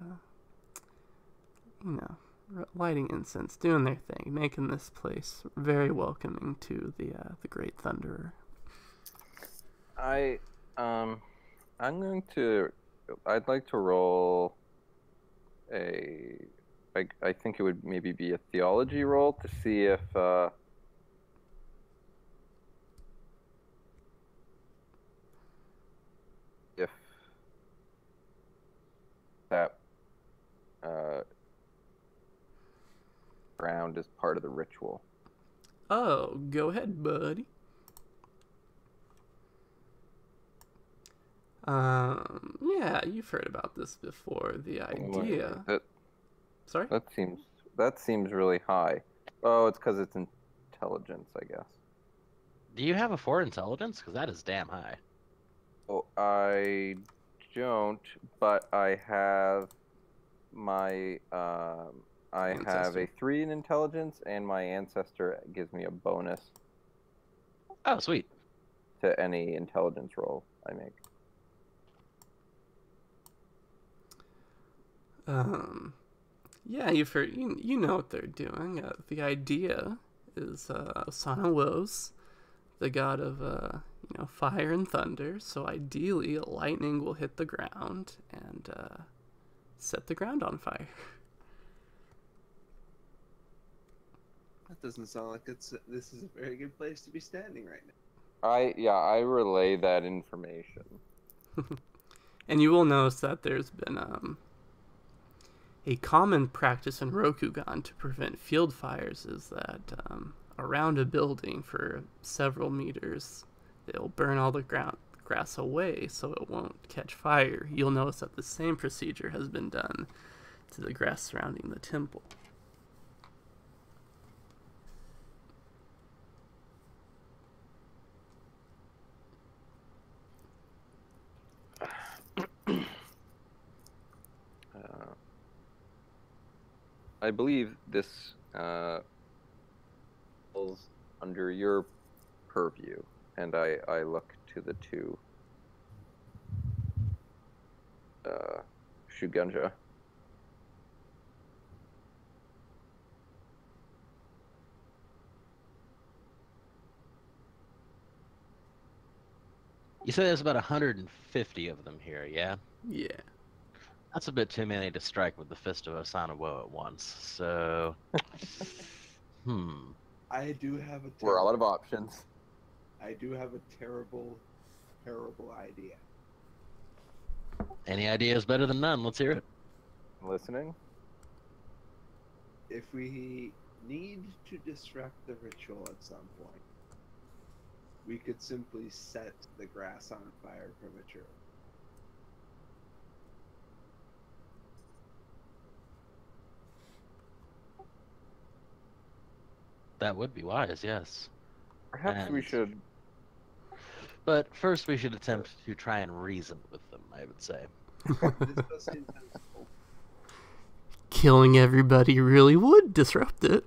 lighting incense, doing their thing, making this place very welcoming to the Great Thunderer. I'd like to roll I think it would maybe be a theology roll to see if that ground is part of the ritual. Oh, go ahead, buddy. Yeah, you've heard about this before. The idea. Sorry? That seems really high. Oh, it's because it's intelligence, I guess. Do you have a 4 intelligence? Because that is damn high. Oh, I don't, but I have my I have a 3 in intelligence, and my ancestor gives me a bonus Oh, sweet. to any intelligence roll I make. Yeah, you've heard, you know what they're doing. The idea is Osana Woes, the god of fire and thunder. So ideally, lightning will hit the ground and set the ground on fire. That doesn't sound like this is a very good place to be standing right now. I relay that information. And you will notice that there's been a common practice in Rokugan to prevent field fires is that around a building for several meters, they'll burn all the grass away so it won't catch fire. You'll notice that the same procedure has been done to the grass surrounding the temple. I believe this falls under your purview, and I look to the two Shugenja. You say there's about 150 of them here, yeah? Yeah. That's a bit too many to strike with the Fist of Osana Woe at once, so... I do have a We're all out of options. I do have a terrible, terrible idea. Any idea is better than none. Let's hear it. Listening? If we need to disrupt the ritual at some point, we could simply set the grass on fire prematurely. That would be wise, yes. Perhaps we should... But first we should attempt to try and reason with them, I would say. This does seem sensible. Killing everybody really would disrupt it.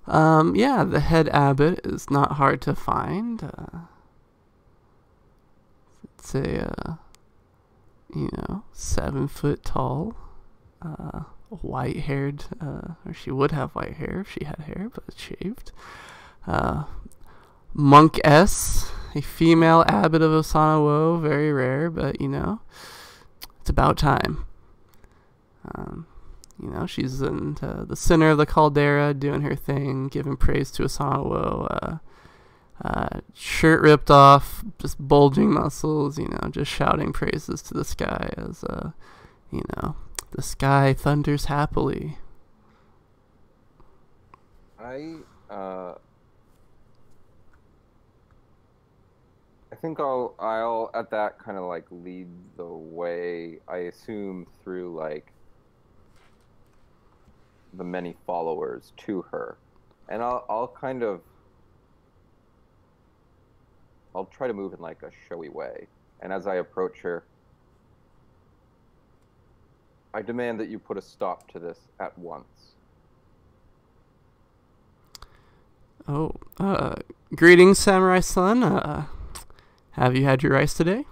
Yeah, the head abbot is not hard to find. It's a, 7 foot tall, white-haired, or she would have white hair if she had hair, but it's shaved. Monk S, a female abbot of Osana Woe, very rare, but it's about time. She's in the center of the caldera, doing her thing, giving praise to Osana Woe. Shirt ripped off, just bulging muscles, just shouting praises to the sky as, the sky thunders happily. I think I'll at that kind of like lead the way, I assume, through like the many followers to her. And I'll try to move in like a showy way. And as I approach her, I demand that you put a stop to this at once. Oh, greetings, Samurai Son. Have you had your rice today?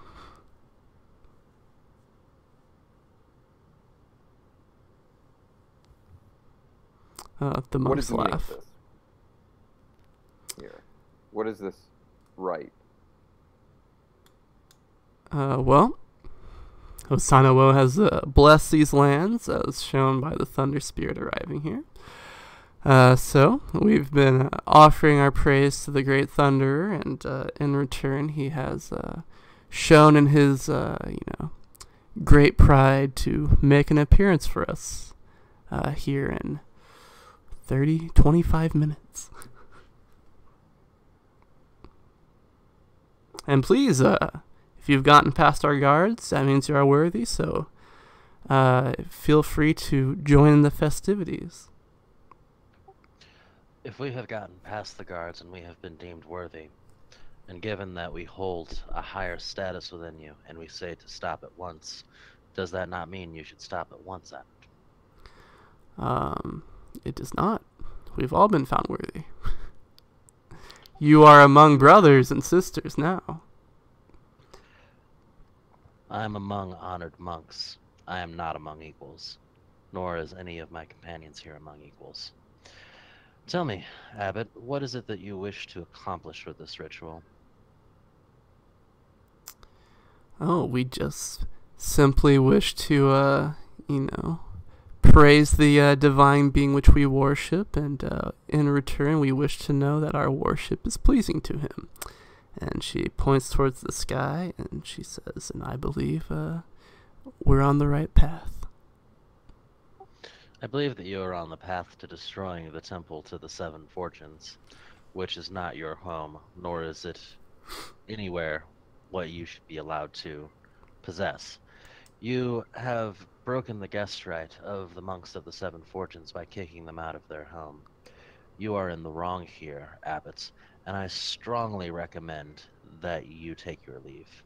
The What is monks the meaning laugh. of this? Here. What is this right? Well, Osana Woe has blessed these lands, as shown by the Thunder Spirit arriving here. So, we've been offering our praise to the Great Thunderer, and in return, he has shown in his, great pride to make an appearance for us here in 25 minutes. And please, if you've gotten past our guards, that means you are worthy, so feel free to join in the festivities. If we have gotten past the guards and we have been deemed worthy, and given that we hold a higher status within you, and we say to stop at once, does that not mean you should stop at once, Abbot? It does not. We've all been found worthy. You are among brothers and sisters now. I am among honored monks. I am not among equals, nor is any of my companions here among equals. Tell me, Abbot, what is it that you wish to accomplish with this ritual? Oh, we just simply wish to, praise the divine being which we worship, and in return, we wish to know that our worship is pleasing to him. And she points towards the sky, and she says, and I believe we're on the right path. I believe that you are on the path to destroying the temple to the Seven Fortunes, which is not your home, nor is it anywhere what you should be allowed to possess. You have broken the guest right of the monks of the Seven Fortunes by kicking them out of their home. You are in the wrong here, abbots, and I strongly recommend that you take your leave.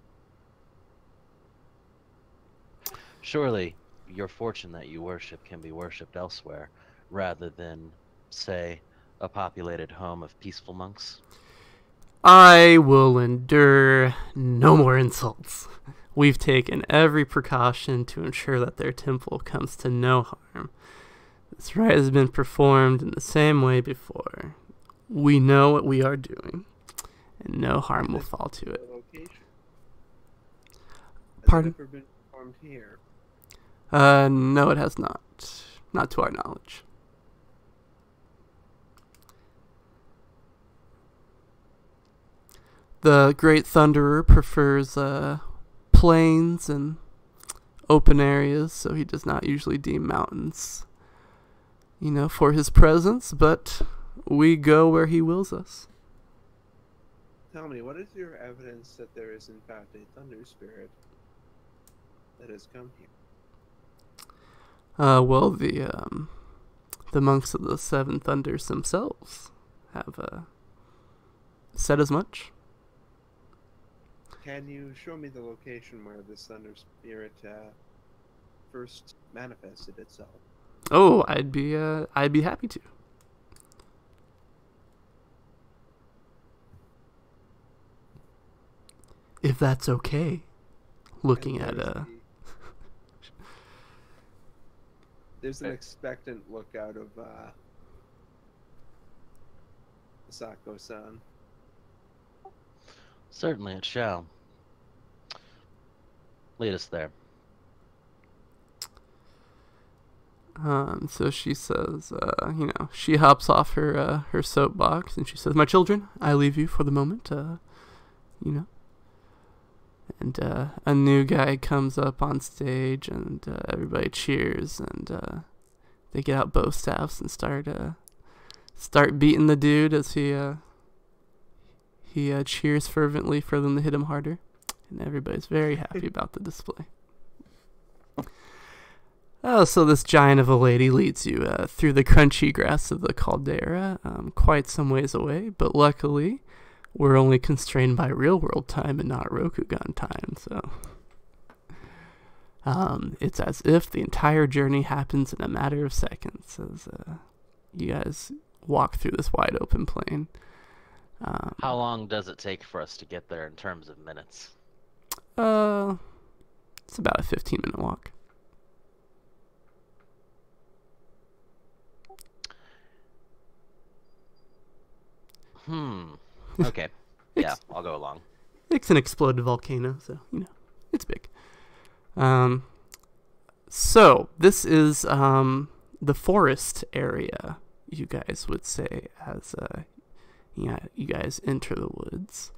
Surely, your fortune that you worship can be worshipped elsewhere, rather than, say, a populated home of peaceful monks. I will endure no more insults. We've taken every precaution to ensure that their temple comes to no harm. This rite has been performed in the same way before. We know what we are doing, and no harm will fall to it. Location. Has Pardon? it ever been performed here? No, it has not. Not to our knowledge. The Great Thunderer prefers plains and open areas, so he does not usually deem mountains, for his presence, but we go where he wills us. Tell me, what is your evidence that there is in fact a thunder spirit that has come here? Well, the monks of the Seven Thunders themselves have said as much. Can you show me the location where this thunder spirit first manifested itself? Oh, I'd be happy to. If that's okay. Looking And at there's an expectant look out of Sako-san. Certainly it shall. Lead us there. So she says, she hops off her soapbox and she says, "My children, I leave you for the moment, And a new guy comes up on stage, and everybody cheers, and they get out bow staffs and start beating the dude as he cheers fervently for them to hit him harder, and everybody's very happy about the display. Oh, so this giant of a lady leads you through the crunchy grass of the caldera, quite some ways away, but luckily we're only constrained by real-world time and not Rokugan time, so it's as if the entire journey happens in a matter of seconds as you guys walk through this wide-open plain. How long does it take for us to get there in terms of minutes? It's about a 15-minute walk. Okay. Yeah, I'll go along. It's an exploded volcano, so, it's big. So, this is the forest area, you guys would say, as you guys enter the woods.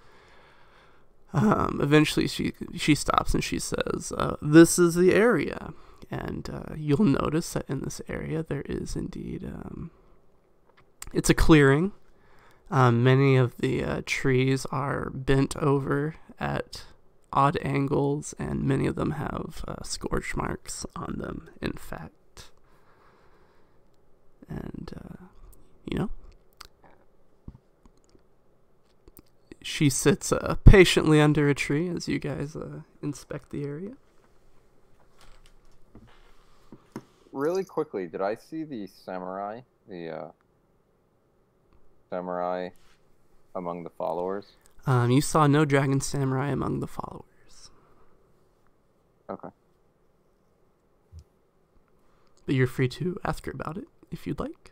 Eventually, she stops and she says, "This is the area." And you'll notice that in this area there is indeed, it's a clearing. Many of the trees are bent over at odd angles, and many of them have scorch marks on them, in fact. And, she sits patiently under a tree as you guys inspect the area. Really quickly, did I see the samurai? Samurai among the followers? You saw no dragon samurai among the followers. Okay. But you're free to ask her about it if you'd like.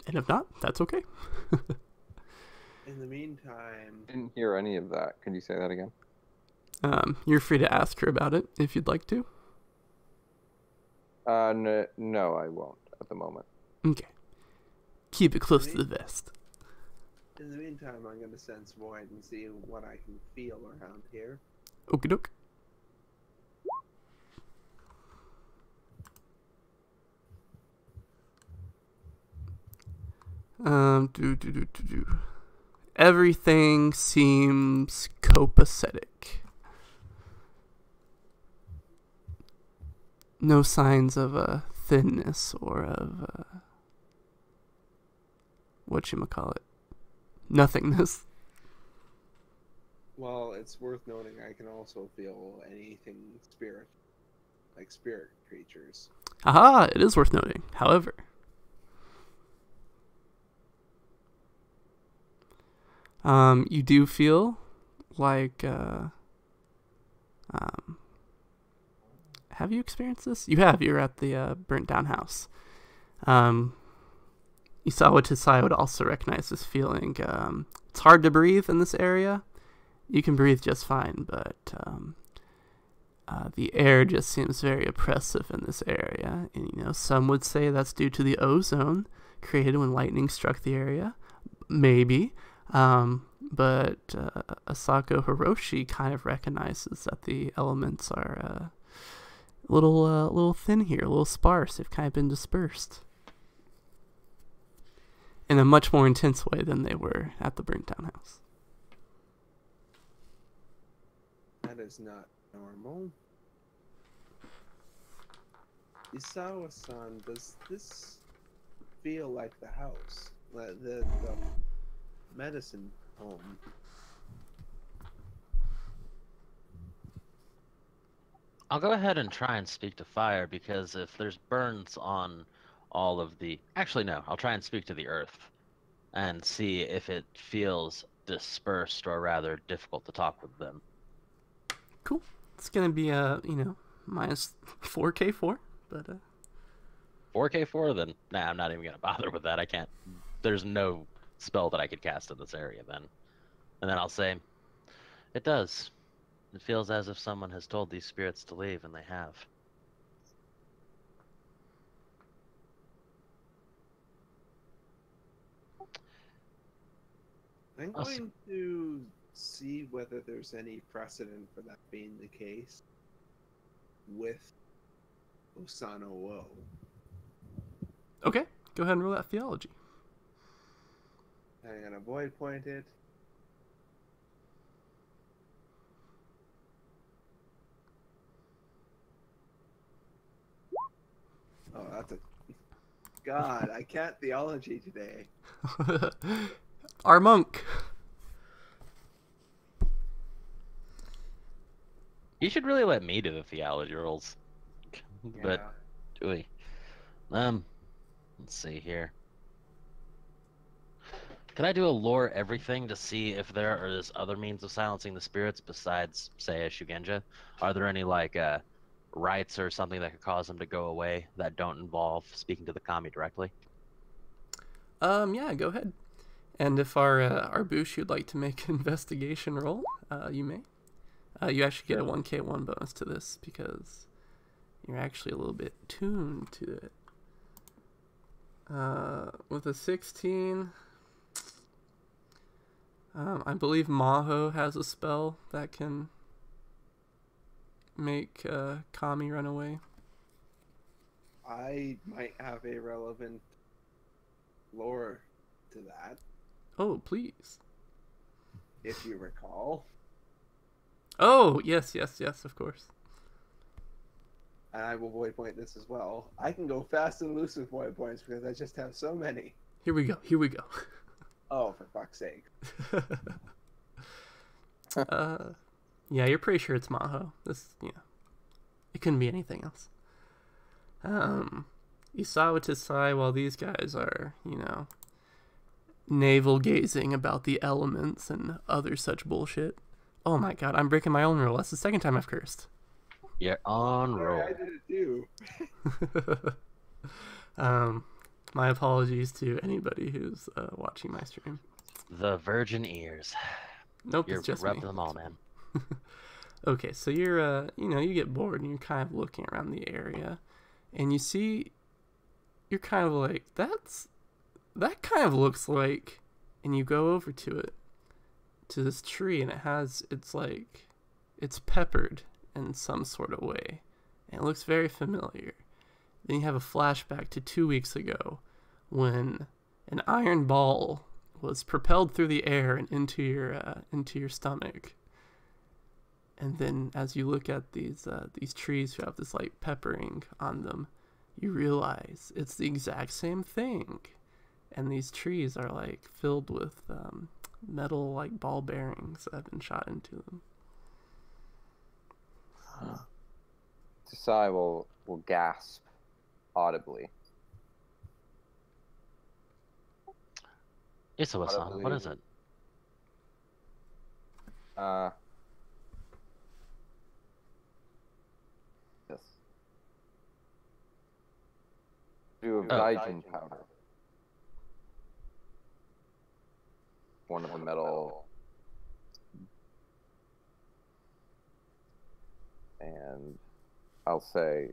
And if not, that's okay. In the meantime, Didn't hear any of that. Can you say that again? You're free to ask her about it if you'd like to. No, I won't at the moment. Okay. Keep it close to the vest. in the meantime, I'm going to sense void and see what I can feel around here. Okie doke. Do. Everything seems copacetic. No signs of thinness or of whatchamacallit, nothingness. Well, it's worth noting I can also feel anything spirit, like spirit creatures. Aha! It is worth noting. However, you do feel like have you experienced this? You have. You're at the burnt down house. Isawa Tisai would also recognize this feeling. It's hard to breathe in this area. You can breathe just fine, but the air just seems very oppressive in this area. And, some would say that's due to the ozone created when lightning struck the area. Maybe. But Asako Hiroshi kind of recognizes that the elements are a little thin here, a little sparse. They've kind of been dispersed in a much more intense way than they were at the burnt down house. That is not normal. Isawa-san, does this feel like the house? The medicine home? I'll go ahead and try and speak to fire, because if there's burns on all of the... Actually, no. I'll try and speak to the earth and see if it feels dispersed, or rather difficult to talk with them. Cool. It's going to be, minus 4K4, but... 4K4? Then, nah, I'm not even going to bother with that. I can't... There's no spell that I could cast in this area, then. And then I'll say, it does. It feels as if someone has told these spirits to leave, and they have. I'm going to see whether there's any precedent for that being the case with Osano Wo. Okay, go ahead and roll that theology. I'm going to void point it. Oh, that's a... God, I can't theology today. Our monk. You should really let me do the theology rolls. But, ooey. Let's see here. Can I do a lore everything to see if there is other means of silencing the spirits besides, say, a Shugenja? Are there any, rites or something that could cause them to go away that don't involve speaking to the kami directly? Yeah, go ahead. And if our Bush you'd like to make an investigation roll, you may. You actually get a 1K1 bonus to this because you're actually a little bit tuned to it. With a 16, I believe Maho has a spell that can make Kami run away. I might have a relevant lore to that. Oh, please. If you recall. Oh, yes, of course. And I will void point this as well. I can go fast and loose with void points because I just have so many. Here we go. Oh, for fuck's sake. Yeah, you're pretty sure it's Maho. It couldn't be anything else. You saw what to say while these guys are, navel gazing about the elements and other such bullshit. Oh my god, I'm breaking my own rule. That's the second time I've cursed. You're on roll. I did it too. My apologies to anybody who's watching my stream. The virgin ears. Nope, You're it's just rubbed me. them all, man. Okay, so you're, you get bored and you're kind of looking around the area, and you see, you're kind of like, that kind of looks like, and you go over to it, to this tree, and it's peppered in some sort of way, and it looks very familiar. Then you have a flashback to 2 weeks ago, when an iron ball was propelled through the air and into your stomach. And then as you look at these trees who have this like peppering on them, you realize it's the exact same thing. And these trees are like filled with metal like ball bearings that have been shot into them. Desai will gasp audibly. Isawa-san, what is it? Yes. Do a Gaijin powder. One of the metal. And I'll say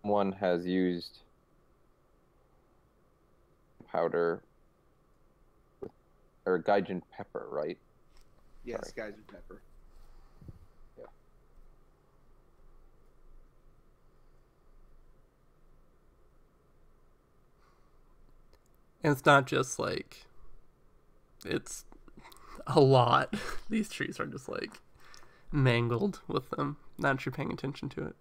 one has used powder or Gaijin pepper, right? Yes, guys with pepper. Yeah. And it's not just like, it's a lot. These trees are just like mangled with them. Not that you're paying attention to it.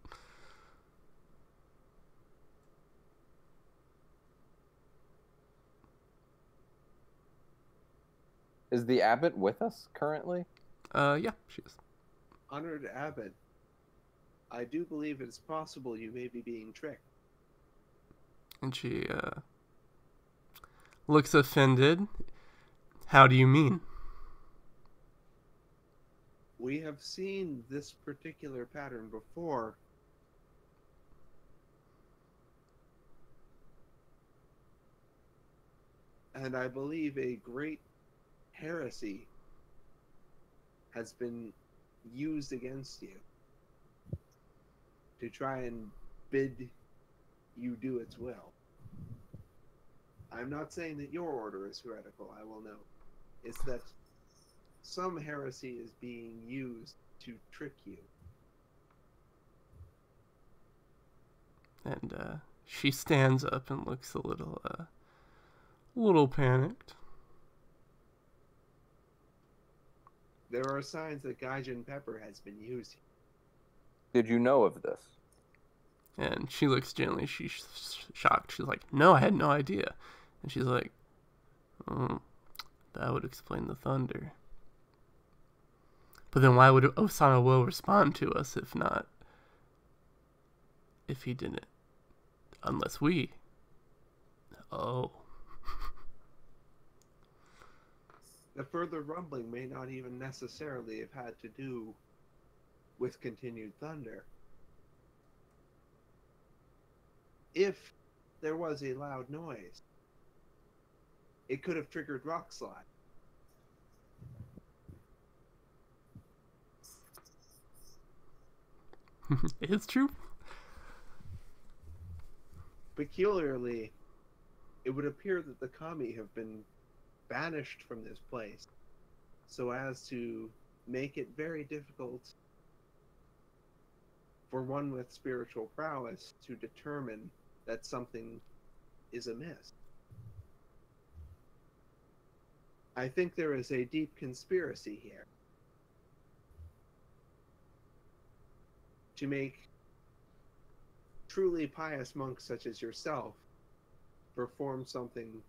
Is the abbot with us currently? Yeah, she is. Honored Abbot, I do believe it is possible you may be being tricked. And she looks offended. How do you mean? We have seen this particular pattern before. And I believe a great heresy has been used against you to try and bid you do its will. I'm not saying that your order is heretical, I will note. It's that some heresy is being used to trick you. And she stands up and looks a little panicked. There are signs that Gaijin pepper has been used. Did you know of this? And she looks genuinely, she's shocked. She's like, no, I had no idea. And she's like, that would explain the thunder. But then why would Osana Wo respond to us if he didn't? Unless we. Oh. The further rumbling may not even necessarily have had to do with continued thunder. If there was a loud noise, it could have triggered rock slide. It's true. Peculiarly, it would appear that the kami have been banished from this place so as to make it very difficult for one with spiritual prowess to determine that something is amiss. I think there is a deep conspiracy here to make truly pious monks such as yourself perform something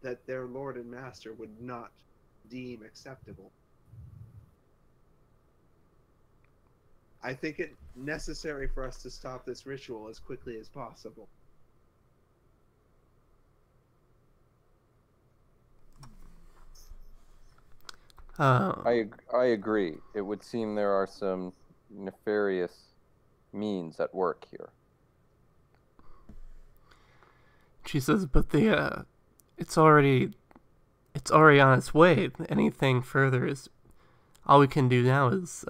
that their lord and master would not deem acceptable. I think it necessary for us to stop this ritual as quickly as possible. I agree. It would seem there are some nefarious means at work here. She says, but it's already on its way. Anything further is, all we can do now is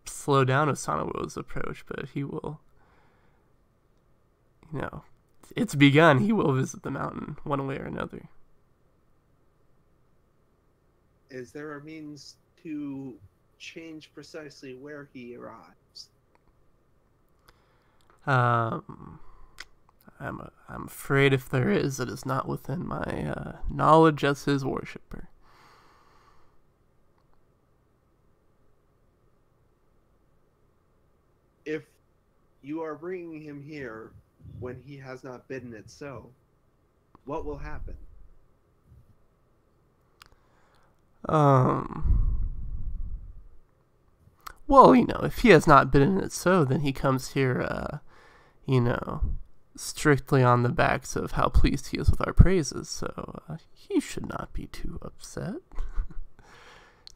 slow down Asanawo's approach, but he will, it's begun. He will visit the mountain one way or another. Is there a means to change precisely where he arrives? I'm afraid if there is, it is not within my knowledge as his worshipper. If you are bringing him here when he has not bidden it so, what will happen? Well, if he has not bidden it so, then he comes here, strictly on the backs of how pleased he is with our praises, so he should not be too upset.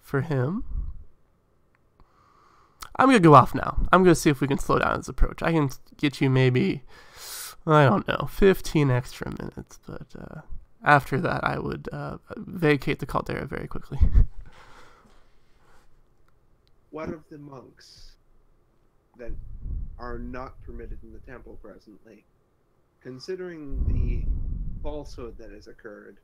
For him. I'm going to go off now. I'm going to see if we can slow down his approach. I can get you maybe, 15 extra minutes, but after that I would vacate the caldera very quickly. What of the monks that are not permitted in the temple presently? Considering the falsehood that has occurred,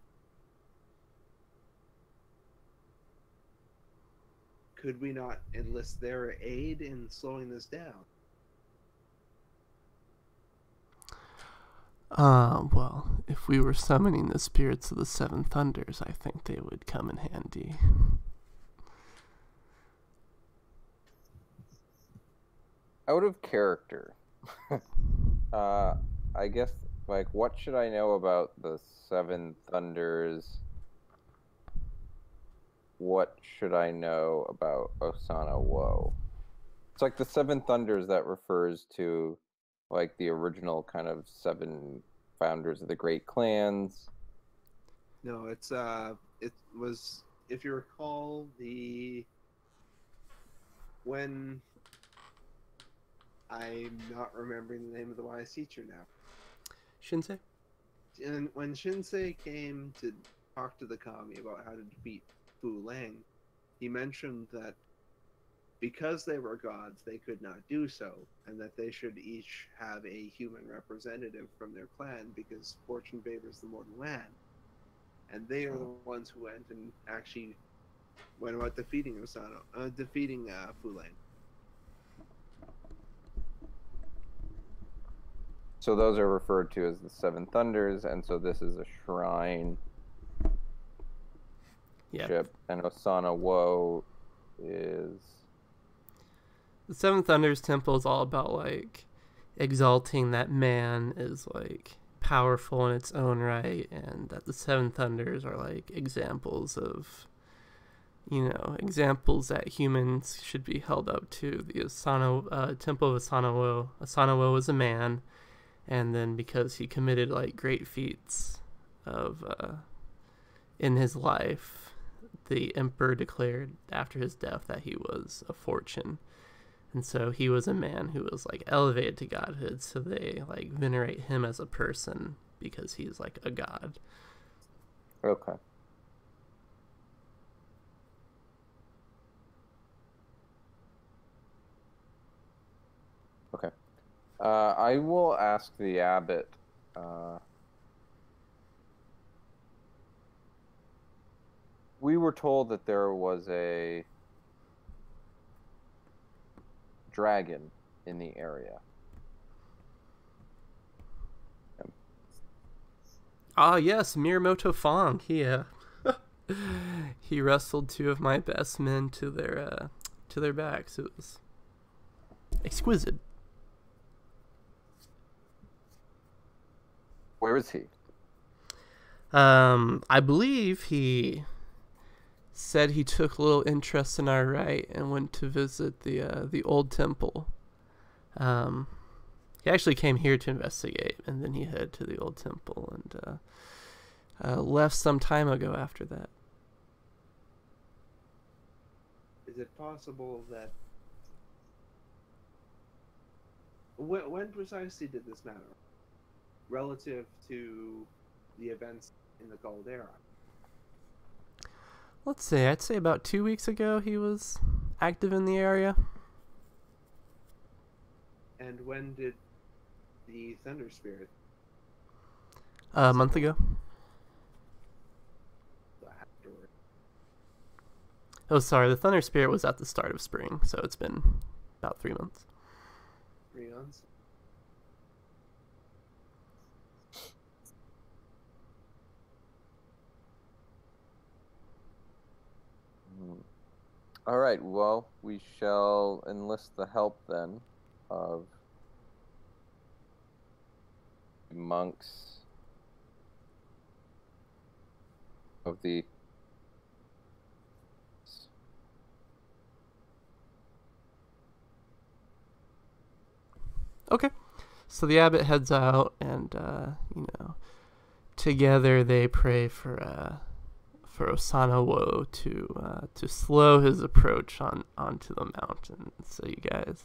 could we not enlist their aid in slowing this down? Well, if we were summoning the spirits of the Seven Thunders, I think they would come in handy. Out of character, I guess, what should I know about the Seven Thunders? What should I know about Asanawo? It's like the Seven Thunders that refers to, the original kind of seven founders of the great clans. No, it was, if you recall, when I'm not remembering the name of the wise teacher now. Shinsei? And when Shinsei came to talk to the kami about how to defeat Fu Lang, he mentioned that because they were gods, they could not do so, and that they should each have a human representative from their clan because fortune favors the mortal man. And they are the ones who went and actually went about defeating Fu Lang. So those are referred to as the Seven Thunders, and so this is a shrine ship, and Asanawo is... The Seven Thunders Temple is all about, exalting that man is, powerful in its own right, and that the Seven Thunders are, examples of, examples that humans should be held up to. The Temple of Asanawo. Asanawo was a man, and then because he committed, great feats of, in his life, the emperor declared after his death that he was a fortune. And so he was a man who was, elevated to godhood, so they, venerate him as a person because he's, a god. Okay. Okay. I will ask the abbot, we were told that there was a dragon in the area. Yes, Miyamoto Fong. He wrestled two of my best men to their backs. It was exquisite. Where is he? I believe he said he took a little interest in our rite and went to visit the old temple. He actually came here to investigate, and then he headed to the old temple and left some time ago after that. Is it possible that... When precisely did this matter? Relative to the events in the Caldera? Let's see, I'd say about 2 weeks ago he was active in the area. And when did the Thunder Spirit... A month ago. Afterward? Oh, sorry, the Thunder Spirit was at the start of spring, so it's been about 3 months. 3 months? All right, well, we shall enlist the help then of monks of the Okay. So the abbot heads out, and together they pray for Osana Wo to slow his approach onto the mountain. So you guys,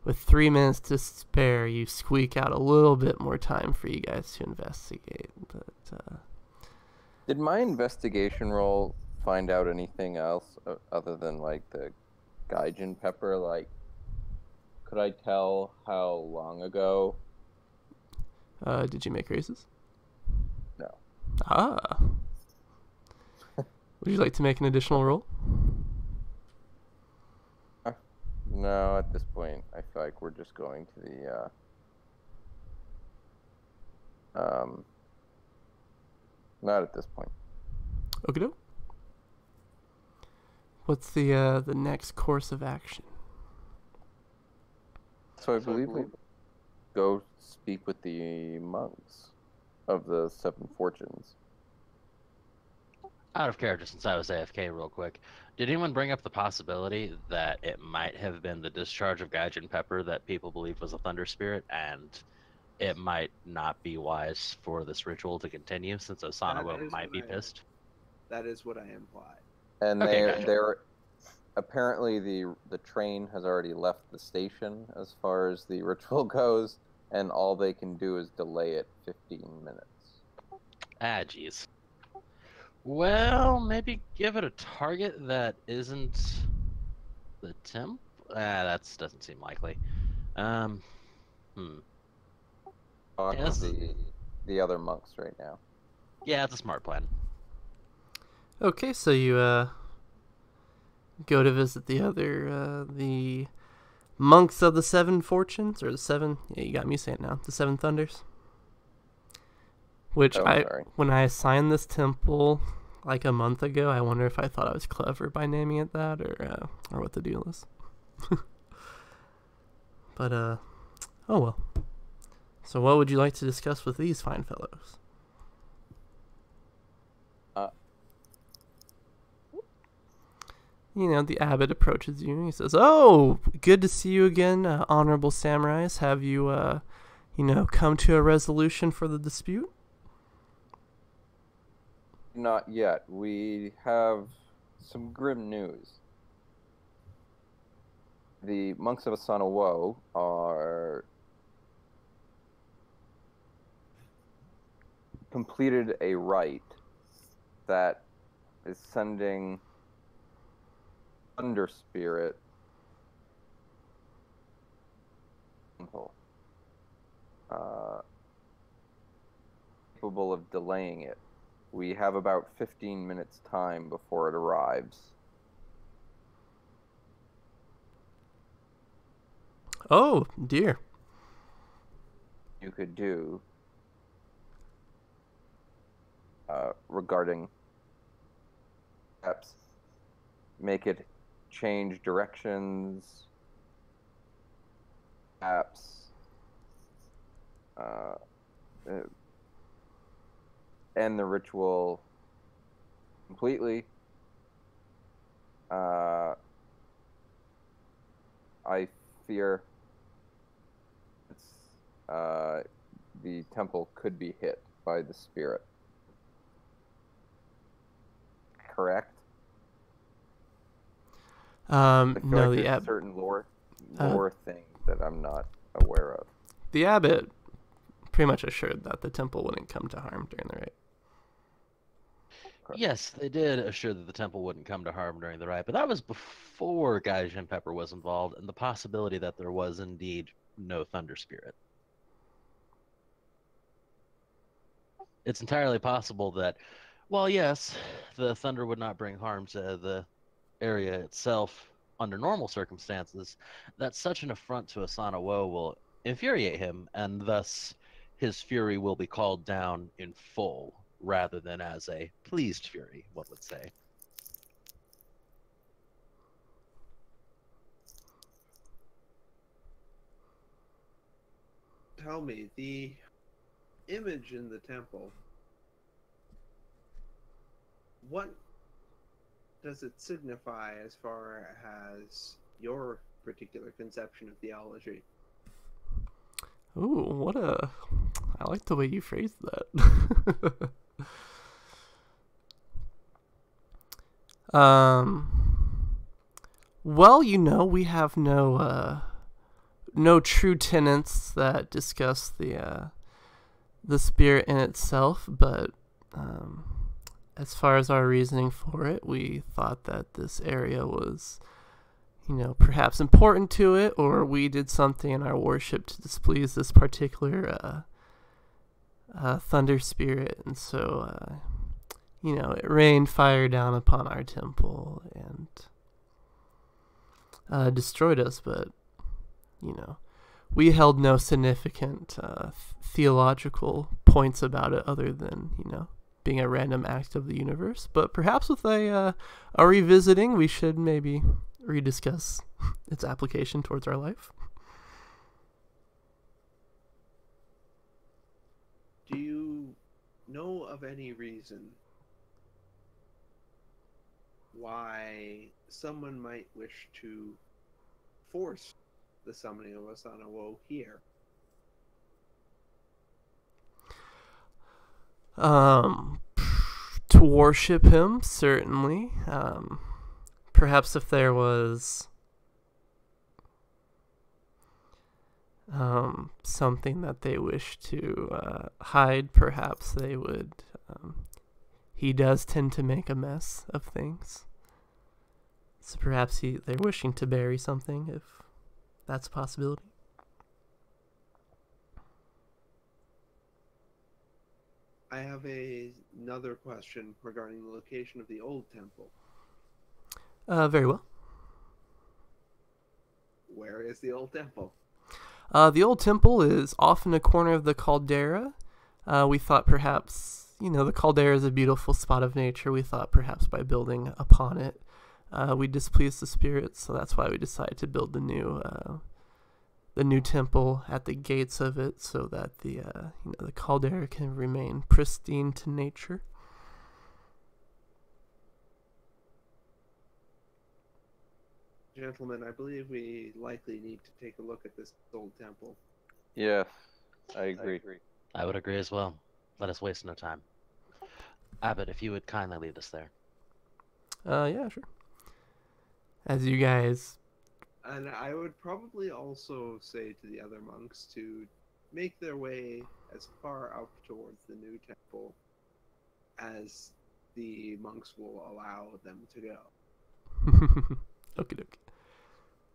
with 3 minutes to spare, you squeak out a little bit more time for you guys to investigate. But Did my investigation roll find out anything else other than like the Gaijin pepper? Like, could I tell how long ago? did you make races? No. Ah. Would you like to make an additional roll? No, at this point, I feel like we're just going to the not at this point. Okay. What's the next course of action? So I believe we go speak with the monks of the Seven Fortunes. Out of character, since I was AFK real quick, did anyone bring up the possibility that it might have been the discharge of Gaijin Pepper that people believed was a thunder spirit, and it might not be wise for this ritual to continue since Osanawa might be pissed? That is what I implied. And Okay, they're, gotcha. they're apparently the train has already left the station as far as the ritual goes, and all they can do is delay it 15 minutes. Ah, jeez. Well, maybe give it a target that isn't the temp. That doesn't seem likely. Talk Yes. to the other monks right now. Yeah, it's a smart plan. Okay, so you go to visit the monks of the Seven Fortunes, or the Seven. Yeah, you got me saying it now. The Seven Thunders. Which Sorry. when I assigned this temple like a month ago, I wonder if I thought I was clever by naming it that, or what the deal is. But oh well. So what would you like to discuss with these fine fellows? The abbot approaches you and he says, "Oh, good to see you again, honorable samurais. Have you, come to a resolution for the dispute?" Not yet. We have some grim news. The monks of Asana Wo are completed a rite that is sending Thunder Spirit capable of delaying it. We have about 15 minutes time before it arrives. Oh dear. You could do regarding steps, make it change directions, apps, end the ritual completely, I fear the temple could be hit by the spirit. Correct? I feel No, like the there's certain lore things that I'm not aware of. the abbot pretty much assured that the temple wouldn't come to harm during the rite. Correct. Yes, they did assure that the temple wouldn't come to harm during the rite, but that was before Gaijin Pepper was involved, and the possibility that there was indeed no thunder spirit. It's entirely possible that, while yes, the thunder would not bring harm to the area itself under normal circumstances, that such an affront to Asana Wo will infuriate him, and thus his fury will be called down in full, rather than as a pleased fury, one would say. Tell me, the image in the temple, what does it signify as far as your particular conception of theology? Ooh, I like the way you phrased that. Well, we have no true tenets that discuss the spirit in itself, but as far as our reasoning for it, we thought that this area was, perhaps important to it, or we did something in our worship to displease this particular thunder spirit, and so it rained fire down upon our temple and destroyed us, but we held no significant theological points about it other than being a random act of the universe. But perhaps with a revisiting, we should maybe rediscuss its application towards our life. Do you know of any reason why someone might wish to force the summoning of Asana Wo here? To worship him, certainly. Perhaps if there was something that they wish to hide, perhaps they would. He does tend to make a mess of things, so perhaps they're wishing to bury something, if that's a possibility. I have another question regarding the location of the old temple. Very well. Where is the old temple? The old temple is off in a corner of the caldera. We thought perhaps, the caldera is a beautiful spot of nature. We thought perhaps by building upon it, we displeased the spirits, so that's why we decided to build the new temple at the gates of it, so that the caldera can remain pristine to nature. Gentlemen, I believe we likely need to take a look at this old temple. Yes, I agree. I would agree as well. Let us waste no time. Abbot, if you would kindly lead us there. Yeah, sure. As you guys... And I would probably also say to the other monks to make their way as far up towards the new temple as the monks will allow them to go. Okie dokie.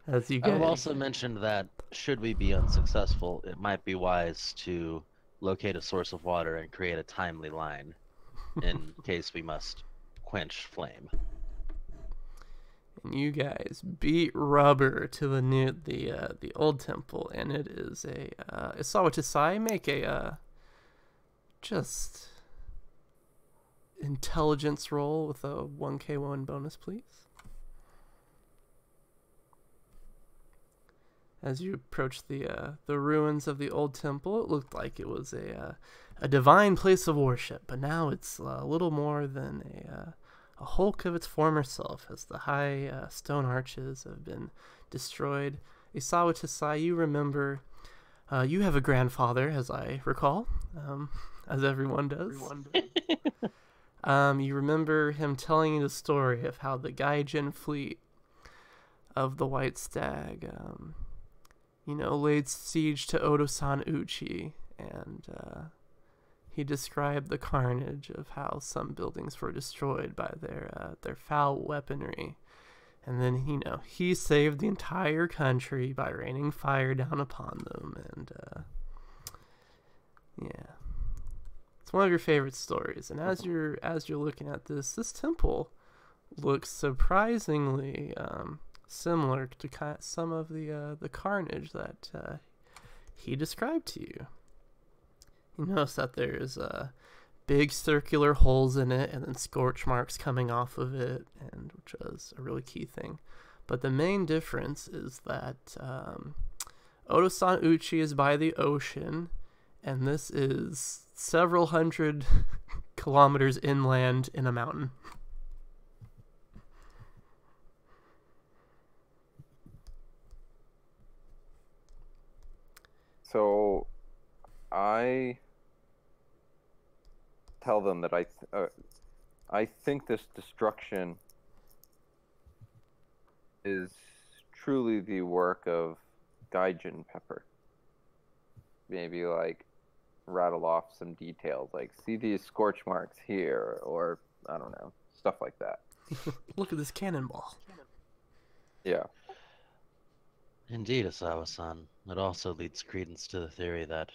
As you guys... I've also mentioned that should we be unsuccessful, it might be wise to locate a source of water and create a timely line in case we must quench flame. And you guys beat rubber to the old temple, and it is Isawa make a just intelligence roll with a 1k1 bonus, please. As you approach the ruins of the old temple, it looked like it was a divine place of worship, but now it's a little more than a hulk of its former self as the high stone arches have been destroyed. Isawa Tasai, you remember, you have a grandfather, as I recall, as everyone does. You remember him telling you the story of how the Gaijin fleet of the White Stag, laid siege to Otosan Uchi, and he described the carnage of how some buildings were destroyed by their foul weaponry. And then, he saved the entire country by raining fire down upon them. And, yeah. It's one of your favorite stories. And as you're looking at this temple looks surprisingly similar to some of the carnage that he described to you. You notice that there's big circular holes in it and then scorch marks coming off of it, and which is a really key thing. But the main difference is that Otosan Uchi is by the ocean, and this is several hundred kilometers inland in a mountain. So I tell them that I think this destruction is truly the work of Gaijin Pepper. Maybe like rattle off some details, like see these scorch marks here, or I don't know, stuff like that. Look at this cannonball. Yeah. Indeed, Asawa-san. It also leads credence to the theory that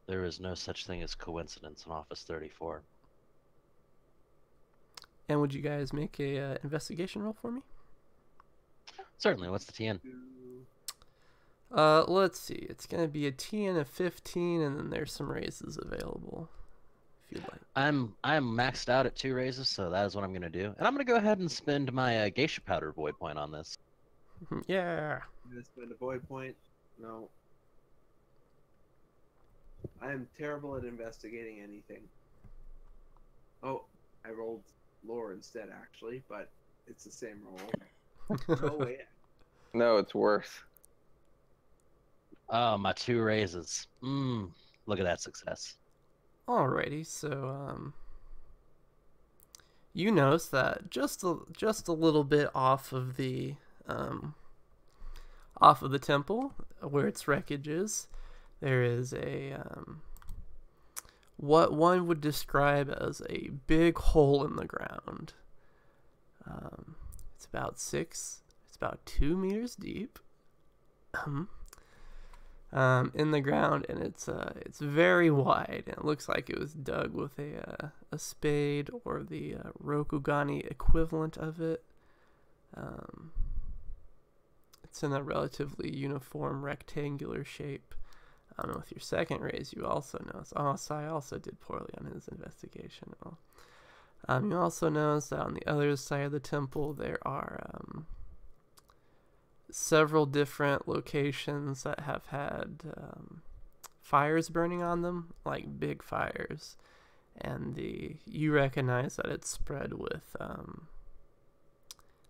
there is no such thing as coincidence in Office 34. And would you guys make a investigation roll for me? Certainly. What's the TN? Let's see. It's gonna be a TN of 15, and then there's some raises available if you'd like. I'm maxed out at 2 raises, so that is what I'm gonna do. And I'm gonna go ahead and spend my geisha powder void point on this. Yeah. I'm gonna spend a void point. No. I am terrible at investigating anything. Oh, I rolled lore instead, actually, but it's the same roll. No way. No, it's worse. Oh, my 2 raises. Look at that success. Alrighty, so you notice that just a little bit off of the temple where its wreckage is, there is a what one would describe as a big hole in the ground. It's about 2 meters deep in the ground, and it's very wide, and it looks like it was dug with a spade or the Rokugani equivalent of it. It's in a relatively uniform rectangular shape. I don't know, with your second raise, you also notice. Oh, Sai also did poorly on his investigation. You also notice that on the other side of the temple, there are several different locations that have had fires burning on them, like big fires. And you recognize that it's spread with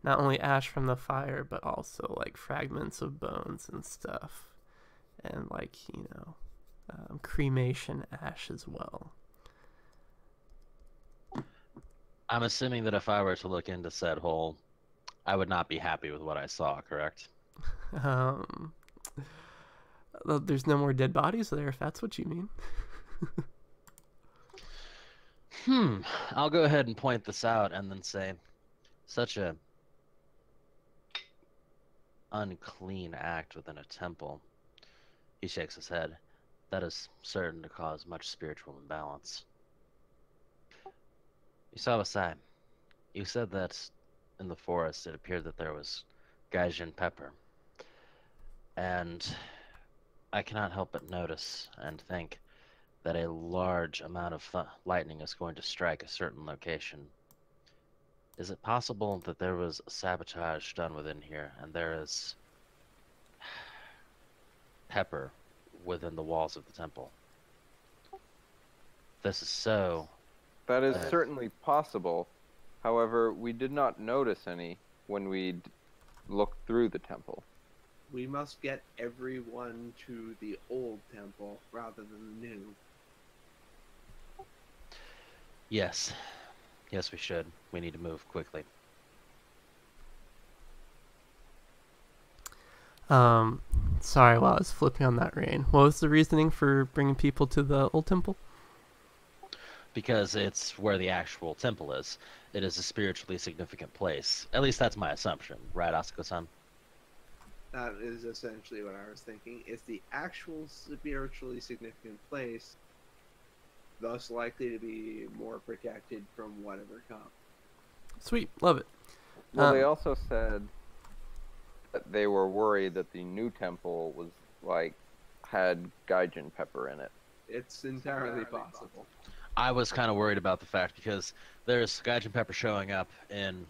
not only ash from the fire, but also like fragments of bones and stuff. And like, cremation ash as well. I'm assuming that if I were to look into said hole, I would not be happy with what I saw, correct? There's no more dead bodies there, if that's what you mean. I'll go ahead and point this out and then say, such a unclean act within a temple. He shakes his head. That is certain to cause much spiritual imbalance. Isawa-san, you said that in the forest it appeared that there was Gaijin pepper. And I cannot help but notice and think that a large amount of lightning is going to strike a certain location. Is it possible that there was sabotage done within here and there is pepper within the walls of the temple? This is so... That is certainly possible. However, we did not notice any when we looked through the temple. We must get everyone to the old temple rather than the new. Yes. Yes, we should. We need to move quickly. Sorry, while I was flipping on that rain, what was the reasoning for bringing people to the old temple? Because it's where the actual temple is. It is a spiritually significant place. At least that's my assumption, right, Asuko-san? That is essentially what I was thinking. It's the actual spiritually significant place, thus likely to be more protected from whatever comes. Sweet, love it. Well, they also said that they were worried that the new temple was had gaijin pepper in it. It's entirely possible. I was kind of worried about the fact because there's gaijin pepper showing up in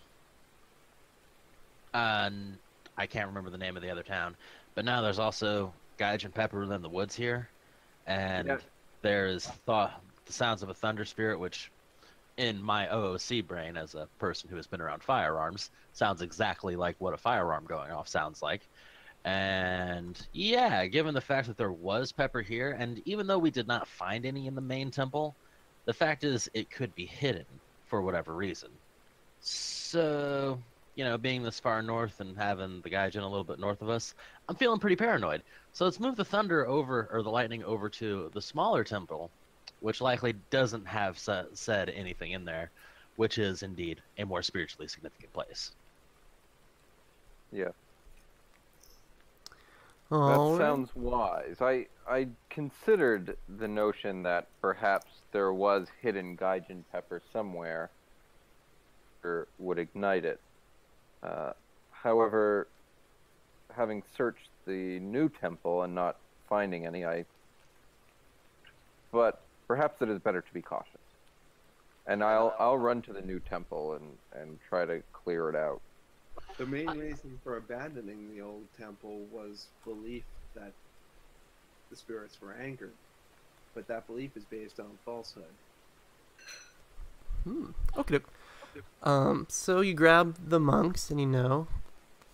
I can't remember the name of the other town, but now there's also gaijin pepper in the woods here, and there's the sounds of a thunder spirit, which in my OOC brain as a person who has been around firearms sounds exactly like what a firearm going off sounds like. And yeah, given the fact that there was pepper here, and even though we did not find any in the main temple, the fact is it could be hidden for whatever reason. So, you know, being this far north and having the gaijin a little bit north of us, I'm feeling pretty paranoid. So let's move the thunder over, or the lightning over to the smaller temple, which likely doesn't have said anything in there, which is indeed a more spiritually significant place. Yeah. All That right. sounds wise. I considered the notion that perhaps there was hidden gaijin pepper somewhere or would ignite it. However, having searched the new temple and not finding any, but perhaps it is better to be cautious. And I'll run to the new temple and try to clear it out. The main reason for abandoning the old temple was belief that the spirits were angered, but that belief is based on falsehood. Okay. So you grab the monks, and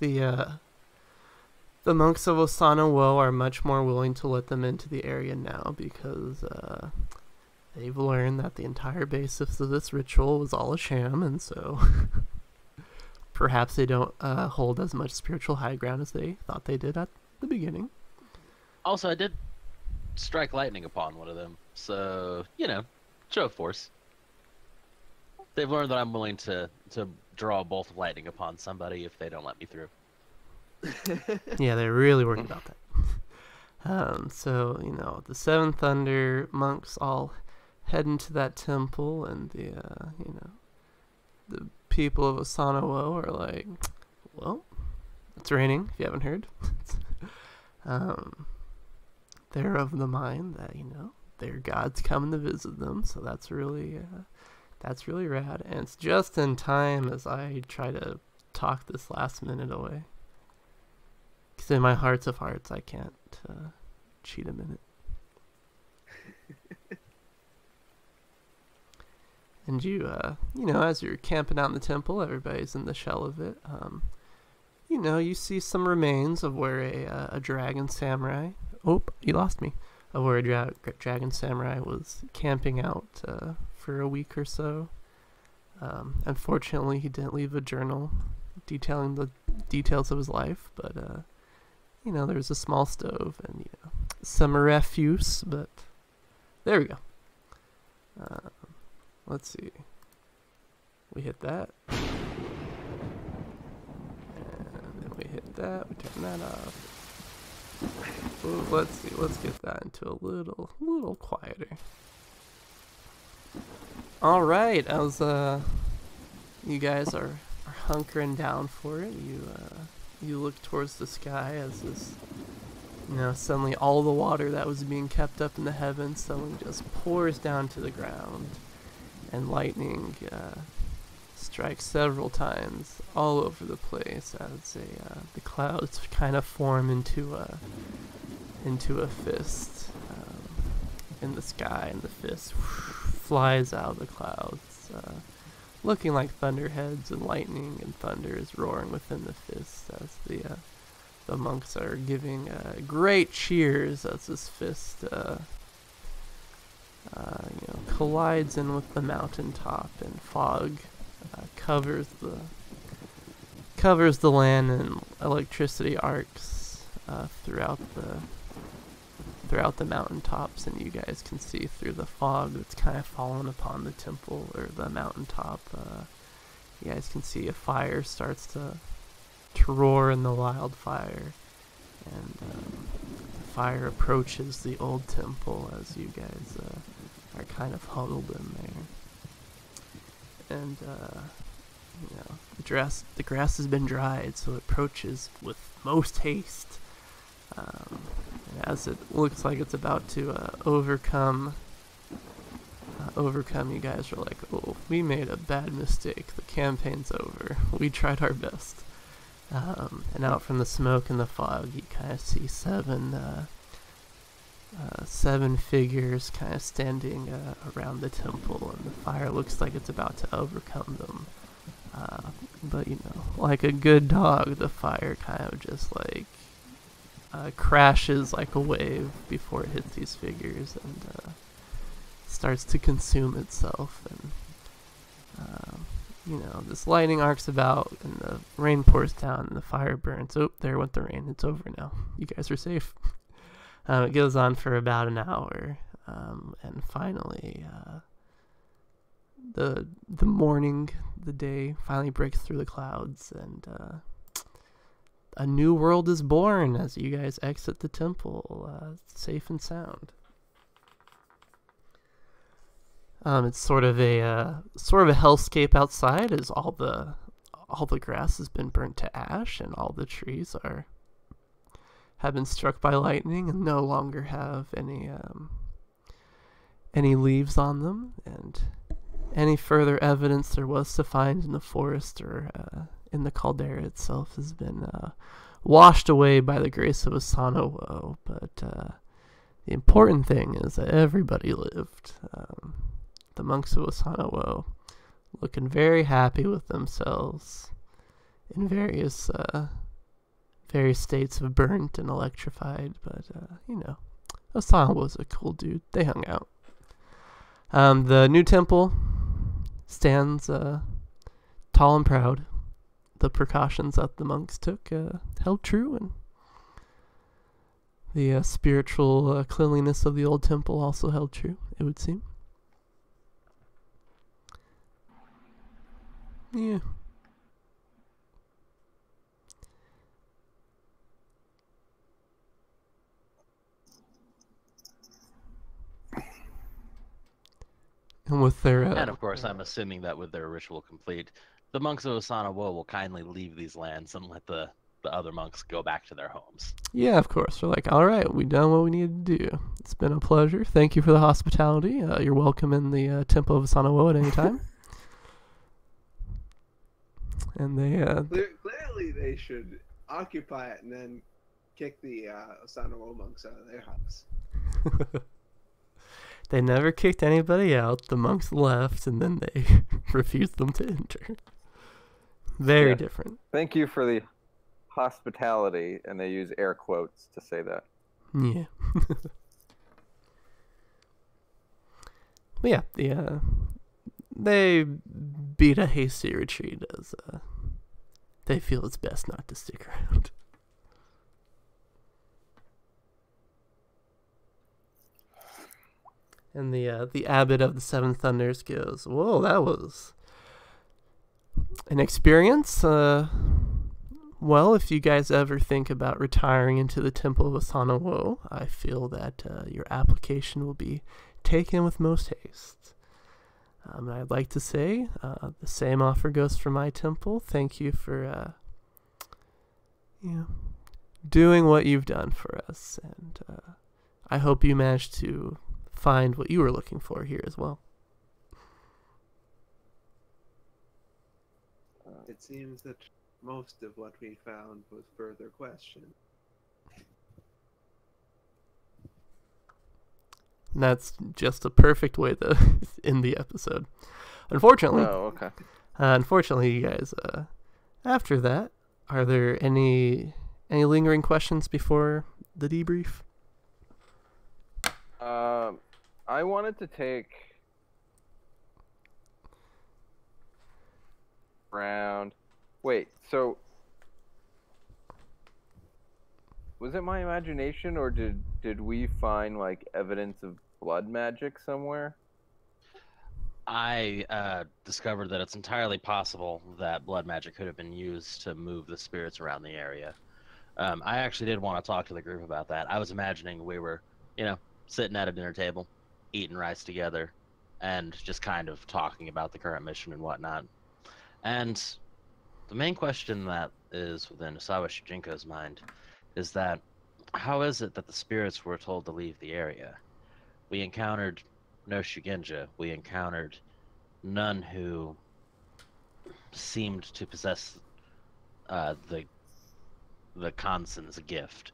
the monks of Osana Wo are much more willing to let them into the area now because they've learned that the entire basis of this ritual was all a sham, and so perhaps they don't hold as much spiritual high ground as they thought they did at the beginning. Also, I did strike lightning upon one of them, so, you know, show of force. They've learned that I'm willing to draw a bolt of lightning upon somebody if they don't let me through. Yeah, they're really worried about that. So, the Seven Thunder monks all head into that temple, and the people of Osana-wo are like, well, it's raining, if you haven't heard. They're of the mind that, their god's coming to visit them, so that's really rad. And it's just in time as I try to talk this last minute away. Because in my hearts of hearts, I can't cheat a minute. And you, as you're camping out in the temple, everybody's in the shell of it. You see some remains of where a dragon samurai... Oh, you lost me. Of where a dragon samurai was camping out for a week or so. Unfortunately, he didn't leave a journal detailing the details of his life, but, there's a small stove and, some refuse, but there we go. Let's see. We hit that. And then we hit that. We turn that off. Ooh, let's see. Let's get that into a little quieter. All right. As you guys are hunkering down for it, you look towards the sky as this, suddenly all the water that was being kept up in the heavens suddenly just pours down to the ground. And lightning strikes several times all over the place as the clouds kind of form into a fist in the sky, and the fist flies out of the clouds, looking like thunderheads, and lightning and thunder is roaring within the fist as the monks are giving great cheers as this fist collides in with the mountaintop, and fog covers the land, and electricity arcs throughout the mountaintops, and you guys can see through the fog that's kind of fallen upon the temple or the mountaintop. You guys can see a fire starts to roar in the wildfire, and the fire approaches the old temple as you guys are kind of huddled in there. And the grass has been dried, so it approaches with most haste. And as it looks like it's about to overcome, you guys are like, oh, we made a bad mistake. The campaign's over. We tried our best. And out from the smoke and the fog, you kind of see seven figures kind of standing around the temple, and the fire looks like it's about to overcome them. But like a good dog, the fire kind of just like crashes like a wave before it hits these figures, and starts to consume itself. And this lightning arcs about, and the rain pours down, and the fire burns. Oh, there went the rain. It's over now. You guys are safe. It goes on for about an hour, and finally, the morning, the day finally breaks through the clouds, and a new world is born as you guys exit the temple, safe and sound. It's sort of a hellscape outside, as all the grass has been burnt to ash, and all the trees have been struck by lightning and no longer have any leaves on them, and any further evidence there was to find in the forest or in the caldera itself has been washed away by the grace of Asana Wo. But the important thing is that everybody lived. The monks of Asana Wo looking very happy with themselves in various states of burnt and electrified, but Asana was a cool dude. They hung out. The new temple stands tall and proud. The precautions that the monks took held true, and the spiritual cleanliness of the old temple also held true, it would seem. Yeah. And with their And of course, I'm assuming that with their ritual complete, the monks of Osana Wo will kindly leave these lands and let the other monks go back to their homes. yeah, of course. We're like, all right, we done what we needed to do. It's been a pleasure. Thank you for the hospitality. You're welcome in the Temple of Asana Wo at any time. And they clearly they should occupy it and then kick the Asana Wo monks out of their house. they never kicked anybody out. The monks left, and then they refused them to enter. Very different. Thank you for the hospitality, and they use air quotes to say that. Yeah. But yeah, they beat a hasty retreat as they feel it's best not to stick around. And the abbot of the Seven Thunders goes, "Whoa, that was an experience. Well, if you guys ever think about retiring into the Temple of Asana Wo, I feel that your application will be taken with most haste. I'd like to say the same offer goes for my temple. Thank you for doing what you've done for us, and I hope you managed to find what you were looking for here as well." It seems that most of what we found was further question. And that's just a perfect way to end the episode. Unfortunately, Oh, okay. you guys. After that, are there any lingering questions before the debrief? I wanted to take around. Wait, so was it my imagination, or did we find like evidence of blood magic somewhere? I discovered that it's entirely possible that blood magic could have been used to move the spirits around the area. I actually did want to talk to the group about that. I was imagining we were, sitting at a dinner table, eating rice together, and just kind of talking about the current mission and whatnot. And the main question that is within Isawa Shujinko's mind is that how is it that the spirits were told to leave the area? We encountered no Shugenja. We encountered none who seemed to possess the Kansen's gift.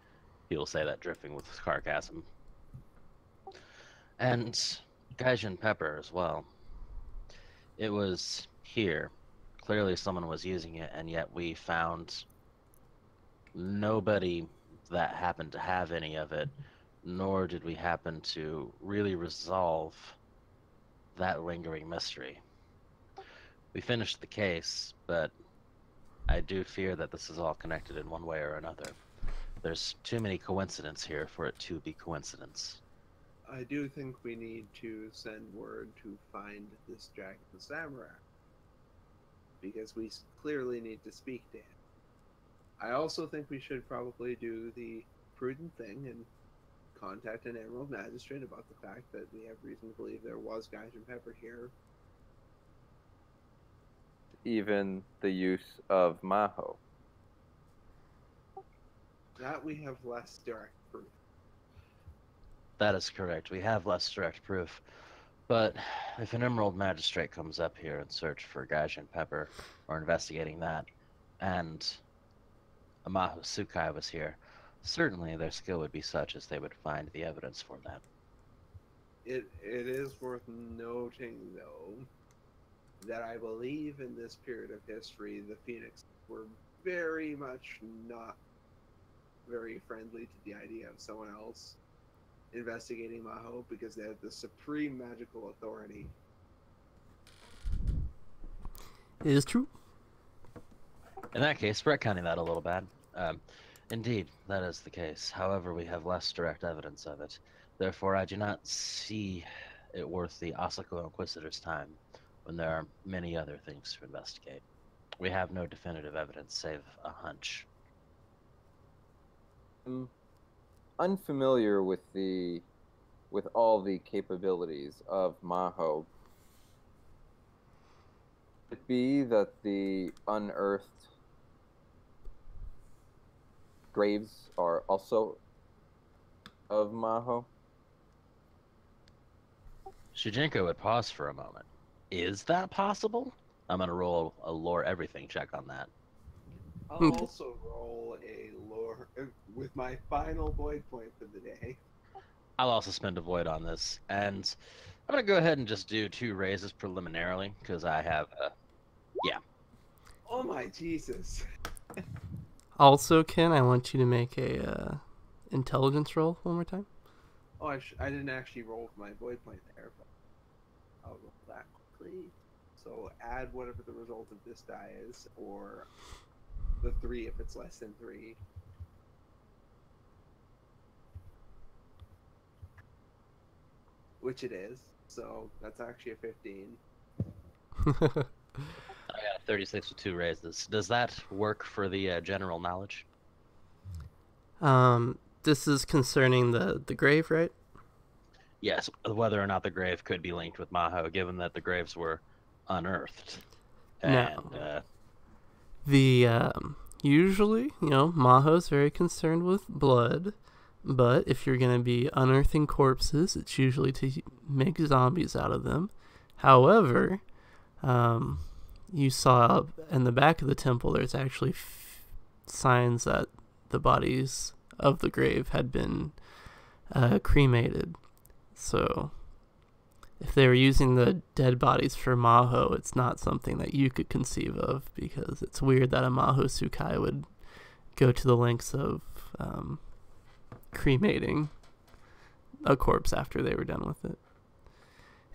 He'll say that dripping with sarcasm. And Gaijin Pepper as well. It was here. Clearly someone was using it, and yet we found nobody that happened to have any of it, nor did we happen to really resolve that lingering mystery. We finished the case, but I do fear that this is all connected in one way or another. There's too many coincidences here for it to be coincidence. I do think we need to send word to find this Jack the Samurai, because we clearly need to speak to him. I also think we should probably do the prudent thing and contact an Emerald Magistrate about the fact that we have reason to believe there was Gaijin Pepper here. Even the use of Maho. That we have less direct proof. That is correct. We have less direct proof. But if an Emerald Magistrate comes up here in search for Gaijin Pepper, or investigating that, and Amahu Sukai was here, certainly their skill would be such as they would find the evidence for that. It is worth noting, though, that I believe in this period of history, the Phoeni-X were very much not very friendly to the idea of someone else investigating Maho, because they have the supreme magical authority. It is true. In that case, retconning that a little bad. Indeed, that is the case. However, we have less direct evidence of it. Therefore, I do not see it worth the Asako Inquisitor's time when there are many other things to investigate. We have no definitive evidence save a hunch. I'm unfamiliar with all the capabilities of Maho. Could it be that the unearthed graves are also of Maho? Shujinko would pause for a moment. Is that possible? I'm going to roll a lore everything check on that. I'll also roll a lore with my final void point for the day. I'll also spend a void on this, and I'm going to go ahead and just do 2 raises preliminarily, because I have, Oh my Jesus. Also, Ken, I want you to make a intelligence roll one more time. Oh, I didn't actually roll my void point there, but I'll roll that quickly. So add whatever the result of this die is, or the 3 if it's less than 3. Which it is, so that's actually a 15. I got a 36 with 2 raises. Does that work for the general knowledge? This is concerning the grave, right? Yes, whether or not the grave could be linked with Maho, given that the graves were unearthed. And, No. Usually, Maho's very concerned with blood, but if you're going to be unearthing corpses, it's usually to make zombies out of them. However, you saw in the back of the temple, there's actually signs that the bodies of the grave had been cremated. So if they were using the dead bodies for Maho, it's not something that you could conceive of, because it's weird that a Maho Tsukai would go to the lengths of cremating a corpse after they were done with it.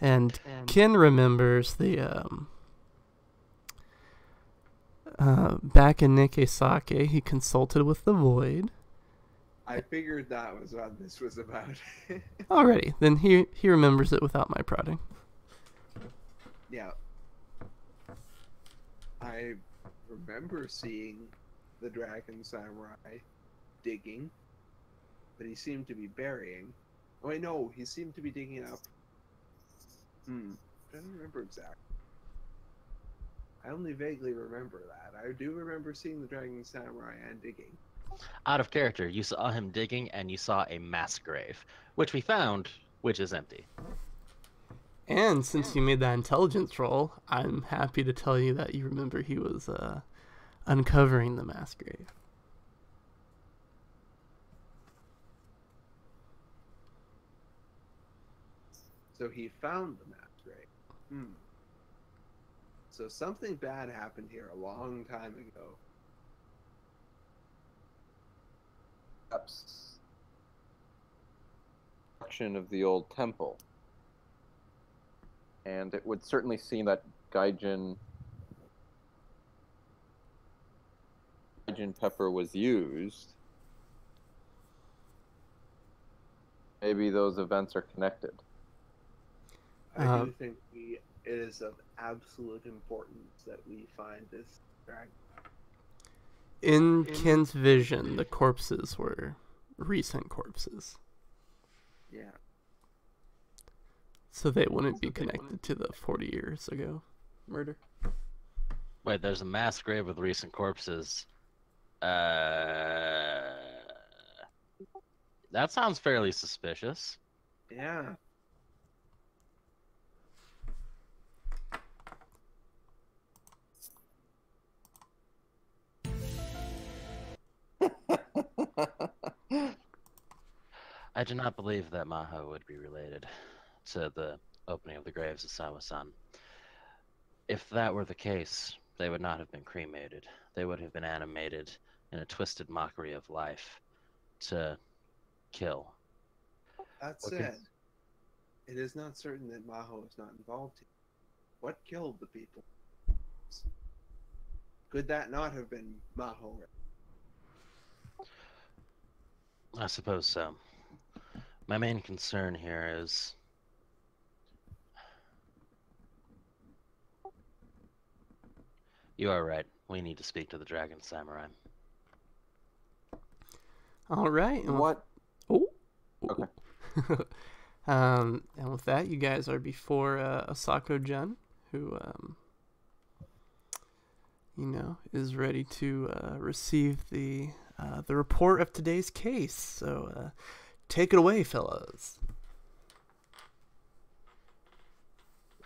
And Kin remembers the back in Nikesake, he consulted with the Void. I figured that was what this was about. Alrighty, then he remembers it without my prodding. Yeah. I remember seeing the Dragon Samurai digging, but he seemed to be burying. Oh, wait, no, he seemed to be digging up. I don't remember exactly. I only vaguely remember that. I do remember seeing the Dragon Samurai and digging. Out of character, you saw him digging, and you saw a mass grave, which we found, which is empty. And since you made that intelligence roll, I'm happy to tell you that you remember he was uncovering the mass grave. So he found the mass grave. So something bad happened here a long time ago. Perhaps construction of the old temple. And it would certainly seem that Gaijin pepper was used. Maybe those events are connected. I do think it is of absolute importance that we find this dragon. In Ken's vision, the corpses were recent corpses. Yeah. So they wouldn't be connected to the 40 years ago murder. Wait, there's a mass grave with recent corpses. That sounds fairly suspicious. Yeah. I do not believe that Maho would be related to the opening of the graves of Sawa-san. If that were the case, they would not have been cremated. They would have been animated in a twisted mockery of life to kill. That said, it is not certain that Maho is not involved here. What killed the people? Could that not have been Maho? I suppose so. My main concern here is you are right. We need to speak to the Dragon Samurai. All right. What? Oh. Okay. And with that, you guys are before Asako-Jun, who, is ready to receive the report of today's case. So take it away, fellas.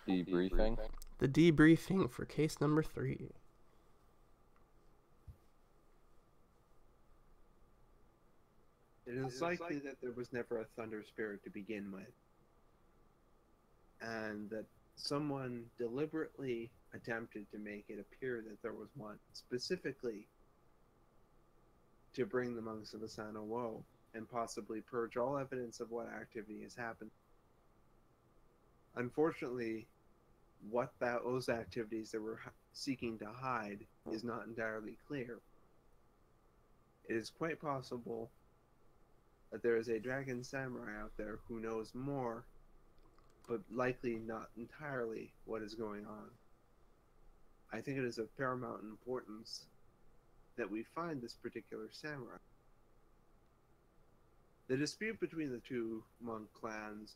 Debriefing? The debriefing for case number 3. It is likely that there was never a thunder spirit to begin with, and that someone deliberately attempted to make it appear that there was one, specifically to bring the monks of Asano woe and possibly purge all evidence of what activity has happened. Unfortunately, what those activities that were seeking to hide is not entirely clear. It is quite possible that there is a dragon samurai out there who knows more, but likely not entirely what is going on. I think it is of paramount importance that we find this particular samurai. The dispute between the two monk clans,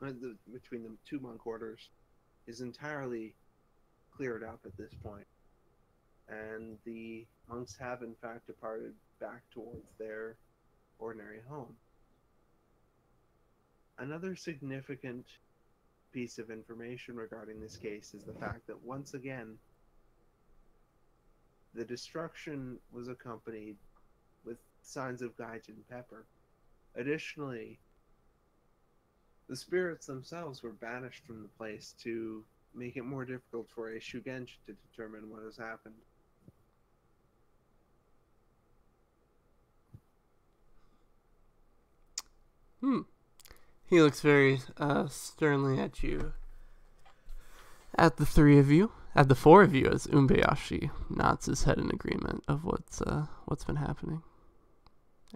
between the two monk orders, is entirely cleared up at this point. And the monks have in fact departed back towards their ordinary home. Another significant piece of information regarding this case is the fact that once again, the destruction was accompanied with signs of Gaijin pepper. Additionally, The spirits themselves were banished from the place to make it more difficult for a Shugenja to determine what has happened. He looks very sternly at you. At the three of you, at the four of you, as Umbayashi nods his head in agreement of what's been happening,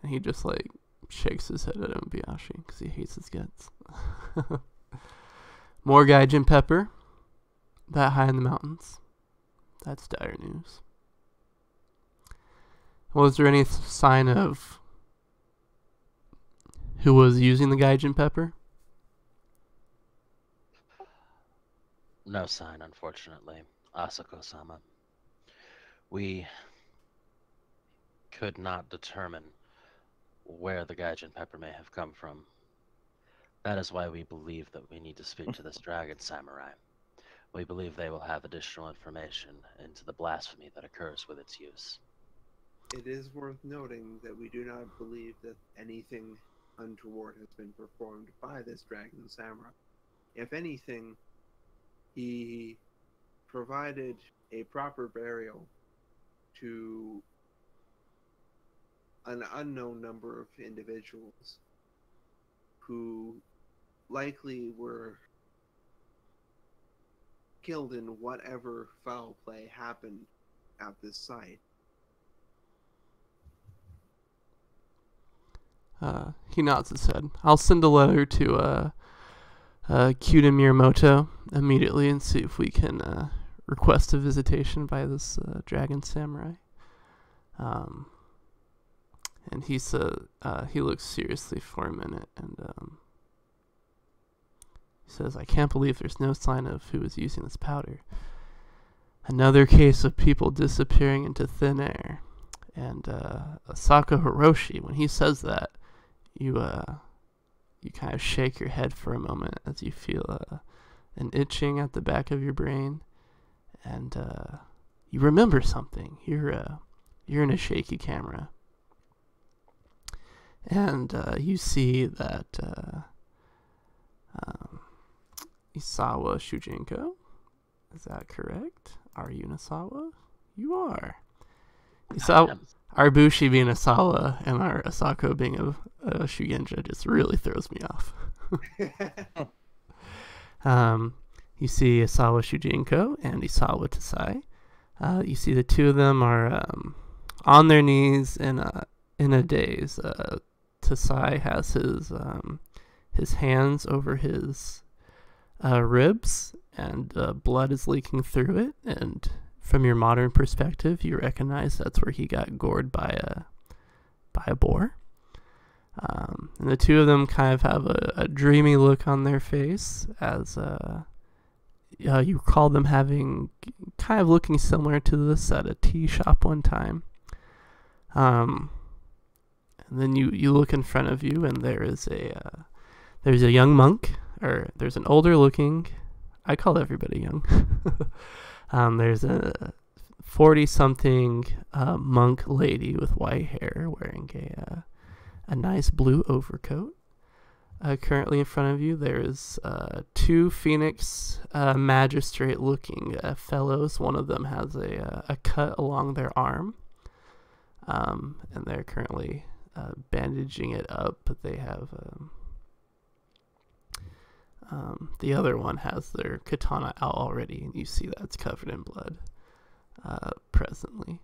and he just like shakes his head at Umbayashi because he hates his guts. More gaijin pepper, that high in the mountains. That's dire news. Was there any sign of who was using the gaijin pepper? No sign, unfortunately. Asako-sama. We could not determine where the gaijin pepper may have come from. That is why we believe that we need to speak to this dragon samurai. We believe they will have additional information into the blasphemy that occurs with its use. It is worth noting that we do not believe that anything untoward has been performed by this dragon samurai. If anything, he provided a proper burial to an unknown number of individuals who likely were killed in whatever foul play happened at this site. He nods his head. I'll send a letter to Kyuda Miyamoto immediately and see if we can request a visitation by this dragon samurai. And he looks seriously for a minute and he says, "I can't believe there's no sign of who is using this powder. Another case of people disappearing into thin air." And Asako Hiroshi, when he says that, you kind of shake your head for a moment as you feel an itching at the back of your brain, and you remember something. You're in a shaky camera, and you see that Isawa Shujinko. Is that correct? Are you Nasawa? You are. Isawa, our Bushi being Asawa and our Asako being a Shugenja just really throws me off. You see Isawa Shujinko and Isawa Tasai. You see the two of them are on their knees in a daze. Tasai has his hands over his ribs, and blood is leaking through it. And from your modern perspective, you recognize that's where he got gored by a boar. And the two of them kind of have a dreamy look on their face as you recall them having kind of looking similar to this at a tea shop one time. And then you look in front of you, and there's a young monk, or there's an older looking. I call everybody young. There's a 40-something monk lady with white hair wearing a nice blue overcoat. Currently in front of you, there's two Phoeni-X magistrate-looking fellows. One of them has a cut along their arm, and they're currently bandaging it up, but they have... the other one has their katana out already, and you see that's covered in blood presently.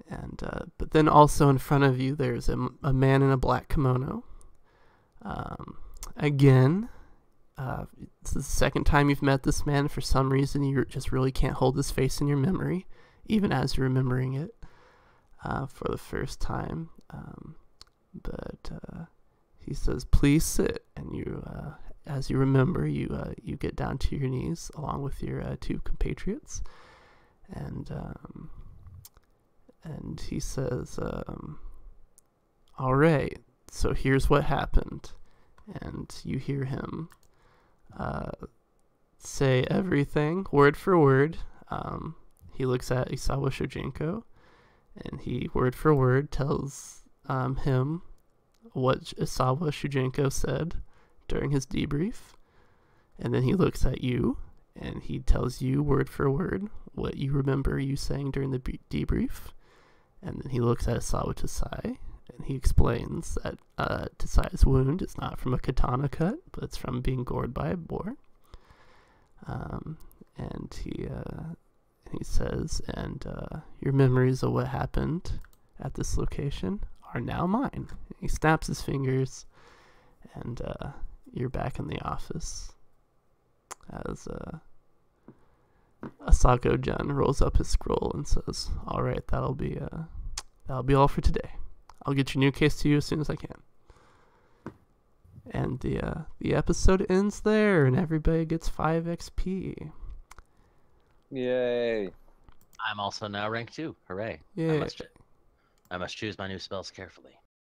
And but then also in front of you, there's a man in a black kimono. Again, it's the second time you've met this man. For some reason, you just really can't hold his face in your memory, even as you're remembering it for the first time. But he says, "Please sit," and you... as you remember, you get down to your knees along with your two compatriots, and he says, "All right, so here's what happened," and you hear him say everything word for word. He looks at Isawa Shujinko, and he word for word tells him what Isawa Shujinko said during his debrief, and then he looks at you, and he tells you word for word what you remember you saying during the debrief, and then he looks at Asawa Tasai, and he explains that Tasai's wound is not from a katana cut, but it's from being gored by a boar. And he says, and your memories of what happened at this location are now mine. He snaps his fingers, and you're back in the office as Asako-Jun rolls up his scroll and says, "All right, that'll be all for today. I'll get your new case to you as soon as I can." And the episode ends there, and everybody gets 5 XP. Yay. I'm also now rank 2. Hooray. Yeah. I must choose my new spells carefully.